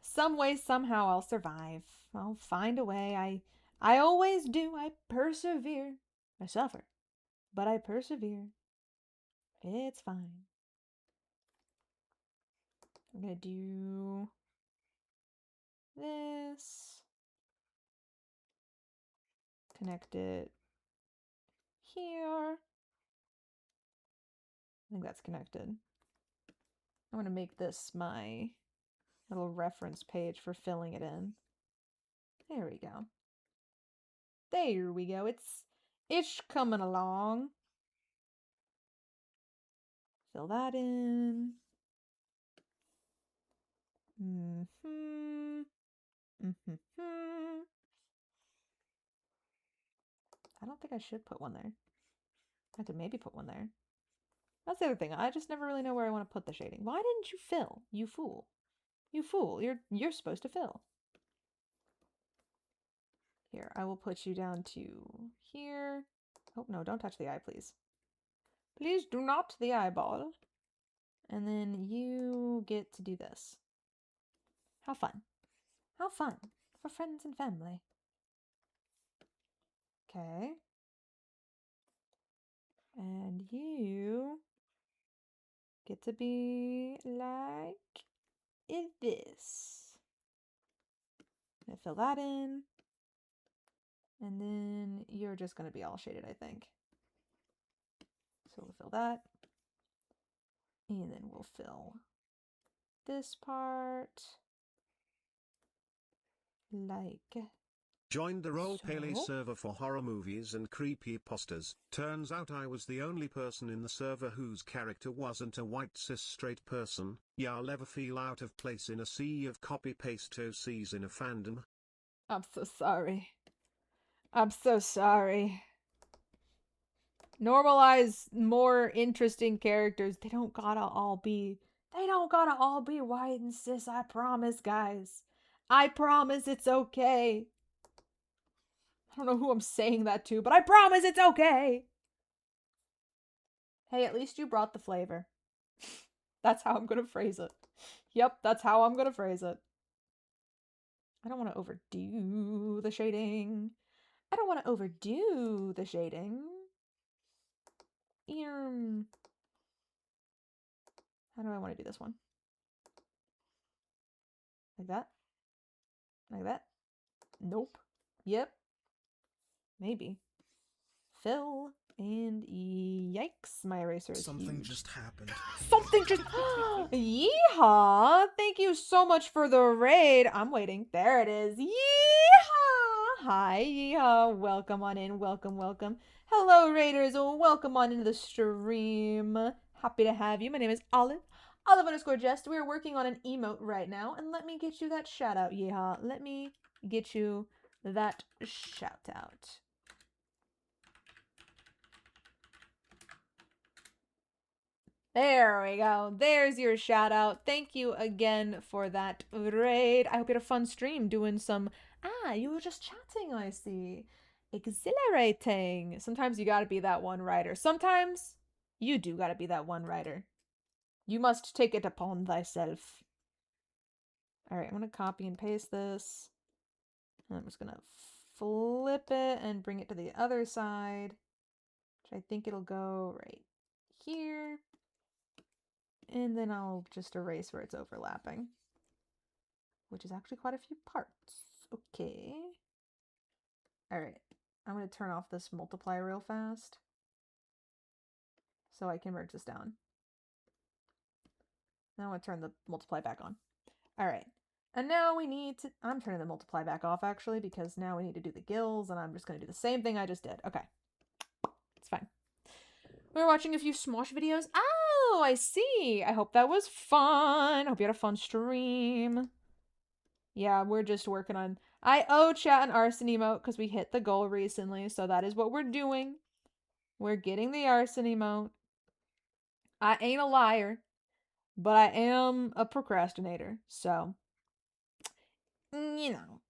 Some way, somehow, I'll survive. I'll find a way. I always do. I persevere. I suffer. but I persevere. It's fine. I'm gonna do this. Connect it here. I think that's connected. I want to make this my little reference page for filling it in. There we go. There we go. It's coming along. Fill that in. I don't think I should put one there. I could maybe put one there. That's the other thing. I just never really know where I want to put the shading. Why didn't you fill? You fool. You fool. You're supposed to fill. Here, I will put you down to here. Oh, no, don't touch the eye, please. Please do not the eyeball. And then you get to do this. How fun. How fun. For friends and family. Okay. And you get to be like this. I'm gonna fill that in. And then you're just going to be all shaded, I think. So we'll fill that. And then we'll fill this part. Like Joined the roleplay so. server for horror movies and creepypastas. Turns out I was the only person in the server whose character wasn't a white cis straight person. Y'all ever feel out of place in a sea of copy-paste OCs in a fandom? I'm so sorry. I'm so sorry. Normalize more interesting characters. They don't gotta all be white and cis. I promise, guys. I promise it's okay. I don't know who I'm saying that to, but I promise it's okay. Hey, at least you brought the flavor. That's how I'm gonna phrase it. Yep, that's how I'm gonna phrase it. I don't want to overdo the shading. I don't want to overdo the shading. How do I want to do this one? Like that? Like that? Nope. Yep. Maybe. Fill. And yikes, my eraser is Something huge. just happened. Something just... Yeehaw! Thank you so much for the raid. I'm waiting. There it is. Yeehaw! Hi, yeehaw. Welcome on in. Welcome, welcome. Hello, raiders. Welcome on into the stream. Happy to have you. My name is Olive. Olive_Jest. We're working on an emote right now. And let me get you that shout out, yeehaw. Let me get you that shout out. There we go. There's your shout out. Thank you again for that raid. I hope you had a fun stream doing some... you were just chatting, I see. Exhilarating. Sometimes you gotta be that one writer. Sometimes you do gotta be that one writer. You must take it upon thyself. Alright, I'm gonna copy and paste this. And I'm just gonna flip it and bring it to the other side. Which I think it'll go right here. And then I'll just erase where it's overlapping. Which is actually quite a few parts. Okay. Alright. I'm going to turn off this multiply real fast. So I can merge this down. Now I'm going to turn the multiply back on. Alright. And now we need to... I'm turning the multiply back off, actually, because now we need to do the gills, and I'm just going to do the same thing I just did. Okay. It's fine. We're watching a few Smosh videos. Oh, I see. I hope that was fun. I hope you had a fun stream. Yeah, we're just working on... I owe chat an arson emote because we hit the goal recently, so that is what we're doing. We're getting the arson emote. I ain't a liar, but I am a procrastinator, so... you know.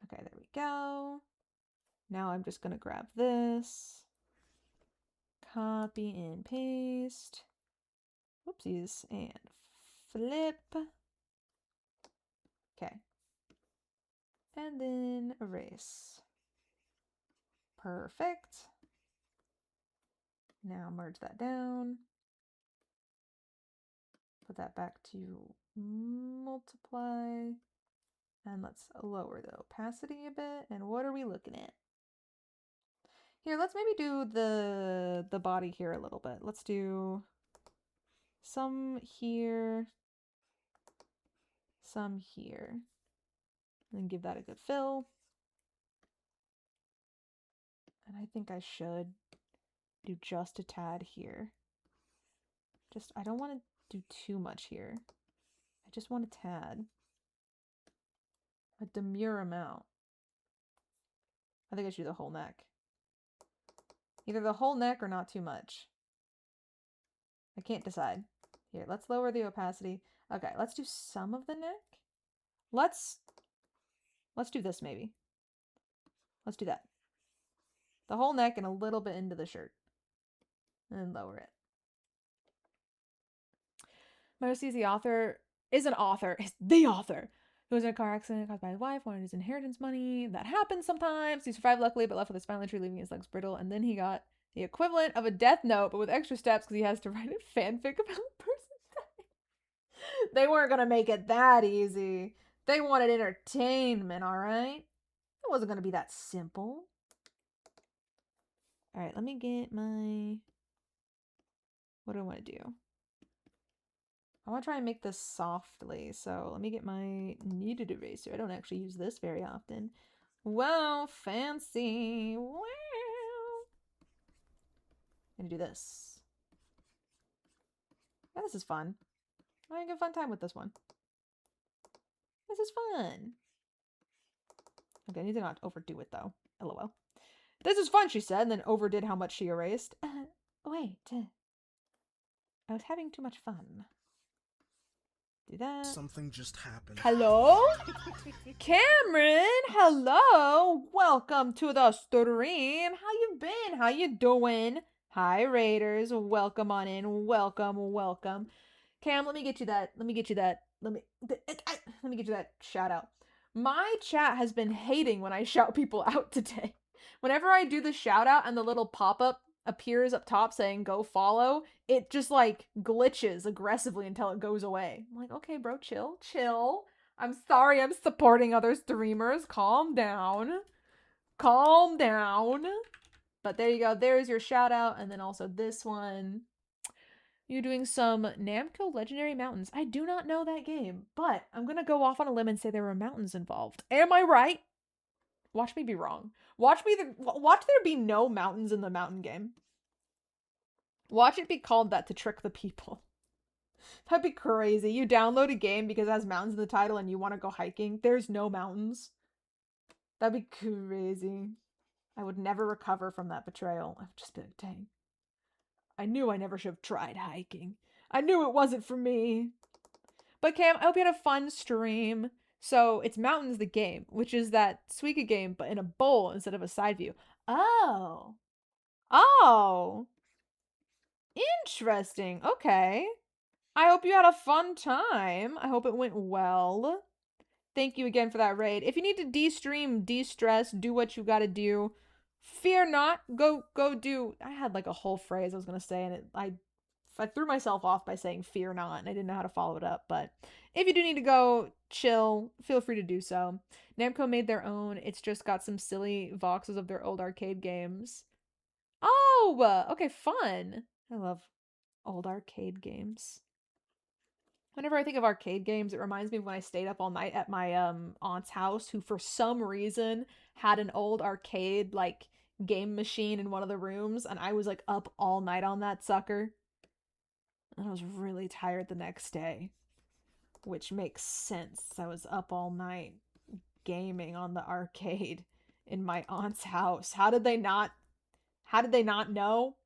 Okay, there we go. Now I'm just gonna grab this. Copy and paste. Whoopsies. And flip. Okay. And then erase. Perfect. Now merge that down. Put that back to multiply. And let's lower the opacity a bit. And what are we looking at? Here, let's maybe do the body here a little bit. Let's do some here, some here. And then give that a good fill. And I think I should do just a tad here. I don't want to do too much here. I just want a tad. A demure amount. I think I should do the whole neck. Either the whole neck or not too much. I can't decide. Here, let's lower the opacity. Okay, let's do some of the neck. Let's do this maybe. Let's do that. The whole neck and a little bit into the shirt. And lower it. Mercy is the author, is the author, who was in a car accident caused by his wife, wanted his inheritance money. That happens sometimes. He survived luckily, but left with a spinal injury, leaving his legs brittle. And then he got the equivalent of a death note, but with extra steps because he has to write a fanfic about a person dying. They weren't going to make it that easy. They wanted entertainment, all right? It wasn't going to be that simple. All right, let me get my... What do I want to do? I want to try and make this softly, so let me get my kneaded eraser. I don't actually use this very often. Wow, fancy. Wow. I'm gonna do this. Yeah, this is fun. I'm having a fun time with this one. This is fun. Okay, I need to not overdo it though. LOL. This is fun, she said, and then overdid how much she erased. Wait. I was having too much fun. Do that. Something just happened. Hello? Cameron, hello. Welcome to the stream. How you been? How you doing? Hi, Raiders. Welcome on in. Welcome, welcome. Cam, let me get you that. Let me get you that shout out. My chat has been hating when I shout people out today. Whenever I do the shout out and the little pop-up appears up top saying go follow, it just like glitches aggressively until it goes away. I'm like, okay, bro, chill. I'm sorry, I'm supporting other streamers. Calm down. Calm down. But there you go. There's your shout out. And then also this one. You're doing some Namco Legendary Mountains. I do not know that game, but I'm going to go off on a limb and say there were mountains involved. Am I right? Watch me be wrong. Watch there be no mountains in the mountain game. Watch it be called that to trick the people. That'd be crazy. You download a game because it has mountains in the title and you want to go hiking. There's no mountains. That'd be crazy. I would never recover from that betrayal. I would just be like, dang. I knew I never should have tried hiking. I knew it wasn't for me. But Cam, I hope you had a fun stream. So it's Mountains the game, which is that Suika game, but in a bowl instead of a side view. Oh. Oh. Interesting. Okay. I hope you had a fun time. I hope it went well. Thank you again for that raid. If you need to de-stream, de-stress, do what you gotta do. Fear not. Go do. I had like a whole phrase I was gonna say, and I threw myself off by saying fear not, and I didn't know how to follow it up. But if you do need to go chill, feel free to do so. Namco made their own. It's just got some silly voxels of their old arcade games. Oh, okay, fun. I love old arcade games. Whenever I think of arcade games, it reminds me of when I stayed up all night at my aunt's house, who for some reason had an old arcade like game machine in one of the rooms, and I was like up all night on that sucker. And I was really tired the next day, which makes sense. I was up all night gaming on the arcade in my aunt's house. How did they not know?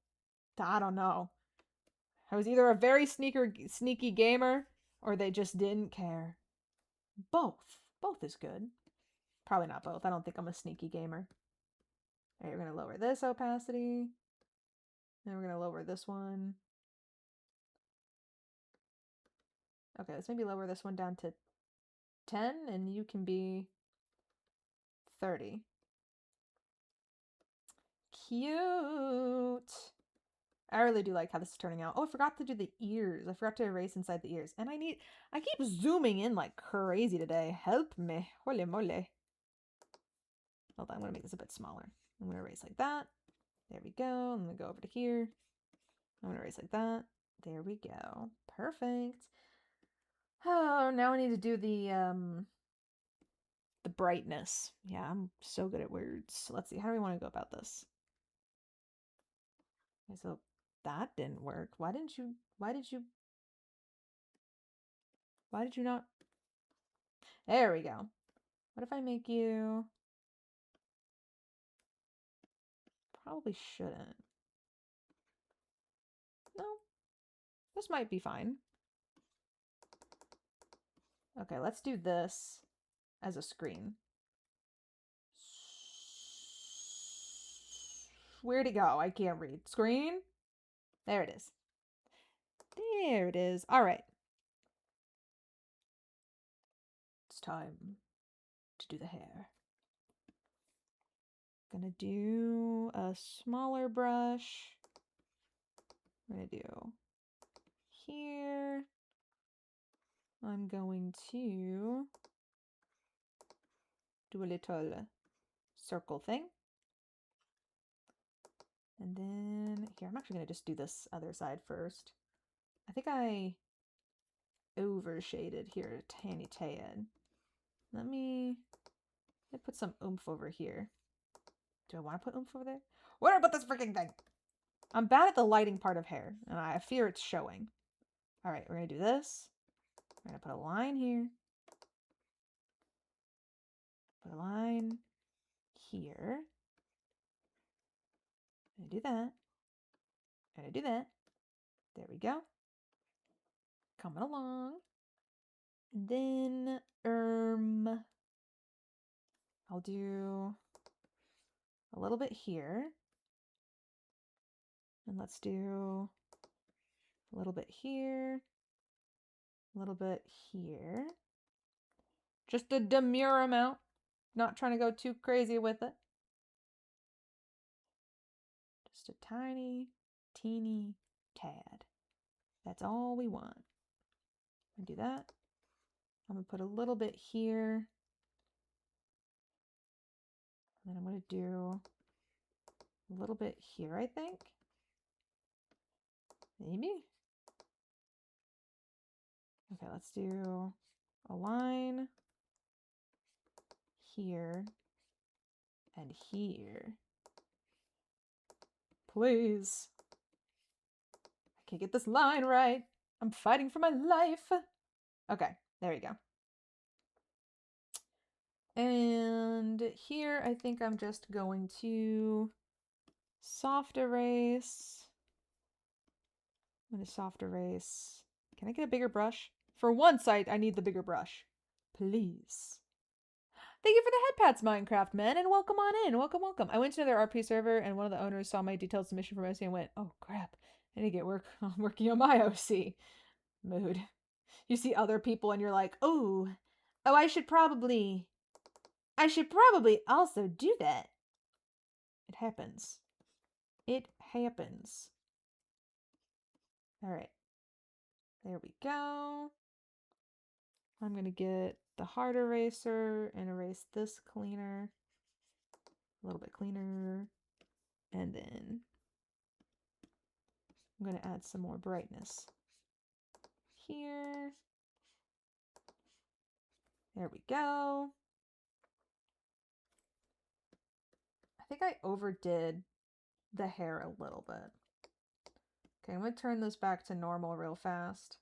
I don't know. I was either a very sneaky gamer, or they just didn't care. Both. Both is good. Probably not both. I don't think I'm a sneaky gamer. Alright, we're going to lower this opacity. Then we're going to lower this one. Okay, let's maybe lower this one down to 10, and you can be 30. Cute. I really do like how this is turning out. Oh, I forgot to do the ears. I forgot to erase inside the ears. And I keep zooming in like crazy today. Help me. Holy moly. Hold on, I'm gonna make this a bit smaller. I'm gonna erase like that. There we go. I'm gonna go over to here. I'm gonna erase like that. There we go. Perfect. Oh, now I need to do the brightness. Yeah, I'm so good at words. Let's see, how do we want to go about this? Okay, so that didn't work. Why did you not? There we go. What if I make you? Probably shouldn't. No, this might be fine. Okay, let's do this as a screen. Where'd it go? I can't read. Screen? There it is. There it is. All right. It's time to do the hair. Gonna do a smaller brush. We're gonna do here. I'm going to do a little circle thing. And then here, I'm actually gonna just do this other side first. I think I overshaded here a tiny tad. Let me put some oomph over here. Do I want to put oomph over there? What about this freaking thing? I'm bad at the lighting part of hair, and I fear it's showing. All right, we're gonna do this. We're gonna put a line here. Put a line here. I'm gonna do that. I'm gonna do that. There we go. Coming along. And then, I'll do a little bit here. And let's do a little bit here. A little bit here. Just a demure amount. Not trying to go too crazy with it. Just a tiny, teeny tad. That's all we want. I'm gonna do that. I'm gonna put a little bit here. And then I'm gonna do a little bit here, I think. Maybe. Okay, let's do a line here and here. Please. I can't get this line right. I'm fighting for my life. Okay, there you go. And here I think I'm just going to soft erase. I'm going to soft erase. Can I get a bigger brush? For once, I need the bigger brush. Please. Thank you for the head pats, Minecraft men, and welcome on in. Welcome, welcome. I went to another RP server, and one of the owners saw my detailed submission from OC and went, "Oh crap, I need to get working on my OC." Mood. You see other people, and you're like, "Oh, I should probably also do that." It happens. It happens. All right. There we go. I'm going to get the hard eraser and erase this cleaner. A little bit cleaner. And then I'm going to add some more brightness here. There we go. I think I overdid the hair a little bit. Okay, I'm going to turn this back to normal real fast.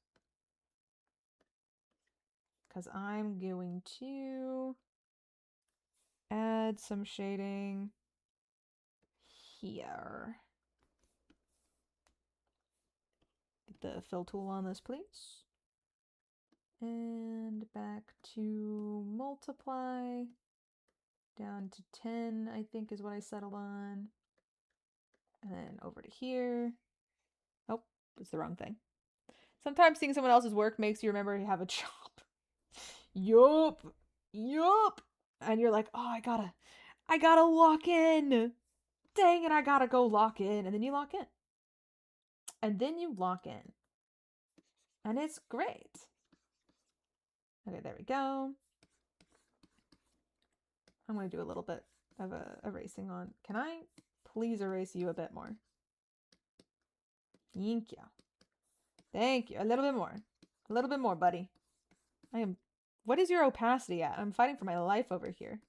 Because I'm going to add some shading here. Get the fill tool on this, please. And back to multiply. Down to 10, I think is what I settled on. And then over to here. Oh, it's the wrong thing. Sometimes seeing someone else's work makes you remember you have a job. Yup. Yup. And you're like, oh, I gotta lock in. Dang it, I gotta go lock in. And then you lock in. And then you lock in. And it's great. Okay, there we go. I'm going to do a little bit of erasing on. Can I please erase you a bit more? Thank you. Thank you. A little bit more. A little bit more, buddy. I am... What is your opacity at? I'm fighting for my life over here.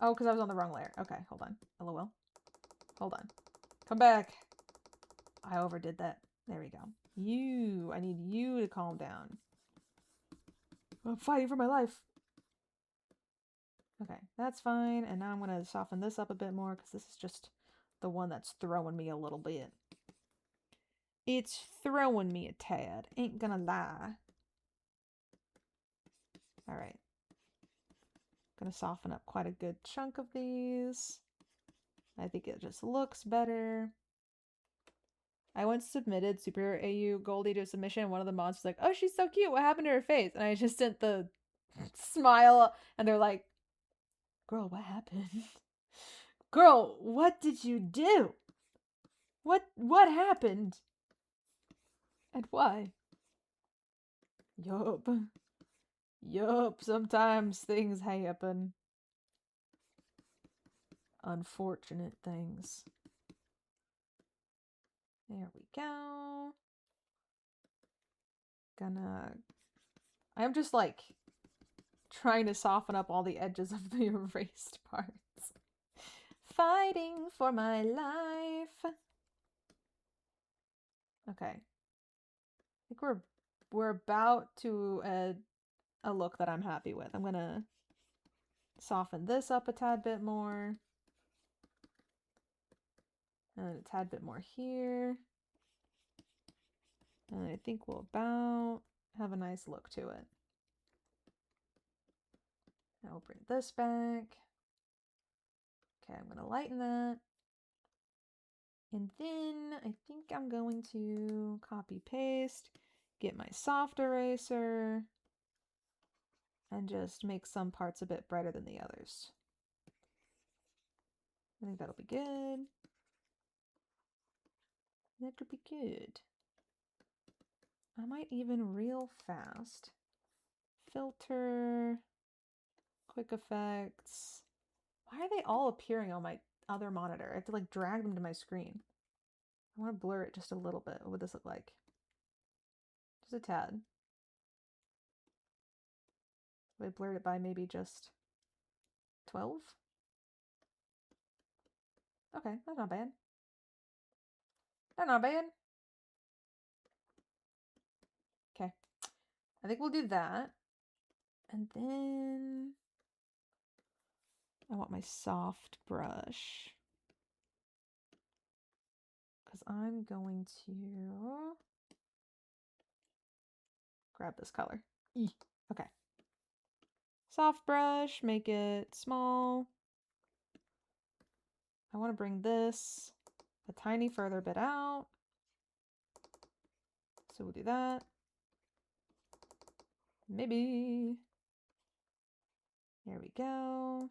Oh, because I was on the wrong layer. Okay, hold on. LOL. Hold on. Come back. I overdid that. There we go. You. I need you to calm down. I'm fighting for my life. Okay, that's fine. And now I'm going to soften this up a bit more because this is just the one that's throwing me a little bit. It's throwing me a tad. Ain't gonna lie. Alright. Gonna soften up quite a good chunk of these. I think it just looks better. I once submitted Super AU Goldie to a submission and one of the mods was like, oh, she's so cute. What happened to her face? And I just sent the smile and they're like, girl, what happened? Girl, what did you do? What happened? And why? Yup. Yup, sometimes things happen. Unfortunate things. There we go. I'm just like trying to soften up all the edges of the erased parts. Fighting for my life. Okay. I think we're about to a look that I'm happy with. I'm gonna soften this up a tad bit more. And a tad bit more here. And I think we'll about have a nice look to it. Now we'll bring this back. Okay, I'm gonna lighten that. And then I think I'm going to copy paste, get my soft eraser, and just make some parts a bit brighter than the others. I think that'll be good. That'll be good. I might even real fast. Filter, quick effects. Why are they all appearing on my other monitor? I have to like drag them to my screen. I want to blur it just a little bit. What would this look like? Just a tad. I blurred it by maybe just 12? Okay, that's not bad. That's not bad. Okay. I think we'll do that. And then I want my soft brush. Because I'm going to grab this color. Okay. Soft brush, make it small. I want to bring this a tiny further bit out. So we'll do that. Maybe. There we go.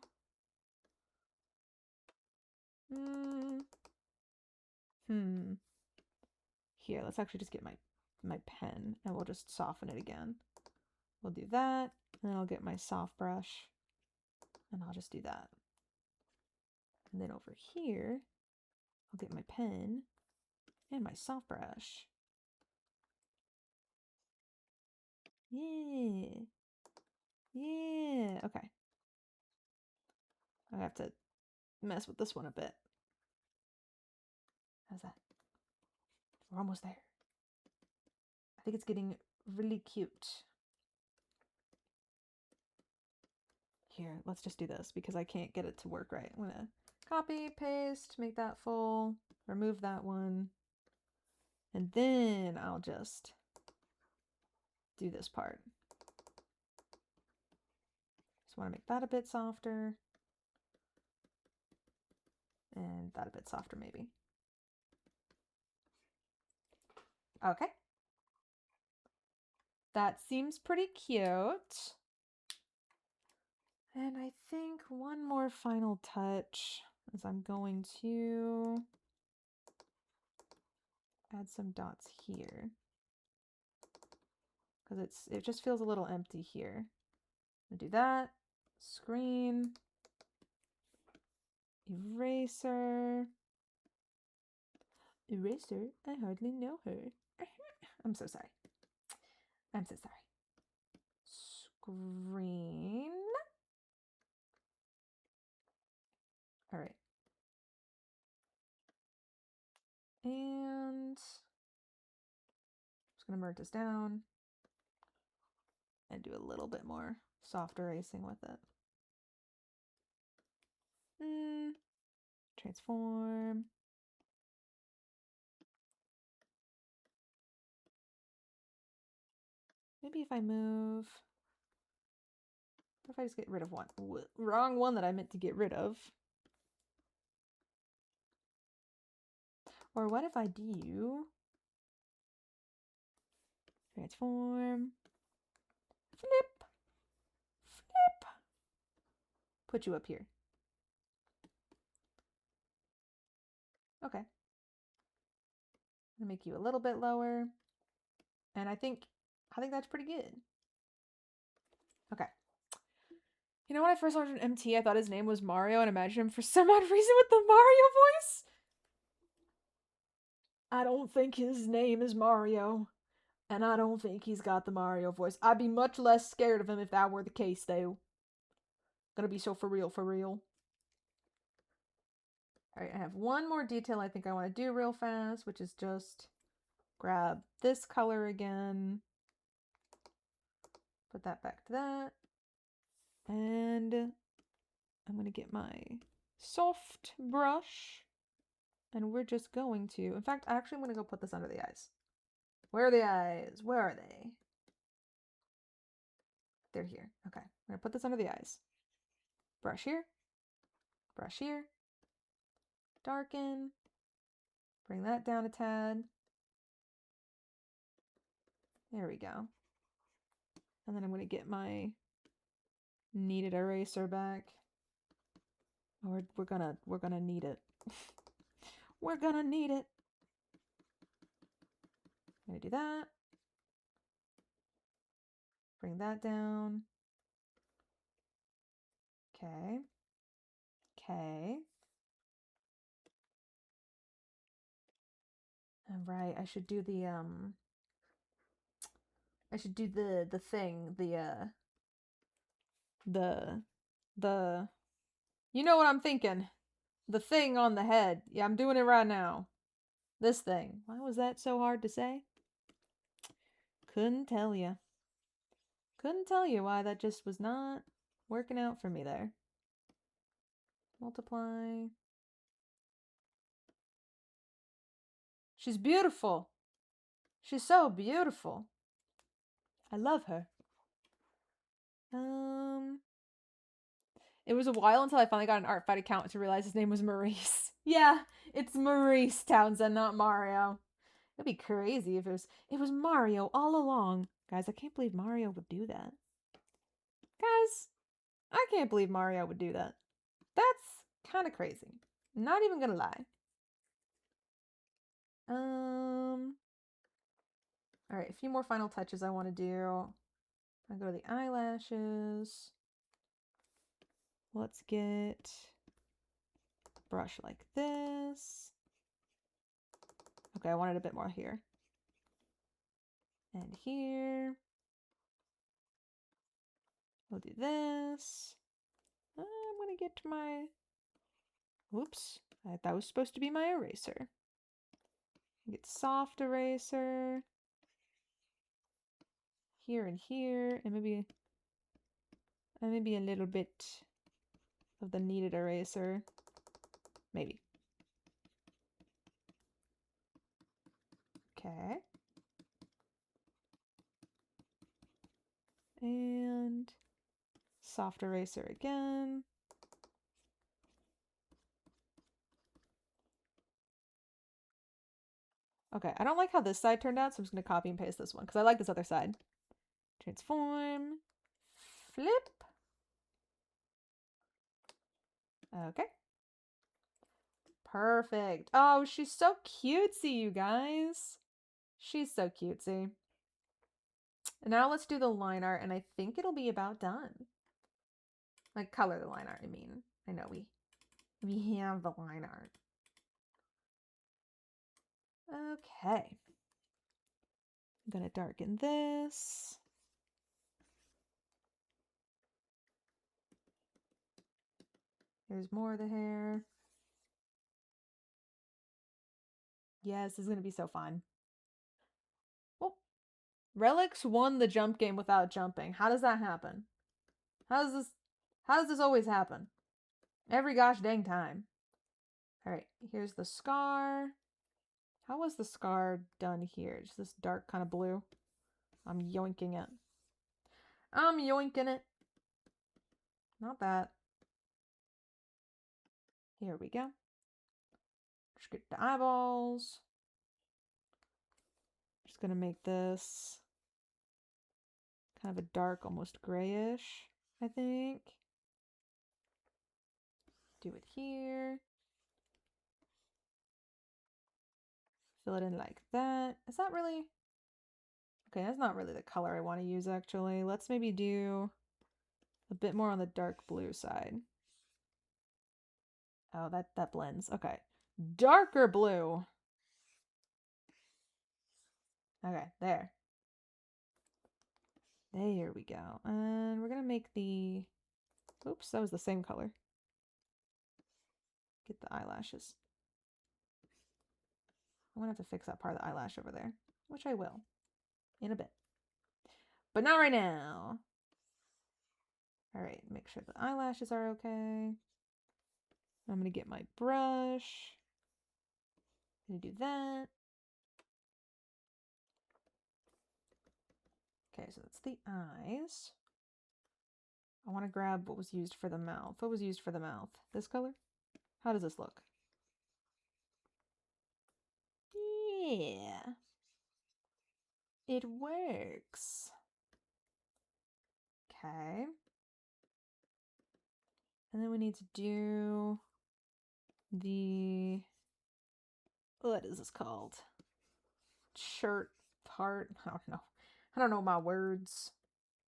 Here, let's actually just get my pen and we'll just soften it again. We'll do that, and then I'll get my soft brush and I'll just do that. And then over here, I'll get my pen and my soft brush. Yeah. Yeah. Okay. I have to mess with this one a bit. How's that? We're almost there. I think it's getting really cute. Here, let's just do this because I can't get it to work right. I'm gonna copy, paste, make that full, remove that one, and then I'll just do this part. Just want to make that a bit softer, and that a bit softer maybe. Okay. That seems pretty cute. And I think one more final touch is I'm going to add some dots here. Because it just feels a little empty here. I'll do that. Screen. Eraser. Eraser? I hardly know her. I'm so sorry. I'm so sorry. Screen. All right. And I'm just going to merge this down and do a little bit more soft erasing with it. Transform. Maybe if I move, what if I just get rid of one? Wrong one that I meant to get rid of. Or what if I do transform, flip, flip, put you up here. Okay. I'm gonna make you a little bit lower. And I think that's pretty good. Okay. You know, when I first watched an MT, I thought his name was Mario and imagined him for some odd reason with the Mario voice. I don't think his name is Mario. And I don't think he's got the Mario voice. I'd be much less scared of him if that were the case, though. Gonna be so for real, for real. Alright, I have one more detail I think I want to do real fast, which is just grab this color again. Put that back to that. And I'm going to get my soft brush. And we're just going to... In fact, actually, I'm going to go put this under the eyes. Where are the eyes? Where are they? They're here. Okay. I'm going to put this under the eyes. Brush here. Brush here. Darken. Bring that down a tad. There we go. And then I'm going to get my kneaded eraser back. We're gonna need it. We're gonna need it. I'm gonna do that. Bring that down. Okay. Okay. All right, I should do the the thing, the you know what I'm thinking. The thing on the head. Yeah, I'm doing it right now. This thing. Why was that so hard to say? Couldn't tell you. Couldn't tell you why that just was not working out for me there. Multiply. She's beautiful. She's so beautiful. I love her. It was a while until I finally got an ArtFight account to realize his name was Maurice. Yeah, it's Maurice Townsend, not Mario. It'd be crazy if it was Mario all along. Guys, I can't believe Mario would do that. Guys, I can't believe Mario would do that. That's kind of crazy. Not even gonna lie. Alright, a few more final touches I want to do. I'll go to the eyelashes. Let's get brush like this. Okay, I wanted a bit more here. And here. We'll do this. I'm gonna get to my... Whoops. That was supposed to be my eraser. Get soft eraser. Here and here. And maybe a little bit of the kneaded eraser. Maybe. Okay. And soft eraser again. Okay, I don't like how this side turned out, so I'm just going to copy and paste this one, because I like this other side. Transform. Flip. Okay. Perfect. Oh, she's so cutesy, you guys. She's so cutesy. Now let's do the line art, and I think it'll be about done. Like, color the line art, I mean. I know we have the line art. Okay. I'm gonna darken this. Here's more of the hair. Yes, this is gonna be so fun. Oh, Relics won the jump game without jumping. How does that happen? How does this always happen? Every gosh dang time. Alright, here's the scar. How was the scar done here? Just this dark kind of blue. I'm yoinking it. I'm yoinking it. Not that. Here we go. Just get the eyeballs. Just gonna make this kind of a dark, almost grayish, I think. Do it here. Fill it in like that. Is that really... Okay, that's not really the color I want to use, actually. Let's maybe do a bit more on the dark blue side. Oh, that blends. Okay. Darker blue. Okay, there. There we go. And we're gonna make the... Oops, that was the same color. Get the eyelashes. I'm gonna have to fix that part of the eyelash over there, which I will in a bit. But not right now. Alright, make sure the eyelashes are okay. I'm gonna get my brush. Gonna do that. Okay, so that's the eyes. I want to grab what was used for the mouth. What was used for the mouth? This color? How does this look? Yeah. It works. Okay. And then we need to do the... What is this called? Shirt part. I don't know. I don't know my words.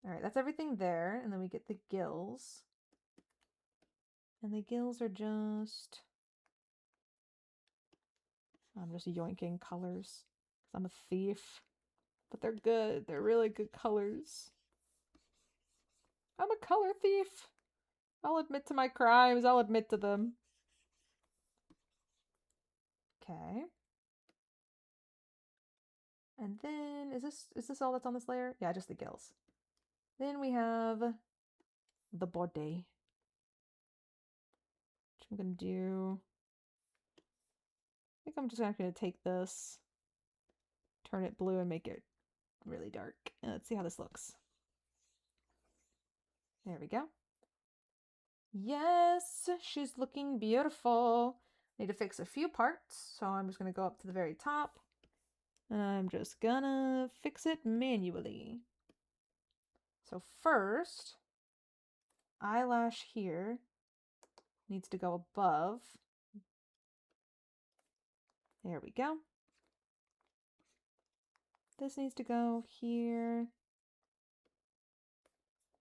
Alright, that's everything there. And then we get the gills. And the gills are just... I'm just yoinking colors. Because I'm a thief. But they're good. They're really good colors. I'm a color thief. I'll admit to my crimes. I'll admit to them. Okay. And then, is this all that's on this layer? Yeah, just the gills. Then we have the body. Which I'm going to do... I think I'm just going to take this, turn it blue, and make it really dark. And let's see how this looks. There we go. Yes, she's looking beautiful. Need to fix a few parts, so I'm just going to go up to the very top. And I'm just gonna fix it manually. So first, eyelash here needs to go above. There we go. This needs to go here.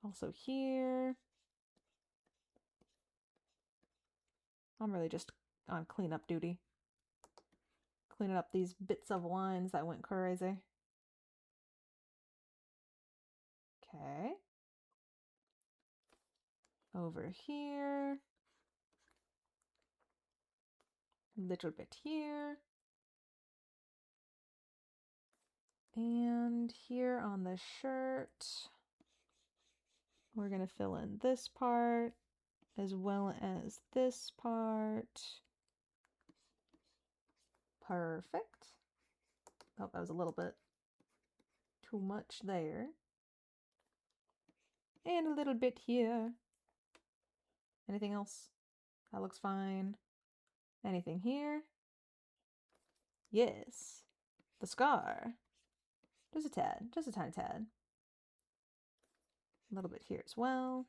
Also here. I'm really just on cleanup duty. Cleaning up these bits of lines that went crazy. Okay. Over here. Little bit here. And here on the shirt, we're going to fill in this part as well as this part. Perfect. Oh, that was a little bit too much there. And a little bit here. Anything else? That looks fine. Anything here? Yes. The scar. Just a tad. Just a tiny tad. A little bit here as well.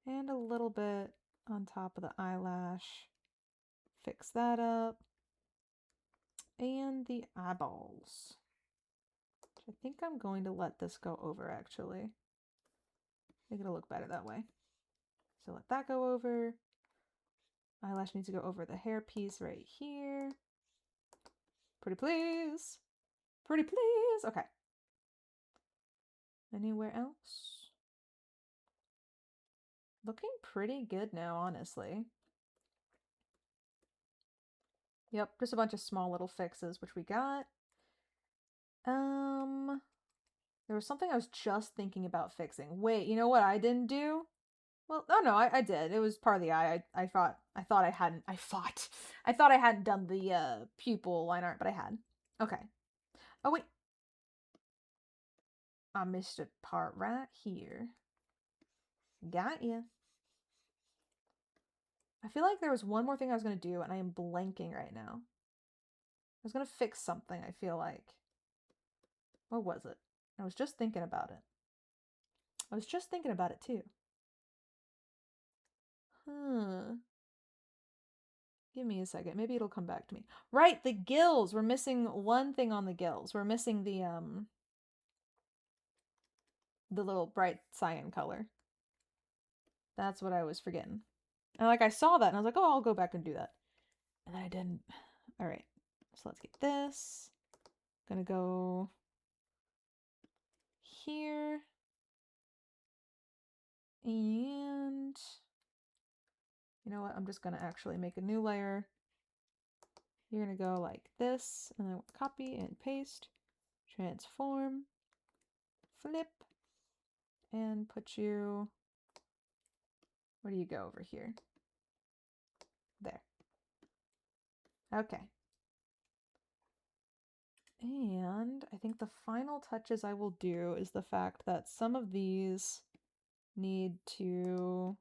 And a little bit on top of the eyelash. Fix that up. And the eyeballs. I think I'm going to let this go over, actually. I think it'll look better that way. So let that go over. Eyelash needs to go over the hair piece right here. Pretty please. Pretty please. Okay. Anywhere else? Looking pretty good now, honestly. Yep, just a bunch of small little fixes, which we got. There was something I was just thinking about fixing. Wait, you know what I didn't do? Well, oh no, I did. It was part of the eye. I thought I hadn't. I thought I hadn't done the pupil line art, but I had. Okay. Oh wait, I missed a part right here. Got ya. I feel like there was one more thing I was gonna do, and I am blanking right now. I was gonna fix something. I feel like. What was it? I was just thinking about it. I was just thinking about it too. Huh. Give me a second. Maybe it'll come back to me. Right, the gills. We're missing one thing on the gills. We're missing the little bright cyan color. That's what I was forgetting. And like I saw that and I was like, oh, I'll go back and do that. And I didn't. All right. So let's get this. Gonna go here. And you know what? I'm just gonna actually make a new layer. You're gonna go like this, and then copy and paste, transform, flip, and put you, where do you go over here? There. Okay. And I think the final touches I will do is the fact that some of these need to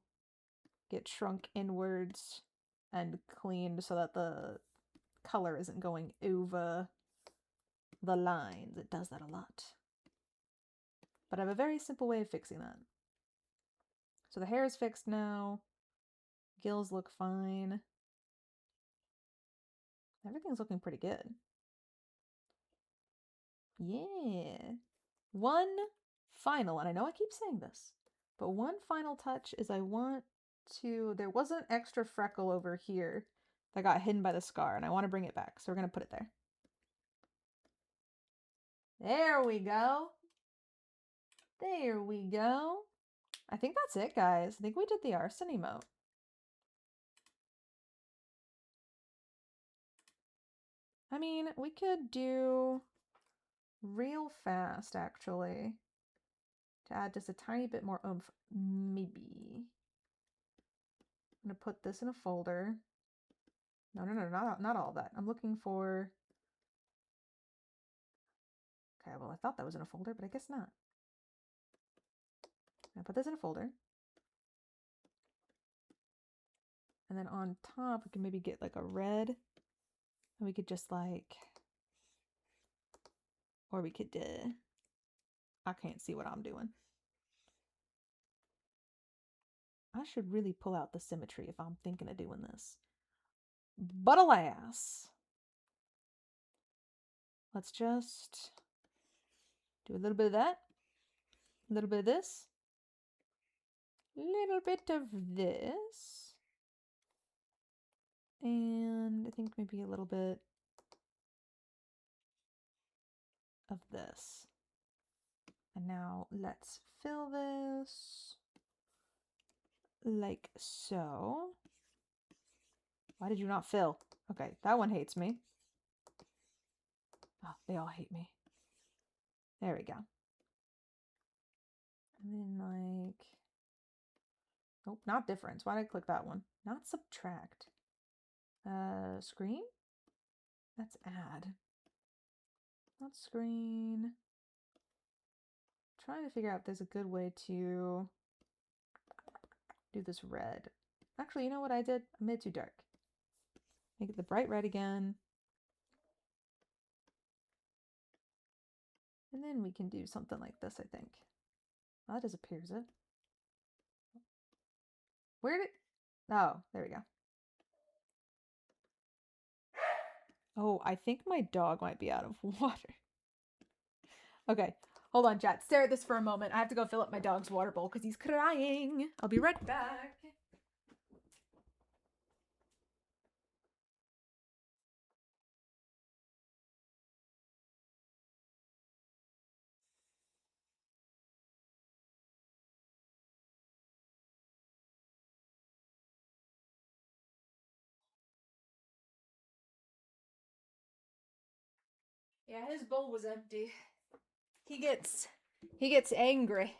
get shrunk inwards and cleaned so that the color isn't going over the lines. It does that a lot. But I have a very simple way of fixing that. So the hair is fixed now. Gills look fine. Everything's looking pretty good. Yeah. One final, and I know I keep saying this, but one final touch is I want to, there was an extra freckle over here that got hidden by the scar, and I want to bring it back. So we're going to put it there. There we go. There we go. I think that's it, guys. I think we did the arson emote. I mean, we could do real fast, actually, to add just a tiny bit more oomph. Maybe. I'm going to put this in a folder. No, not all of that. I'm looking for... Okay, well, I thought that was in a folder, but I guess not. I put this in a folder. And then on top, we can maybe get like a red. And we could just like... Or we could... I can't see what I'm doing. I should really pull out the symmetry if I'm thinking of doing this. But alas, let's just do a little bit of that, a little bit of this, a little bit of this, and I think maybe a little bit of this. And now let's fill this like so. Why did you not fill? Okay, that one hates me. Oh, they all hate me. There we go. And then like, nope, not difference. Why did I click that one? Not subtract. Screen? That's add. Not screen. Trying to figure out if there's a good way to do this red. Actually, you know what I did? I made it too dark. Make it the bright red again. And then we can do something like this, I think. Well, that disappears it. Where did... Oh, there we go. Oh, I think my dog might be out of water. Okay, hold on, chat. Stare at this for a moment. I have to go fill up my dog's water bowl because he's crying. I'll be right back. Yeah, his bowl was empty. He gets angry.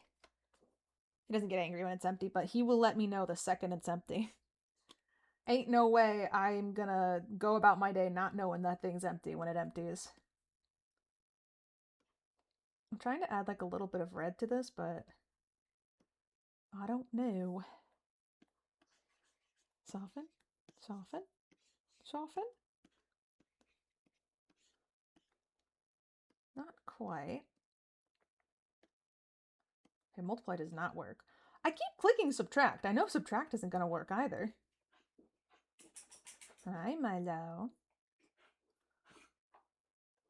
He doesn't get angry when it's empty, but he will let me know the second it's empty. Ain't no way I'm gonna go about my day not knowing that thing's empty when it empties. I'm trying to add like a little bit of red to this, but I don't know. Soften, soften, soften. Not quite. Okay, multiply does not work. I keep clicking subtract. I know subtract isn't gonna work either. Hi, Milo.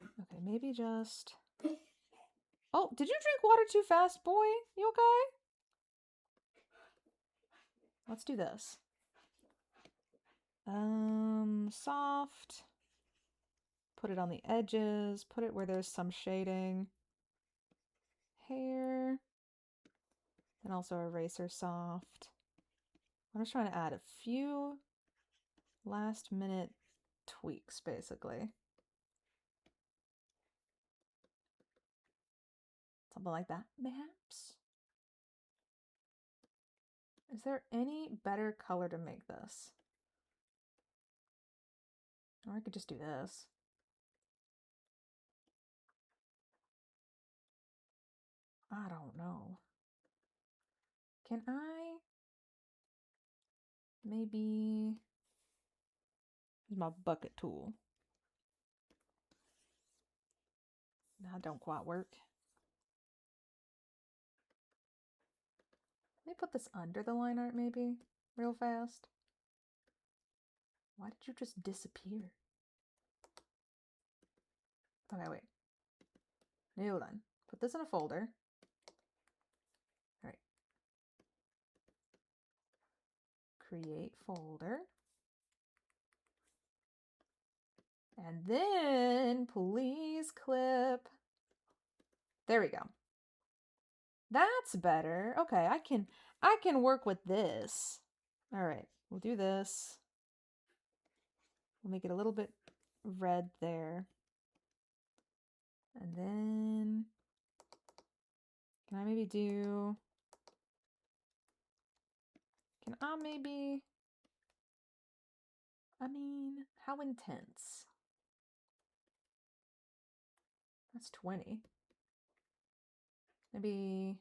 Okay, maybe just... Oh, did you drink water too fast, boy? You okay? Let's do this. Soft. Put it on the edges. Put it where there's some shading. Hair. And also eraser soft. I'm just trying to add a few last minute tweaks, basically. Something like that, perhaps. Is there any better color to make this? Or I could just do this. I don't know. Can I maybe use my bucket tool? That don't quite work. Let me put this under the line art maybe real fast. Why did you just disappear? Okay, wait. Hold on. Put this in a folder. All right. Create folder. And then please clip. There we go. That's better. Okay, I can work with this. All right, we'll do this. We'll make it a little bit red there. And then can I maybe do... Can I maybe... I mean, how intense? That's 20. Maybe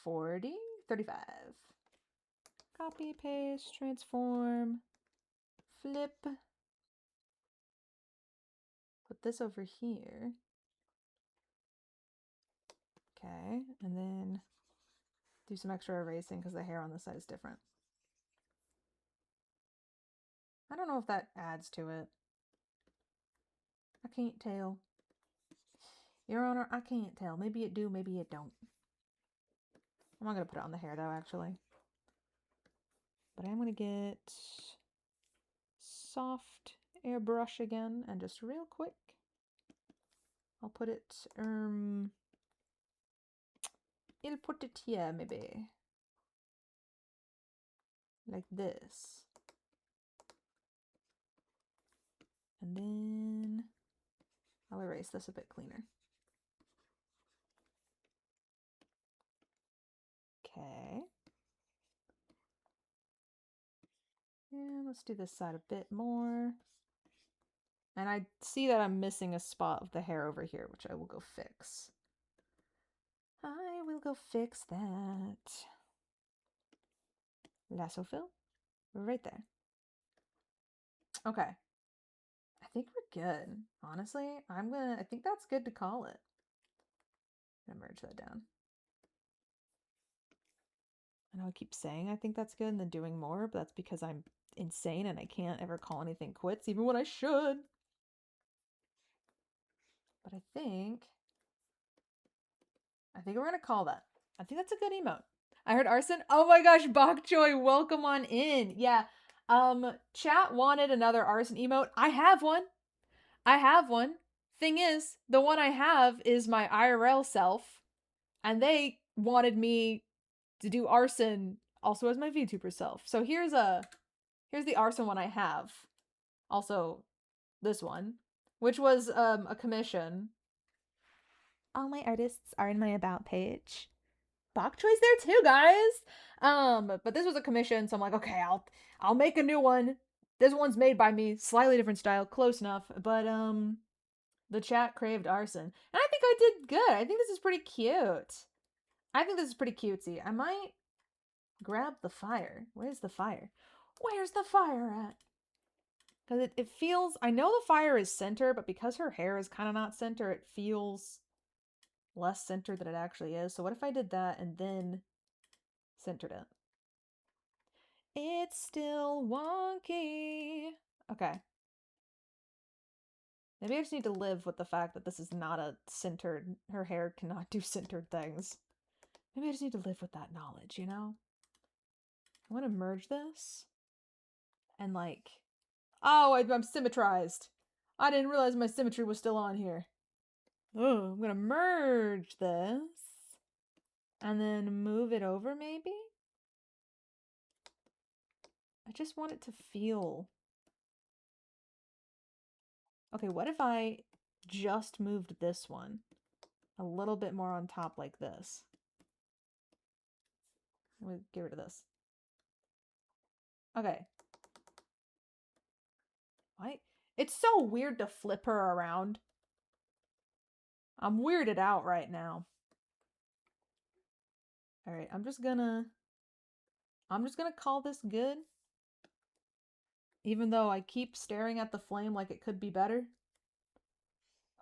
40? 35. Copy, paste, transform, flip. Put this over here. Okay, and then do some extra erasing because the hair on this side is different. I don't know if that adds to it. I can't tell. Your Honor, I can't tell. Maybe it do, maybe it don't. I'm not going to put it on the hair though, actually. But I'm going to get soft airbrush again and just real quick. I'll put it, I'll put it here maybe. Like this. And then I'll erase this a bit cleaner. Okay. And let's do this side a bit more. And I see that I'm missing a spot of the hair over here, which I will go fix. I will go fix that. Lasso fill. Right there. Okay. I think we're good. Honestly, I think that's good to call it. I'm gonna merge that down. I know I keep saying I think that's good and then doing more, but that's because I'm insane and I can't ever call anything quits, even when I should. But I think we're gonna call that. I think that's a good emote. I heard Arson. Oh my gosh, Bokchoy, welcome on in. Yeah. Chat wanted another Arson emote. I have one. Thing is, the one I have is my IRL self, and they wanted me to do Arson also as my VTuber self. So here's the Arson one I have. Also, this one, which was a commission. All my artists are in my about page. Bok Choi's there too, guys. But this was a commission, so I'm like, okay, I'll make a new one. This one's made by me, slightly different style, close enough. But the chat craved Arson, and I think I did good. I think this is pretty cute. I think this is pretty cutesy. I might grab the fire. Where's the fire? Where's the fire at? Because it feels, I know the fire is center, but because her hair is kind of not center, it feels less centered than it actually is. So what if I did that and then centered it? It's still wonky. Okay. Maybe I just need to live with the fact that this is not a centered, her hair cannot do centered things. Maybe I just need to live with that knowledge, you know? I want to merge this. And like, oh, I'm symmetrized. I didn't realize my symmetry was still on here. Oh, I'm gonna merge this. And then move it over, maybe? I just want it to feel... Okay, what if I just moved this one a little bit more on top like this? Let me get rid of this. Okay. Why? It's so weird to flip her around. I'm weirded out right now. Alright, I'm just gonna call this good. Even though I keep staring at the flame like it could be better.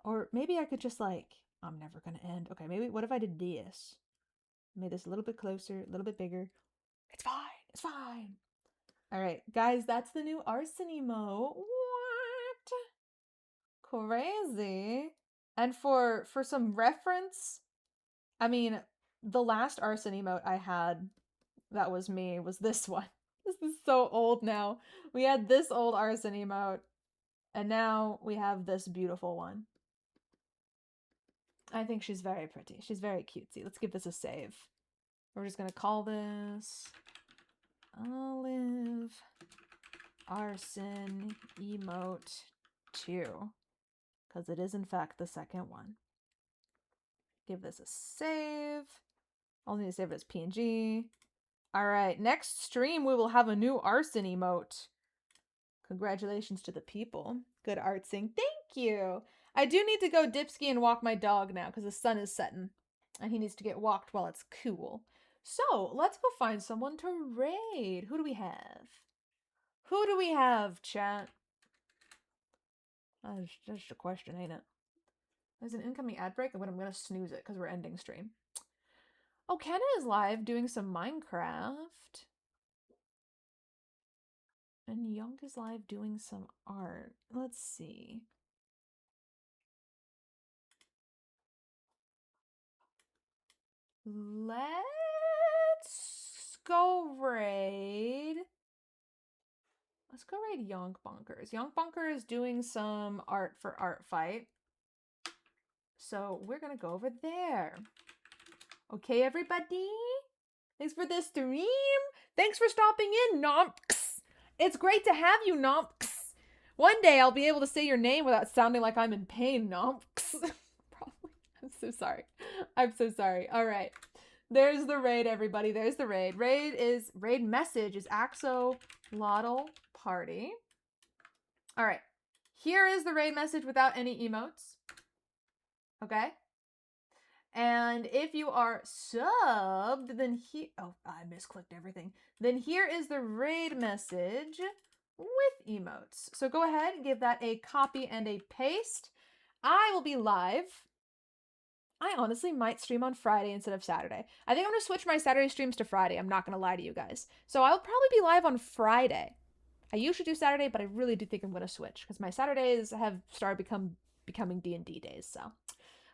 Or maybe I could just like, I'm never gonna end. Okay, maybe, what if I did this? Made this a little bit closer, a little bit bigger. It's fine, it's fine. Alright, guys, that's the new Arson emote. What? Crazy. And for some reference, I mean, the last Arson emote I had that was me was this one. This is so old now. We had this old Arson emote, and now we have this beautiful one. I think she's very pretty. She's very cutesy. Let's give this a save. We're just gonna call this Olive Arson Emote 2. Because it is in fact the second one. Give this a save. I'll need to save it as PNG. Alright, next stream we will have a new Arson emote. Congratulations to the people. Good artsing. Thank you! I do need to go dipski and walk my dog now because the sun is setting. And he needs to get walked while it's cool. So, let's go find someone to raid. Who do we have? Who do we have, chat? That's just a question, ain't it? There's an incoming ad break, but I'm gonna snooze it because we're ending stream. Oh, Kenna is live doing some Minecraft. And Young is live doing some art. Let's see. Let's go raid. Let's go raid Young Bunkers. Young Bunker is doing some art for Art Fight. So we're gonna go over there. Okay, everybody? Thanks for this stream. Thanks for stopping in, Nomps. It's great to have you, Nomps. One day I'll be able to say your name without sounding like I'm in pain, Nomps. Probably. I'm so sorry. I'm so sorry. All right. There's the raid, everybody. There's the raid. Raid message is Axolotl Party. All right. Here is the raid message without any emotes. Okay? And if you are subbed, then oh, I misclicked everything. Then here is the raid message with emotes. So go ahead and give that a copy and a paste. I will be live I honestly might stream on Friday instead of Saturday. I think I'm gonna switch my Saturday streams to Friday. I'm not gonna lie to you guys. So I'll probably be live on Friday. I usually do Saturday, but I really do think I'm gonna switch because my Saturdays have started becoming D&D days. So,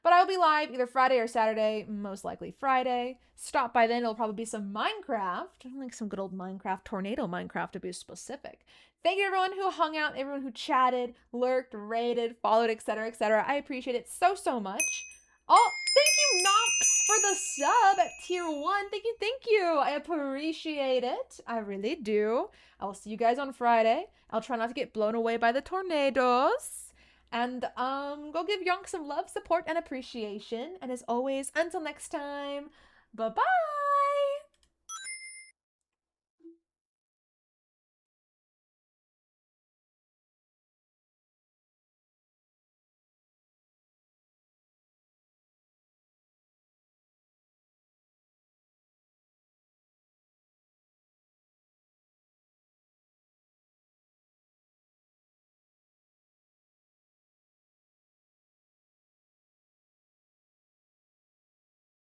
but I'll be live either Friday or Saturday. Most likely Friday. Stop by then. It'll probably be some Minecraft, like some good old Minecraft, tornado Minecraft to be specific. Thank you everyone who hung out, everyone who chatted, lurked, rated, followed, etc., etc. I appreciate it so much. Oh, thank you, Nox, for the sub at tier 1. Thank you. I appreciate it. I really do. I'll see you guys on Friday. I'll try not to get blown away by the tornadoes. And go give Yonk some love, support, and appreciation. And as always, until next time, bye-bye.